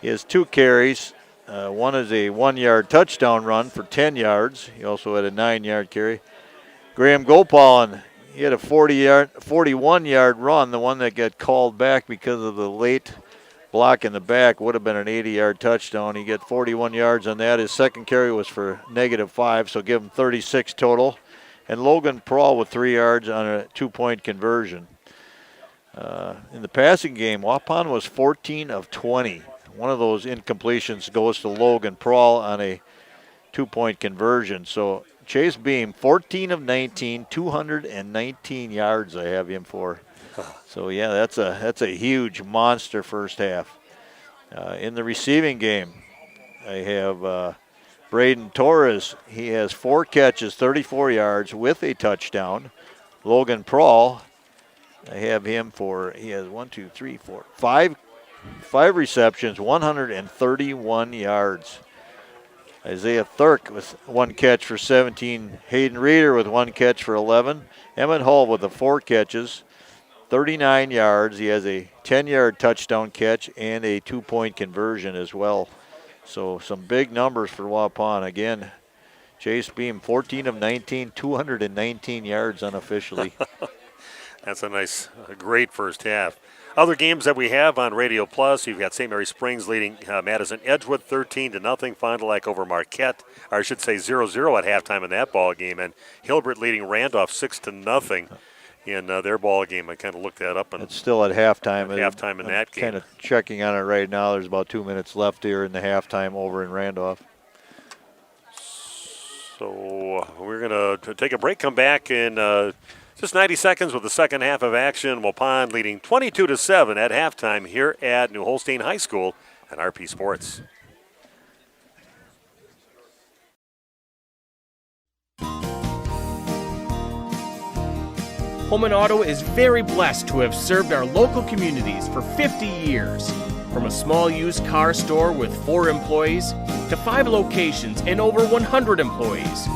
he has 2 carries. One is a 1-yard touchdown run for 10 yards. He also had a 9-yard carry. Graham Gopal, he had a 41-yard run. The one that got called back because of the late block in the back would have been an 80-yard touchdown. He got 41 yards on that. His second carry was for -5, so give him 36 total. And Logan Prawl with 3 yards on a 2-point conversion. In the passing game, Waupun was 14 of 20. One of those incompletions goes to Logan Prawl on a 2-point conversion. So Chase Beam, 14 of 19, 219 yards I have him for. So, yeah, that's a huge monster first half. In the receiving game, I have Braden Torres. He has 4 catches, 34 yards with a touchdown. Logan Prawl, I have him for, he has 5 receptions, 131 yards. Isaiah Thurk with 1 catch for 17. Hayden Reeder with 1 catch for 11. Emmett Hull with the 4 catches, 39 yards. He has a 10-yard touchdown catch and a 2-point conversion as well. So some big numbers for Waupun. Again, Chase Beam, 14 of 19, 219 yards unofficially. That's a great first half. Other games that we have on Radio Plus, you've got St. Mary Springs leading Madison Edgewood 13-0. Fond du Lac over Marquette, or I should say 0-0 at halftime in that ball game, and Hilbert leading Randolph 6-0 in their ball game. I kind of looked that up, and it's still at halftime. Halftime in that game. Kind of checking on it right now. There's about 2 minutes left here in the halftime over in Randolph. So we're going to take a break, come back in just 90 seconds with the second half of action. Waupun leading 22-7 at halftime here at New Holstein High School and RP Sports. Holman Auto is very blessed to have served our local communities for 50 years. From a small used car store with 4 employees to 5 locations and over 100 employees.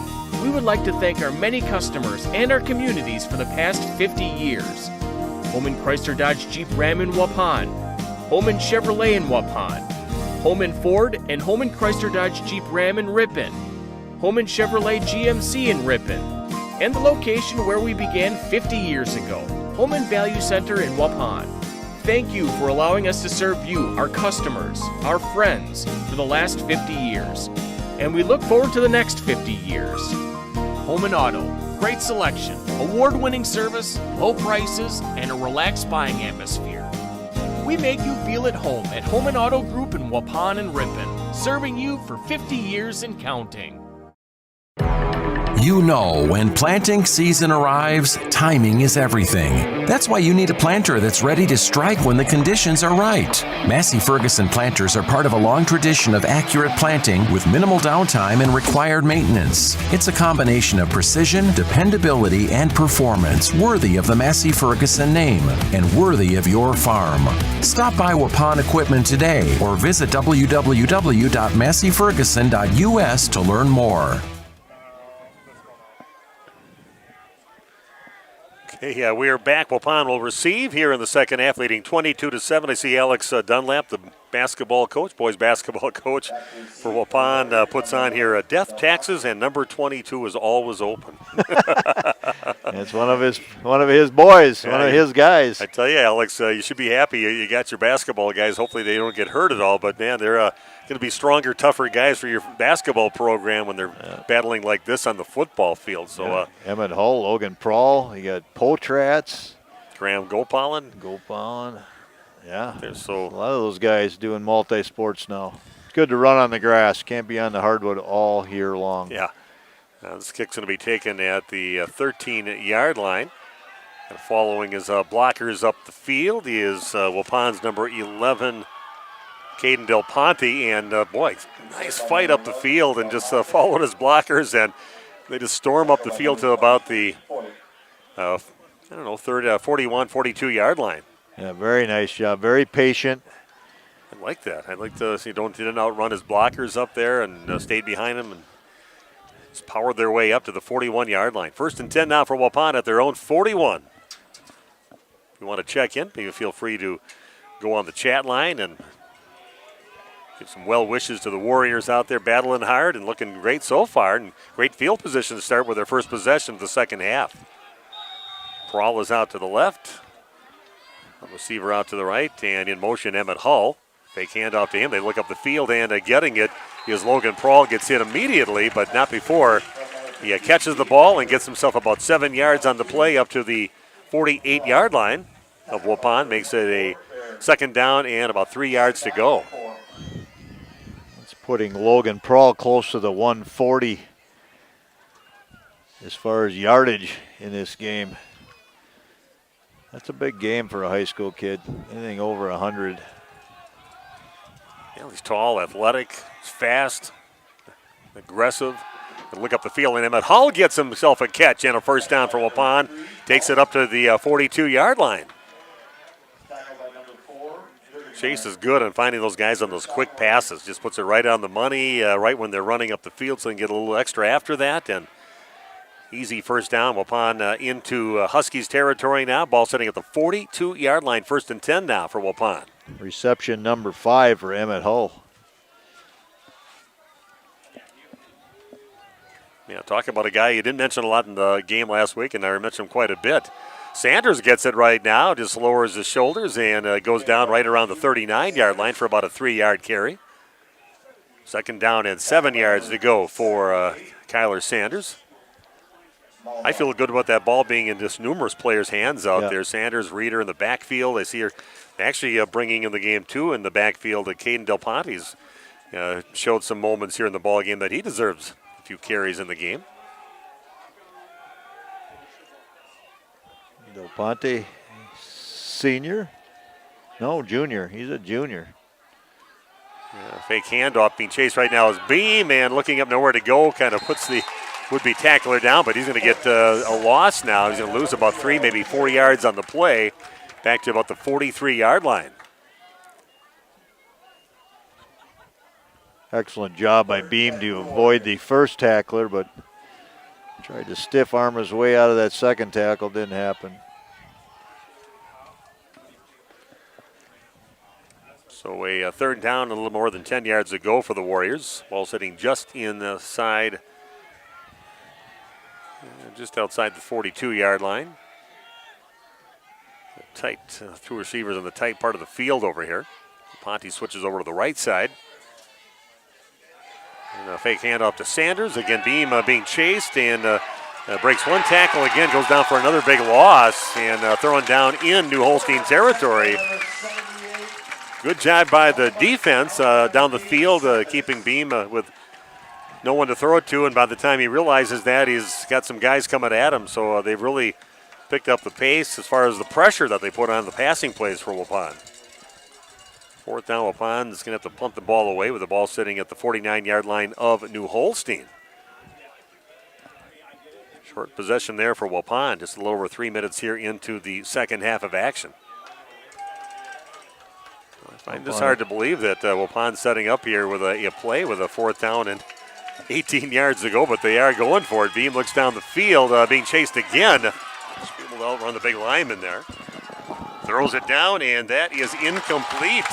We would like to thank our many customers and our communities for the past 50 years. Holman Chrysler Dodge Jeep Ram in Waupun, Holman Chevrolet in Waupun, Holman Ford and Holman Chrysler Dodge Jeep Ram in Ripon, Holman Chevrolet GMC in Ripon, and the location where we began 50 years ago, Holman Value Center in Waupun. Thank you for allowing us to serve you, our customers, our friends, for the last 50 years. And we look forward to the next 50 years. Holman Auto, great selection, award-winning service, low prices, and a relaxed buying atmosphere. We make you feel at home at Holman Auto Group in Waupun and Ripon, serving you for 50 years and counting. You know, when planting season arrives, timing is everything. That's why you need a planter that's ready to strike when the conditions are right. Massey Ferguson planters are part of a long tradition of accurate planting with minimal downtime and required maintenance. It's a combination of precision, dependability, and performance worthy of the Massey Ferguson name and worthy of your farm. Stop by Waupun Equipment today or visit www.masseyferguson.us to learn more. Yeah, we are back. Waupun will receive here in the second half, leading 22-7. I see Alex Dunlap, the basketball coach, boys basketball coach for Waupun, puts on here death, taxes, and number 22 is always open. It's one of his boys, one of his guys. I tell you, Alex, you should be happy you got your basketball guys. Hopefully they don't get hurt at all. But, man, they're going to be stronger, tougher guys for your basketball program when they're battling like this on the football field. So Emmett Hull, Logan Prawl, you got Potratz. Graham Gopalin. Yeah, there's a lot of those guys doing multi-sports now. It's good to run on the grass. Can't be on the hardwood all year long. Yeah. This kick's going to be taken at the 13-yard line. And following his blockers up the field is Waupun's number 11, Caden Del Ponte. And, boy, nice fight up the field and just followed his blockers. And they just storm up the field to about the, 41, 42-yard line. Yeah, very nice job. Very patient. I like that. I'd like to see he didn't outrun his blockers up there and stayed behind him and just powered their way up to the 41-yard line. 1st and 10 now for Waupun at their own 41. If you want to check in, maybe feel free to go on the chat line and give some well wishes to the Warriors out there battling hard and looking great so far and great field position to start with their first possession of the second half. Prawl is out to the left. Receiver out to the right, and in motion, Emmett Hull. Fake handoff to him. They look up the field, and getting it is Logan Prawl. Gets hit immediately, but not before. He catches the ball and gets himself about 7 yards on the play up to the 48-yard line of Waupun. Makes it a second down and about 3 yards to go. It's putting Logan Prawl close to the 140 as far as yardage in this game. That's a big game for a high school kid. Anything over 100. Yeah, he's tall, athletic, fast, aggressive. Look up the field, and Emmett Hull gets himself a catch and a first down for Waupun. Takes it up to the 42-yard line. Chase is good on finding those guys on those quick passes. Just puts it right on the money, right when they're running up the field, so they can get a little extra after that. And easy first down. Waupun into Huskies territory now. Ball sitting at the 42-yard line. 1st and 10 now for Waupun. Reception number 5 for Emmett Hull. Yeah, talk about a guy you didn't mention a lot in the game last week, and I mentioned him quite a bit. Sanders gets it right now, just lowers his shoulders and goes down right around the 39-yard line for about a 3-yard carry. 2nd down and 7 yards to go for Kyler Sanders. I feel good about that ball being in just numerous players' hands out there. Sanders, Reeder in the backfield. I see her actually bringing in the game, too, in the backfield. Caden Del Ponte's showed some moments here in the ball game that he deserves a few carries in the game. Del Ponte, senior? No, junior. He's a junior. Fake handoff being chased right now is Beam, and looking up nowhere to go, kind of puts the would-be tackler down, but he's going to get a loss now. He's going to lose about 3, maybe 4 yards on the play, back to about the 43-yard line. Excellent job by Beam to avoid the first tackler, but tried to stiff arm his way out of that second tackle. Didn't happen. So a 3rd down, a little more than 10 yards to go for the Warriors. Ball sitting just inside, just outside the 42-yard line. Tight, 2 receivers in the tight part of the field over here. Ponte switches over to the right side. And a fake handoff to Sanders. Again, Beam being chased and breaks one tackle again, goes down for another big loss and thrown down in New Holstein territory. Good job by the defense down the field, keeping Beam with no one to throw it to, and by the time he realizes that, he's got some guys coming at him, so they've really picked up the pace as far as the pressure that they put on the passing plays for Waupun. 4th down, Waupun is going to have to punt the ball away with the ball sitting at the 49-yard line of New Holstein. Short possession there for Waupun, just a little over 3 minutes here into the second half of action. I find this hard to believe that Waupun's setting up here with a play with a 4th down and 18 yards to go, but they are going for it. Beam looks down the field, being chased again. Just able to outrun the big lineman there. Throws it down, and that is incomplete.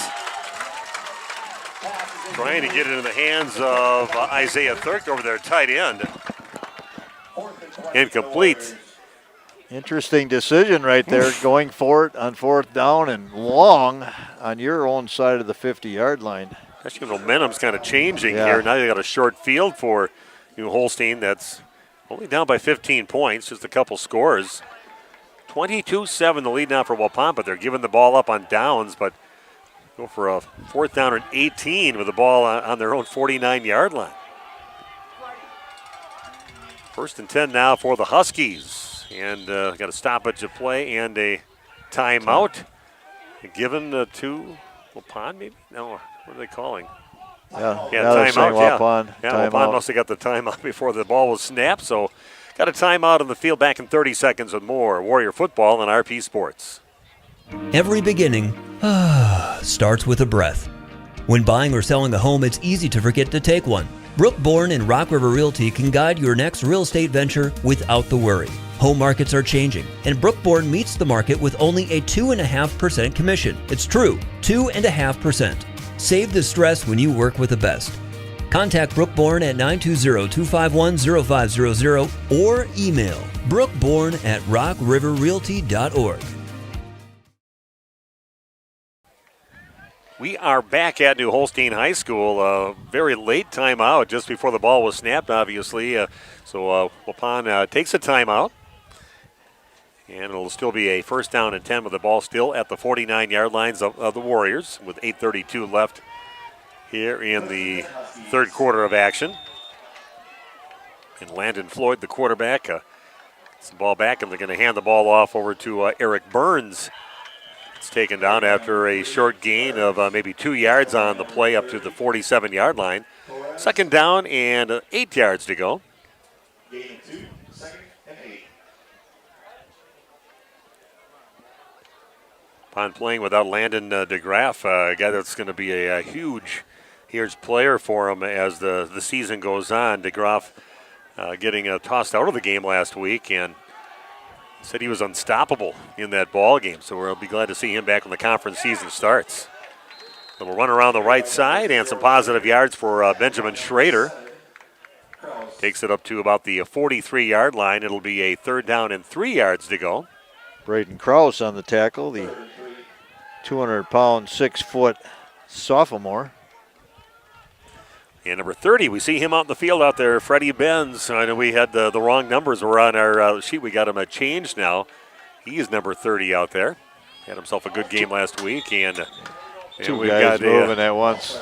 Trying to get it in the hands of Isaiah Thurk over there, tight end. Incomplete. Interesting decision right there, going for it on 4th down and long on your own side of the 50-yard line. Actually, momentum's kind of changing here. Now you got a short field for New Holstein that's only down by 15 points, just a couple scores. 22-7 the lead now for Waupun, but they're giving the ball up on downs, but go for a 4th down and 18 with the ball on their own 49-yard line. 1st and 10 now for the Huskies. And got a stoppage of play and a timeout. Given to Waupun, maybe? No, what are they calling? Yeah, timeout. Waupun. Waupun must have got the timeout before the ball was snapped. So got a timeout on the field back in 30 seconds or more. Warrior football on RP Sports. Every beginning starts with a breath. When buying or selling a home, it's easy to forget to take one. Brooke Bourne and Rock River Realty can guide your next real estate venture without the worry. Home markets are changing, and Brooke Bourne meets the market with only a 2.5% commission. It's true, 2.5%. Save the stress when you work with the best. Contact Brooke Bourne at 920-251-0500 or email brookebourne@rockriverrealty.org. We are back at New Holstein High School. Very late timeout just before the ball was snapped, obviously. So Waupun takes a timeout. And it'll still be a 1st down and 10 with the ball still at the 49-yard lines of the Warriors with 8:32 left here in the 3rd quarter of action. And Landon Floyd, the quarterback, gets the ball back, and they're going to hand the ball off over to Eric Burns. It's taken down after a short gain of maybe 2 yards on the play up to the 47-yard line. 2nd down and 8 yards to go. Gain of 2, 2nd and 8. Upon playing without Landon DeGraff, a guy that's going to be a huge player for him as the season goes on. DeGraff getting tossed out of the game last week and said he was unstoppable in that ball game. So we'll be glad to see him back when the conference season starts. So we'll run around the right side and some positive yards for Benjamin Schrader. Takes it up to about the 43-yard line. It'll be a 3rd down and 3 yards to go. Braden Krause on the tackle, the 200-pound, 6-foot sophomore. And number 30, we see him out in the field out there, Freddie Benz. I know we had the wrong numbers were on our sheet. We got him changed now. He is number 30 out there. Had himself a good game last week. And two guys moving at once.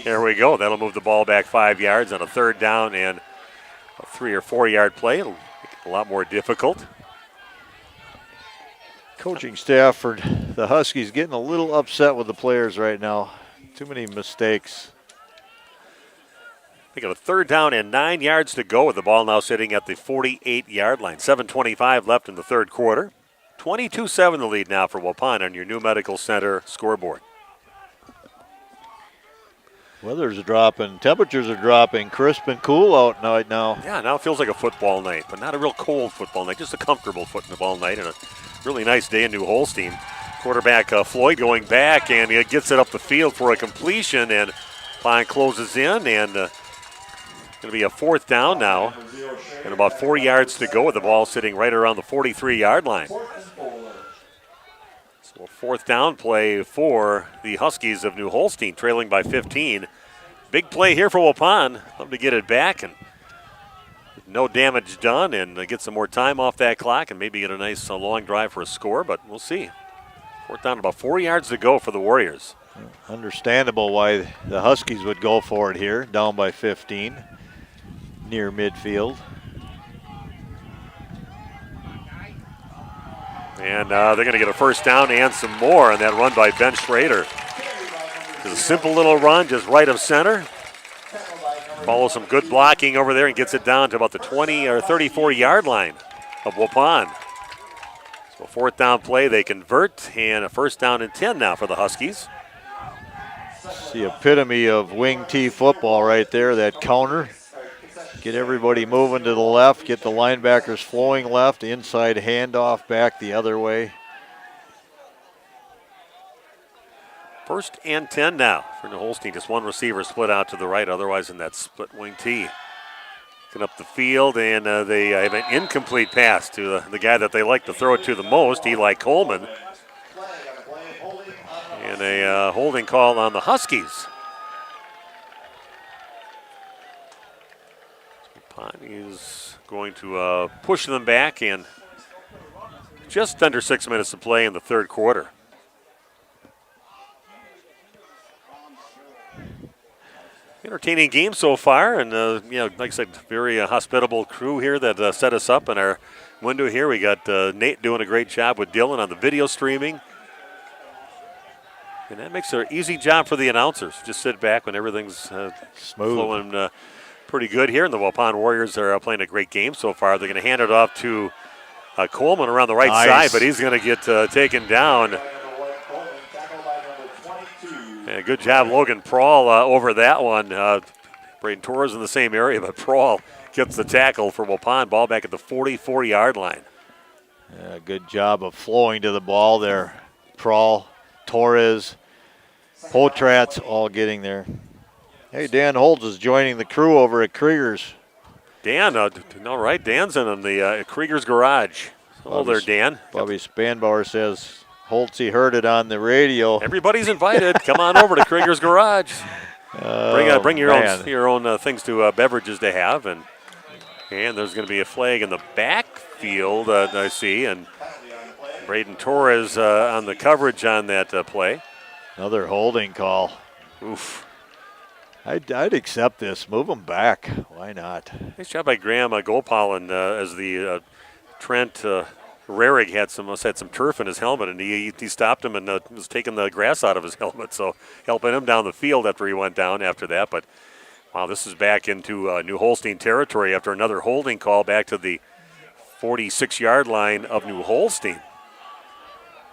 There we go. That'll move the ball back 5 yards on a 3rd down and a 3 or 4 yard play. It'll make it a lot more difficult. Coaching staff for the Huskies getting a little upset with the players right now. Too many mistakes. They got a 3rd down and 9 yards to go with the ball now sitting at the 48-yard line. 7:25 left in the 3rd quarter. 22-7 the lead now for Waupun on your New Medical Center scoreboard. Weather's dropping, temperatures are dropping, crisp and cool out right now. Yeah, now it feels like a football night, but not a real cold football night, just a comfortable football night and a really nice day in New Holstein. Quarterback Floyd going back, and he gets it up the field for a completion, and Pine closes in, and going to be a 4th down now, and about 4 yards to go with the ball sitting right around the 43-yard line. So a 4th down play for the Huskies of New Holstein, trailing by 15. Big play here for Waupun. Love to get it back and no damage done and get some more time off that clock and maybe get a nice long drive for a score, but we'll see. 4th down, about 4 yards to go for the Warriors. Understandable why the Huskies would go for it here, down by 15, near midfield. And they're going to get a 1st down and some more on that run by Ben Schrader. It's a simple little run, just right of center. Follows some good blocking over there and gets it down to about the 20 or 34-yard line of Waupun. So a 4th down play, they convert, and a 1st down and 10 now for the Huskies. It's the epitome of wing T football right there, that counter. Get everybody moving to the left, get the linebackers flowing left, inside handoff back the other way. 1st and 10 now for New Holstein. Just one receiver split out to the right, otherwise in that split wing T. Looking up the field, and they have an incomplete pass to the guy that they like to throw it to the most, Eli Coleman. And a holding call on the Huskies. He's going to push them back, and just under 6 minutes to play in the third quarter. Entertaining game so far, and like I said, very hospitable crew here that set us up in our window here. We got Nate doing a great job with Dylan on the video streaming. And that makes it an easy job for the announcers. Just sit back when everything's smooth, flowing pretty good here. And the Waupun Warriors are playing a great game so far. They're going to hand it off to Coleman around the right side, but he's going to get taken down. Yeah, good job, Logan Prawl, over that one. Braden Torres in the same area, but Prawl gets the tackle for Waupun. Ball back at the 44-yard line. Yeah, good job of flowing to the ball there. Prawl, Torres, Potratz all getting there. Hey, Dan Holtz is joining the crew over at Krieger's. Dan, all right, Dan's in on the Krieger's garage. Hello there, Dan. Bobby Spanbauer says Holtzy heard it on the radio. Everybody's invited. Come on over to Krieger's garage. Bring your own things to beverages to have, and there's going to be a flag in the backfield. I see, and Braden Torres on the coverage on that play. Another holding call. Oof. I'd accept this. Move them back. Why not? Nice job by Graham Gopal, as the Trent Rarig must had some turf in his helmet, and he stopped him and was taking the grass out of his helmet, so helping him down the field after he went down after that. But, wow, this is back into New Holstein territory after another holding call back to the 46-yard line of New Holstein.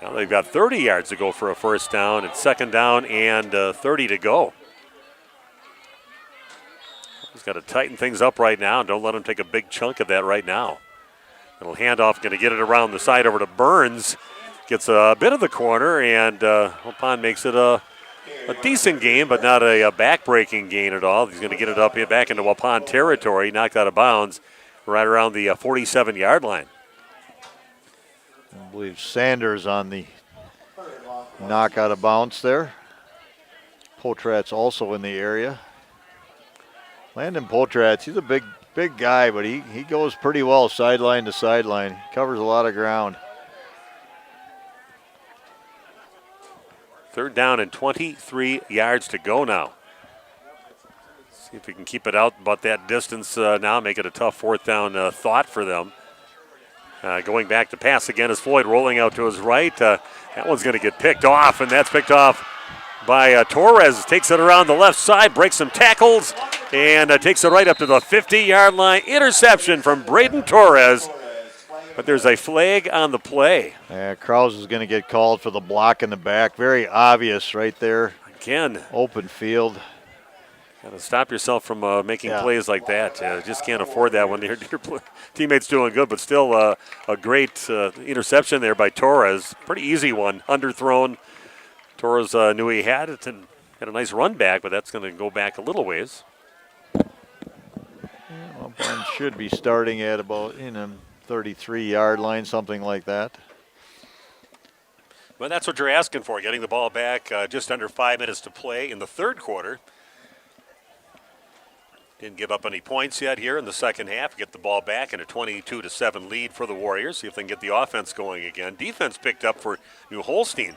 Now they've got 30 yards to go for a first down. It's second down and 30 to go. He's got to tighten things up right now. Don't let him take a big chunk of that right now. Little handoff, going to get it around the side over to Burns. Gets a bit of the corner, and Waupun makes it a decent game, but not a back-breaking gain at all. He's going to get it up here back into Waupun territory, knocked out of bounds right around the 47-yard line. I believe Sanders on the knock out of bounds there. Potratz also in the area. Landon Potratz, he's a big guy, but he goes pretty well sideline to sideline. Covers a lot of ground. Third down and 23 yards to go now. See if we can keep it out about that distance now, make it a tough fourth down thought for them. Going back to pass again is Floyd rolling out to his right. That one's going to get picked off, and that's picked off by Torres. Takes it around the left side, breaks some tackles, and takes it right up to the 50-yard line. Interception from Braden Torres, but there's a flag on the play. Yeah, Krause is going to get called for the block in the back. Very obvious right there. Again. Open field. Got to stop yourself from making plays like that. Just can't afford that when your teammate's doing good, but still a great interception there by Torres. Pretty easy one, underthrown. Torres knew he had it and had a nice run back, but that's going to go back a little ways. Waupun should be starting at about 33-yard line, something like that. Well, that's what you're asking for, getting the ball back just under 5 minutes to play in the third quarter. Didn't give up any points yet here in the second half. Get the ball back in a 22-7 lead for the Warriors. See if they can get the offense going again. Defense picked up for New Holstein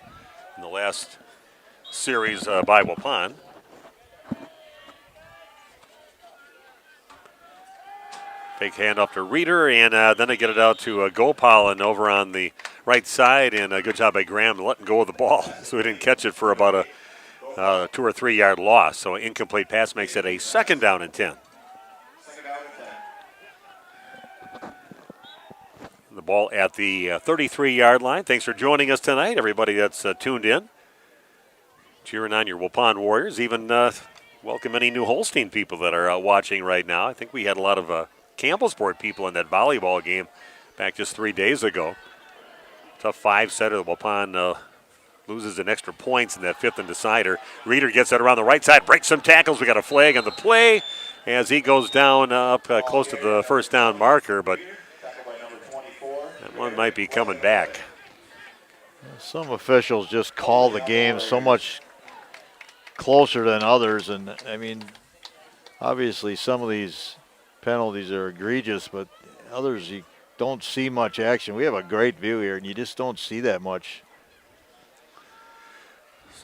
in the last series by Waupun. Fake handoff to Reeder, and then they get it out to Gopal and over on the right side, and a good job by Graham letting go of the ball, so he didn't catch it for about a 2 or 3 yard loss. So an incomplete pass makes it a second down and 10. The ball at the 33-yard line. Thanks for joining us tonight, everybody that's tuned in. Cheering on your Waupun Warriors. Even welcome any New Holstein people that are watching right now. I think we had a lot of Campbellsport people in that volleyball game back just 3 days ago. Tough 5-setter. Waupun loses an extra points in that fifth and decider. Reeder gets it around the right side, breaks some tackles. We got a flag on the play. as he goes down up close to the first down marker, but that one might be coming back. Some officials just call the game so much closer than others, and I mean, obviously some of these penalties are egregious, but others you don't see much action. We have a great view here, and you just don't see that much.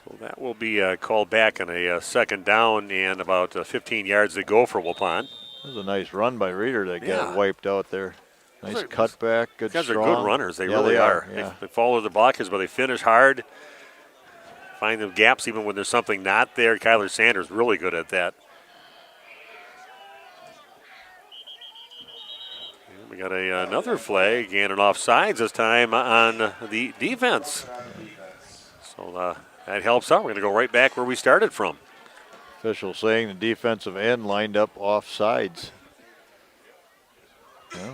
So that will be called back on a second down and about 15 yards to go for Waupun. That was a nice run by Reeder that got wiped out there. Nice cutback, good These guys strong. are good runners. They really are. Yeah. They follow the blockers, but they finish hard. Find the gaps even when there's something not there. Kyler Sanders really good at that. And we got another flag and an offsides this time on the defense. So that helps out. We're going to go right back where we started from. Official saying the defensive end lined up offsides. Yeah.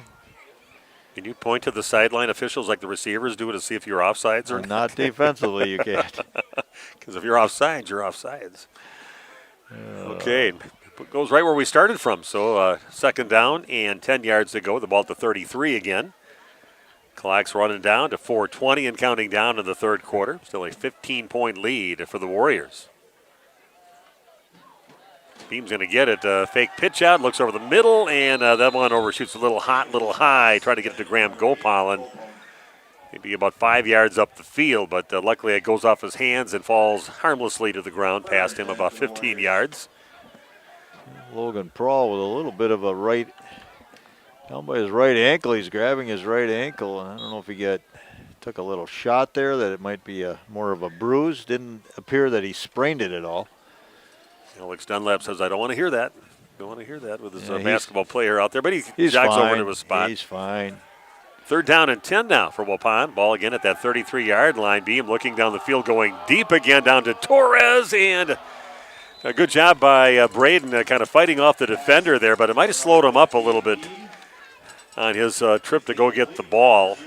Can you point to the sideline officials like the receivers do to see if you're offsides or not? Defensively, you can't. Because if you're offsides, you're offsides. Okay, it goes right where we started from. So second down and 10 yards to go. The ball at the 33 again. Clock's running down to 4:20 and counting down in the third quarter. Still a 15-point lead for the Warriors. Beam's going to get it. Fake pitch out, looks over the middle, and that one overshoots a little hot, little high. Trying to get it to Graham Gopal, maybe about 5 yards up the field, but luckily it goes off his hands and falls harmlessly to the ground past him about 15 yards. Logan Prawl with a little bit of a right, down by his right ankle. He's grabbing his right ankle, and I don't know if he took a little shot there that it might be more of a bruise. Didn't appear that he sprained it at all. Alex Dunlap says, I don't want to hear that. Don't want to hear that with his basketball player out there, but he he's jogs fine. over to his spot. He's fine. Third down and 10 now for Waupun. Ball again at that 33-yard line. Beam looking down the field, going deep again down to Torres, and a good job by Braden kind of fighting off the defender there, but it might have slowed him up a little bit on his trip to go get the ball.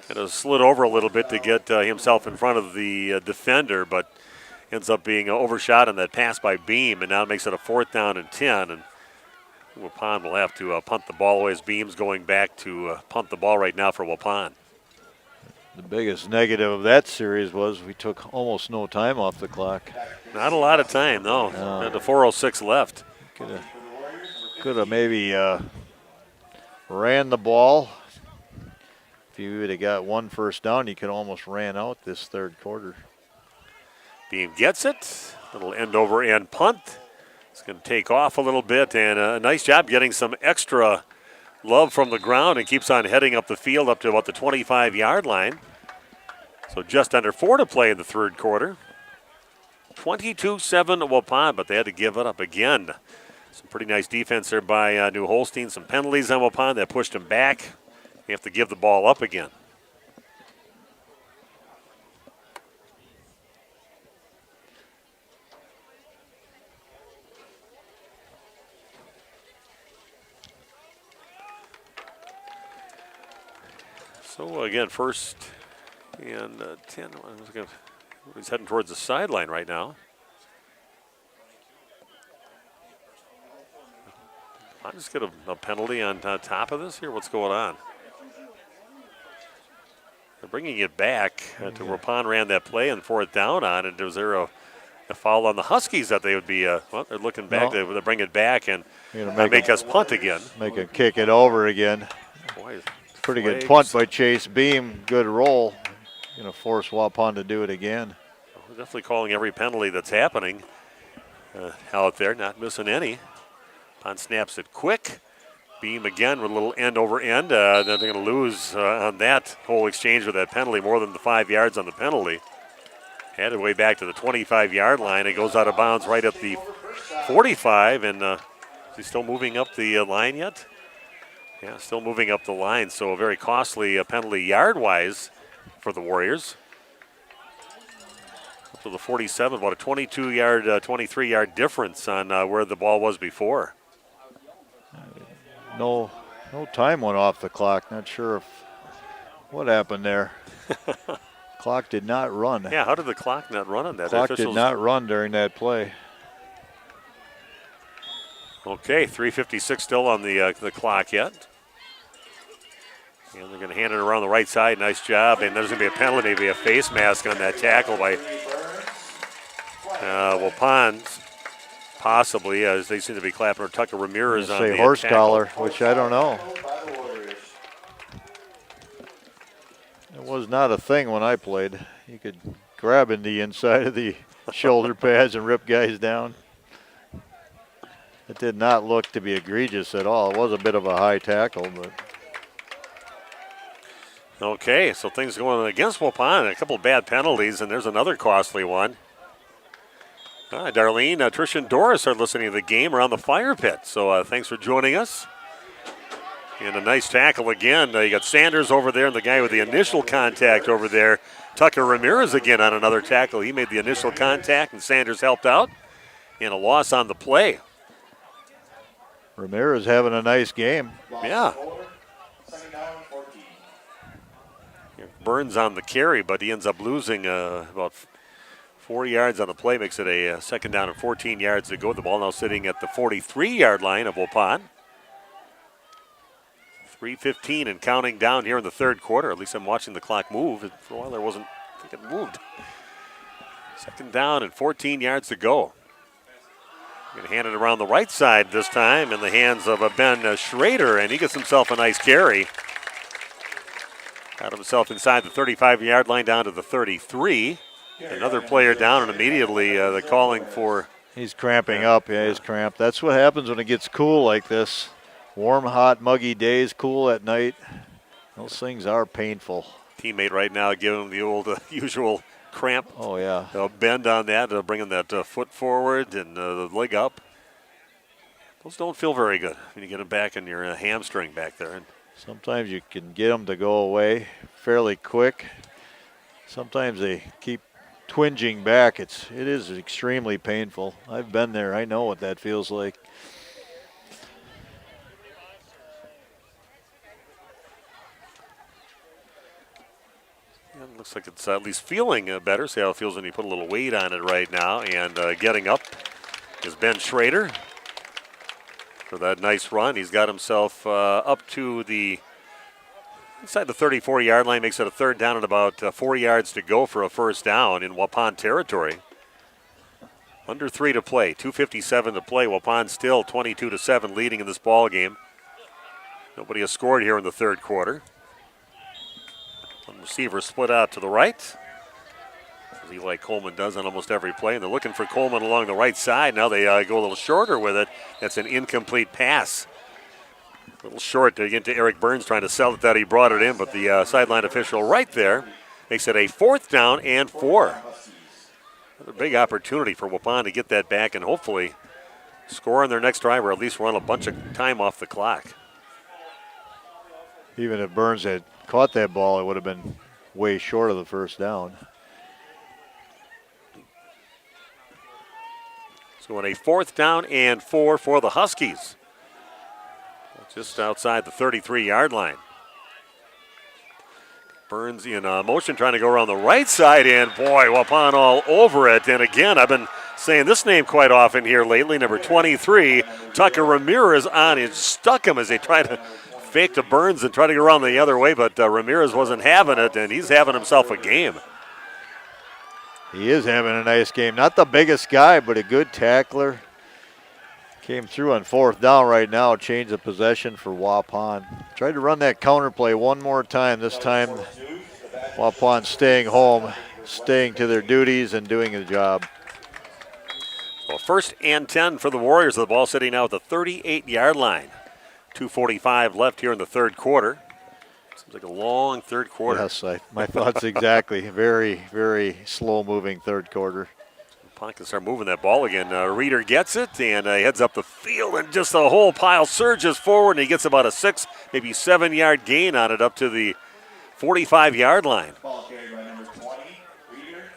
Kind of slid over a little bit to get himself in front of the defender, but ends up being overshot on that pass by Beam, and now it makes it a 4th down and 10. And Waupun will have to punt the ball away as Beam's going back to punt the ball right now for Waupun. The biggest negative of that series was we took almost no time off the clock. Not a lot of time, no. The 4:06 left. Could have maybe ran the ball. If you would have got one first down, you could almost ran out this third quarter. Beam gets it. Little end over end punt. It's going to take off a little bit, and a nice job getting some extra love from the ground, and keeps on heading up the field up to about the 25-yard line. So just under 4 to play in the third quarter. 22-7 Waupun, but they had to give it up again. Some pretty nice defense there by New Holstein. Some penalties on Waupun that pushed them back. They have to give the ball up again. So again, first and 10. He's heading towards the sideline right now. I'll just get a penalty on top of this here. What's going on? They're bringing it back to Waupun ran that play and 4th down on it. Was there a foul on the Huskies that they would be, well, they're looking back. No. They bring it back and make us punt again. Make it kick it over again. Boy, pretty good punt by Chase Beam. Good roll. Going to force Waupun to do it again. We're definitely calling every penalty that's happening out there, not missing any. Pond snaps it quick. Beam again with a little end over end. They're going to lose on that whole exchange with that penalty, more than the 5 yards on the penalty. Headed way back to the 25-yard line. It goes out of bounds right at the 45, and is he still moving up the line yet? Yeah, still moving up the line, so a very costly penalty yard-wise for the Warriors. Up to the 47, about a 22-yard, 23-yard difference on where the ball was before. No time went off the clock. Not sure what happened there. Clock did not run. Yeah, how did the clock not run on that? Clock did not run during that play. Okay, 3:56 still on the clock yet. And they're going to hand it around the right side. Nice job. And there's going to be a penalty, maybe a face mask on that tackle by Waupun. Possibly, as they seem to be clapping, or Tucker Ramirez on the horse tackle. collar, which I don't know. It was not a thing when I played. You could grab in the inside of the shoulder pads and rip guys down. It did not look to be egregious at all. It was a bit of a high tackle, but. Okay, so things going against Waupun. A couple bad penalties, and there's another costly one. Darlene, Trish, and Doris are listening to the game around the fire pit. So thanks for joining us. And a nice tackle again. You got Sanders over there and the guy with the initial contact over there. Tucker Ramirez again on another tackle. He made the initial contact and Sanders helped out. And a loss on the play. Ramirez having a nice game. Yeah. Burns on the carry, but he ends up losing about 4 yards on the play. Makes it a second down and 14 yards to go. The ball now sitting at the 43-yard line of Waupun. 3:15 and counting down here in the third quarter. At least I'm watching the clock move. For a while there wasn't, I think it moved. Second down and 14 yards to go. Going to hand it around the right side this time in the hands of Ben Schrader, and he gets himself a nice carry. Got himself inside the 35-yard line down to the 33. Another player down, and immediately they're calling for... He's cramping up. Yeah, he's cramped. That's what happens when it gets cool like this. Warm, hot, muggy days, cool at night. Those things are painful. Teammate right now giving him the old usual cramp. Oh, yeah. Bend on that, bringing that foot forward and the leg up. Those don't feel very good when you get them back in your hamstring back there. Sometimes you can get them to go away fairly quick. Sometimes they keep twinging back. It is extremely painful. I've been there. I know what that feels like. It looks like it's at least feeling better. See how it feels when you put a little weight on it right now. And getting up is Ben Schrader for that nice run. He's got himself up to the inside the 34-yard line. Makes it a third down and about 4 yards to go for a first down in Waupun territory. Under 3 to play, 2:57 to play. Waupun still 22-7 leading in this ball game. Nobody has scored here in the third quarter. One receiver split out to the right, as Eli Coleman does on almost every play. And they're looking for Coleman along the right side. Now they go a little shorter with it. That's an incomplete pass. A little short to get to Eric Burns trying to sell it that he brought it in, but the sideline official right there makes it a 4th down and 4. Another big opportunity for Waupun to get that back and hopefully score on their next drive or at least run a bunch of time off the clock. Even if Burns had caught that ball, it would have been way short of the first down. So in a 4th down and 4 for the Huskies. Just outside the 33-yard line. Burns in motion trying to go around the right side, and boy, Waupun all over it. And again, I've been saying this name quite often here lately, number 23, Tucker Ramirez on. It stuck him as they tried to fake to Burns and try to go around the other way, but Ramirez wasn't having it, and he's having himself a game. He is having a nice game. Not the biggest guy, but a good tackler. Came through on 4th down right now, change of possession for Waupun. Tried to run that counter play one more time. This time, Waupun staying home, staying to their duties and doing the job. Well, 1st and 10 for the Warriors. The ball sitting now at the 38-yard line. 2:45 left here in the third quarter. Seems like a long third quarter. Yes, my thoughts exactly. Very, very slow-moving third quarter. Waupun can start moving that ball again. Reeder gets it and heads up the field, and just a whole pile surges forward, and he gets about a 6, maybe 7-yard gain on it up to the 45-yard line. I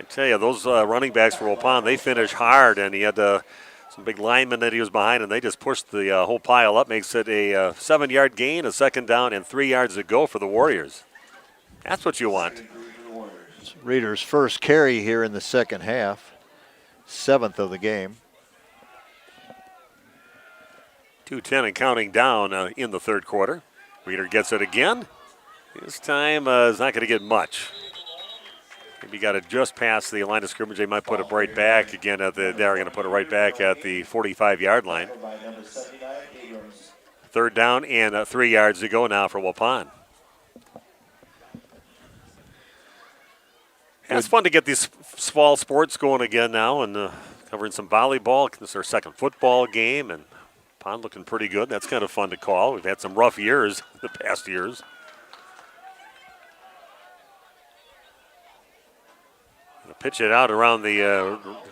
tell you, those running backs for Waupun, they finish hard, and he had some big linemen that he was behind, and they just pushed the whole pile up. Makes it a 7-yard gain, a 2nd down, and 3 yards to go for the Warriors. That's what you want. It's Reeder's first carry here in the second half. 7th of the game. 2:10 and counting down in the third quarter. Reeder gets it again. This time is not going to get much. Maybe got it just past the line of scrimmage. They might put it right back again they're going to put it right back at the 45-yard line. Third down and 3 yards to go now for Waupun. Yeah, it's fun to get these fall sports going again now and covering some volleyball. This is our second football game, and Waupun looking pretty good. That's kind of fun to call. We've had some rough years the past years. Pitch it out around the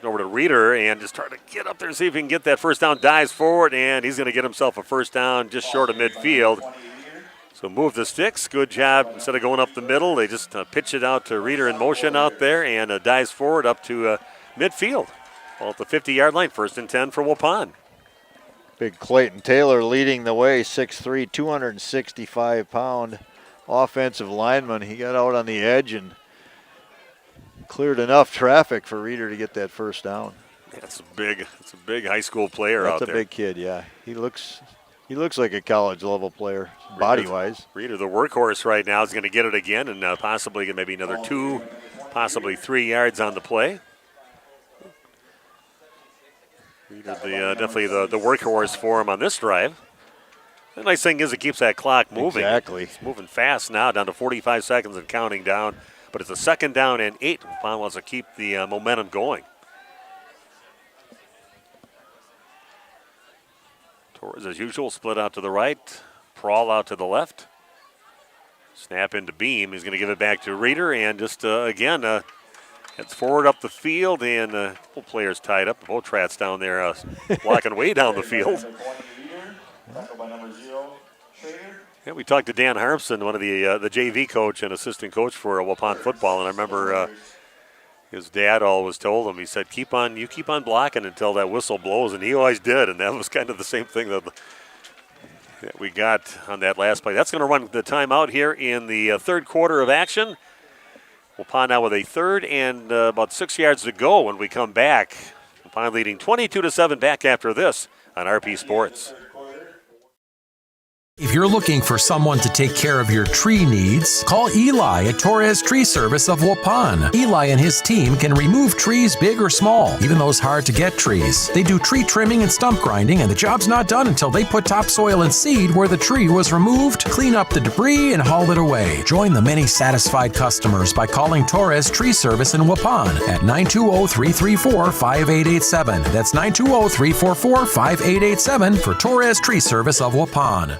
over to Reeder and just try to get up there and see if he can get that first down. Dives forward, and he's going to get himself a first down just short of midfield. So move the sticks. Good job. Instead of going up the middle, they just pitch it out to Reeder in motion out there and dives forward up to midfield. Well, at the 50-yard line, 1st and 10 for Waupun. Big Clayton Taylor leading the way, 6'3", 265-pound offensive lineman. He got out on the edge and cleared enough traffic for Reeder to get that first down. That's a big high school player out there. That's a big kid, yeah. He looks like a college level player, body-wise. Reeder, the workhorse right now, is going to get it again and possibly get maybe another 2, possibly 3 yards on the play. Reeder, definitely the workhorse for him on this drive. The nice thing is it keeps that clock moving. Exactly. It's moving fast now, down to 45 seconds and counting down. But it's a 2nd down and 8. Waupun wants to keep the momentum going. Torres, as usual, split out to the right. Prawl out to the left. Snap into Beam. He's going to give it back to Reeder. And just, again, heads forward up the field. And a couple players tied up. Both Trats down there blocking way down the field. Yeah, we talked to Dan Harmson, one of the JV coach and assistant coach for Waupun football, and I remember his dad always told him, he said, you keep on blocking until that whistle blows, and he always did, and that was kind of the same thing that we got on that last play. That's going to run the timeout here in the third quarter of action. Waupun now with a 3rd and about 6 yards to go when we come back. Waupun leading 22-7 back after this on RP Sports. If you're looking for someone to take care of your tree needs, call Eli at Torres Tree Service of Waupun. Eli and his team can remove trees big or small, even those hard-to-get trees. They do tree trimming and stump grinding, and the job's not done until they put topsoil and seed where the tree was removed, clean up the debris, and haul it away. Join the many satisfied customers by calling Torres Tree Service in Waupun at 920-334-5887. That's 920-344-5887 for Torres Tree Service of Waupun.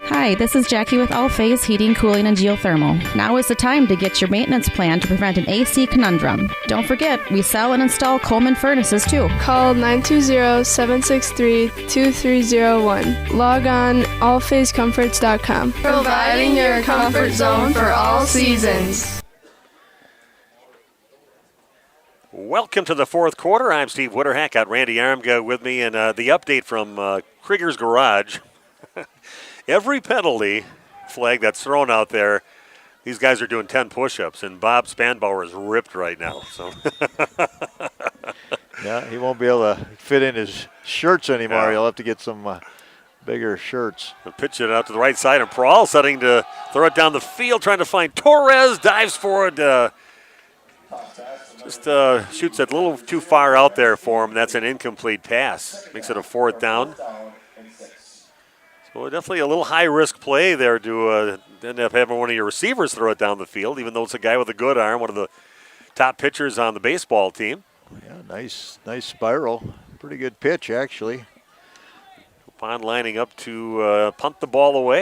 Hi, this is Jackie with All Phase Heating, Cooling, and Geothermal. Now is the time to get your maintenance plan to prevent an AC conundrum. Don't forget, we sell and install Coleman furnaces too. Call 920-763-2301. Log on allphasecomforts.com. Providing your comfort zone for all seasons. Welcome to the fourth quarter. I'm Steve Witterhack. Got Randy Armga with me, and the update from Krieger's Garage. Every penalty flag that's thrown out there, these guys are doing 10 push-ups, and Bob Spanbauer is ripped right now. So, yeah, he won't be able to fit in his shirts anymore. Yeah. He'll have to get some bigger shirts. They'll pitch it out to the right side, and Prawl setting to throw it down the field, trying to find Torres, dives for it. Just shoots it a little too far out there for him. That's an incomplete pass. Makes it a 4th down. So definitely a little high-risk play there to end up having one of your receivers throw it down the field, even though it's a guy with a good arm, one of the top pitchers on the baseball team. Yeah, nice spiral. Pretty good pitch, actually. Waupun lining up to punt the ball away.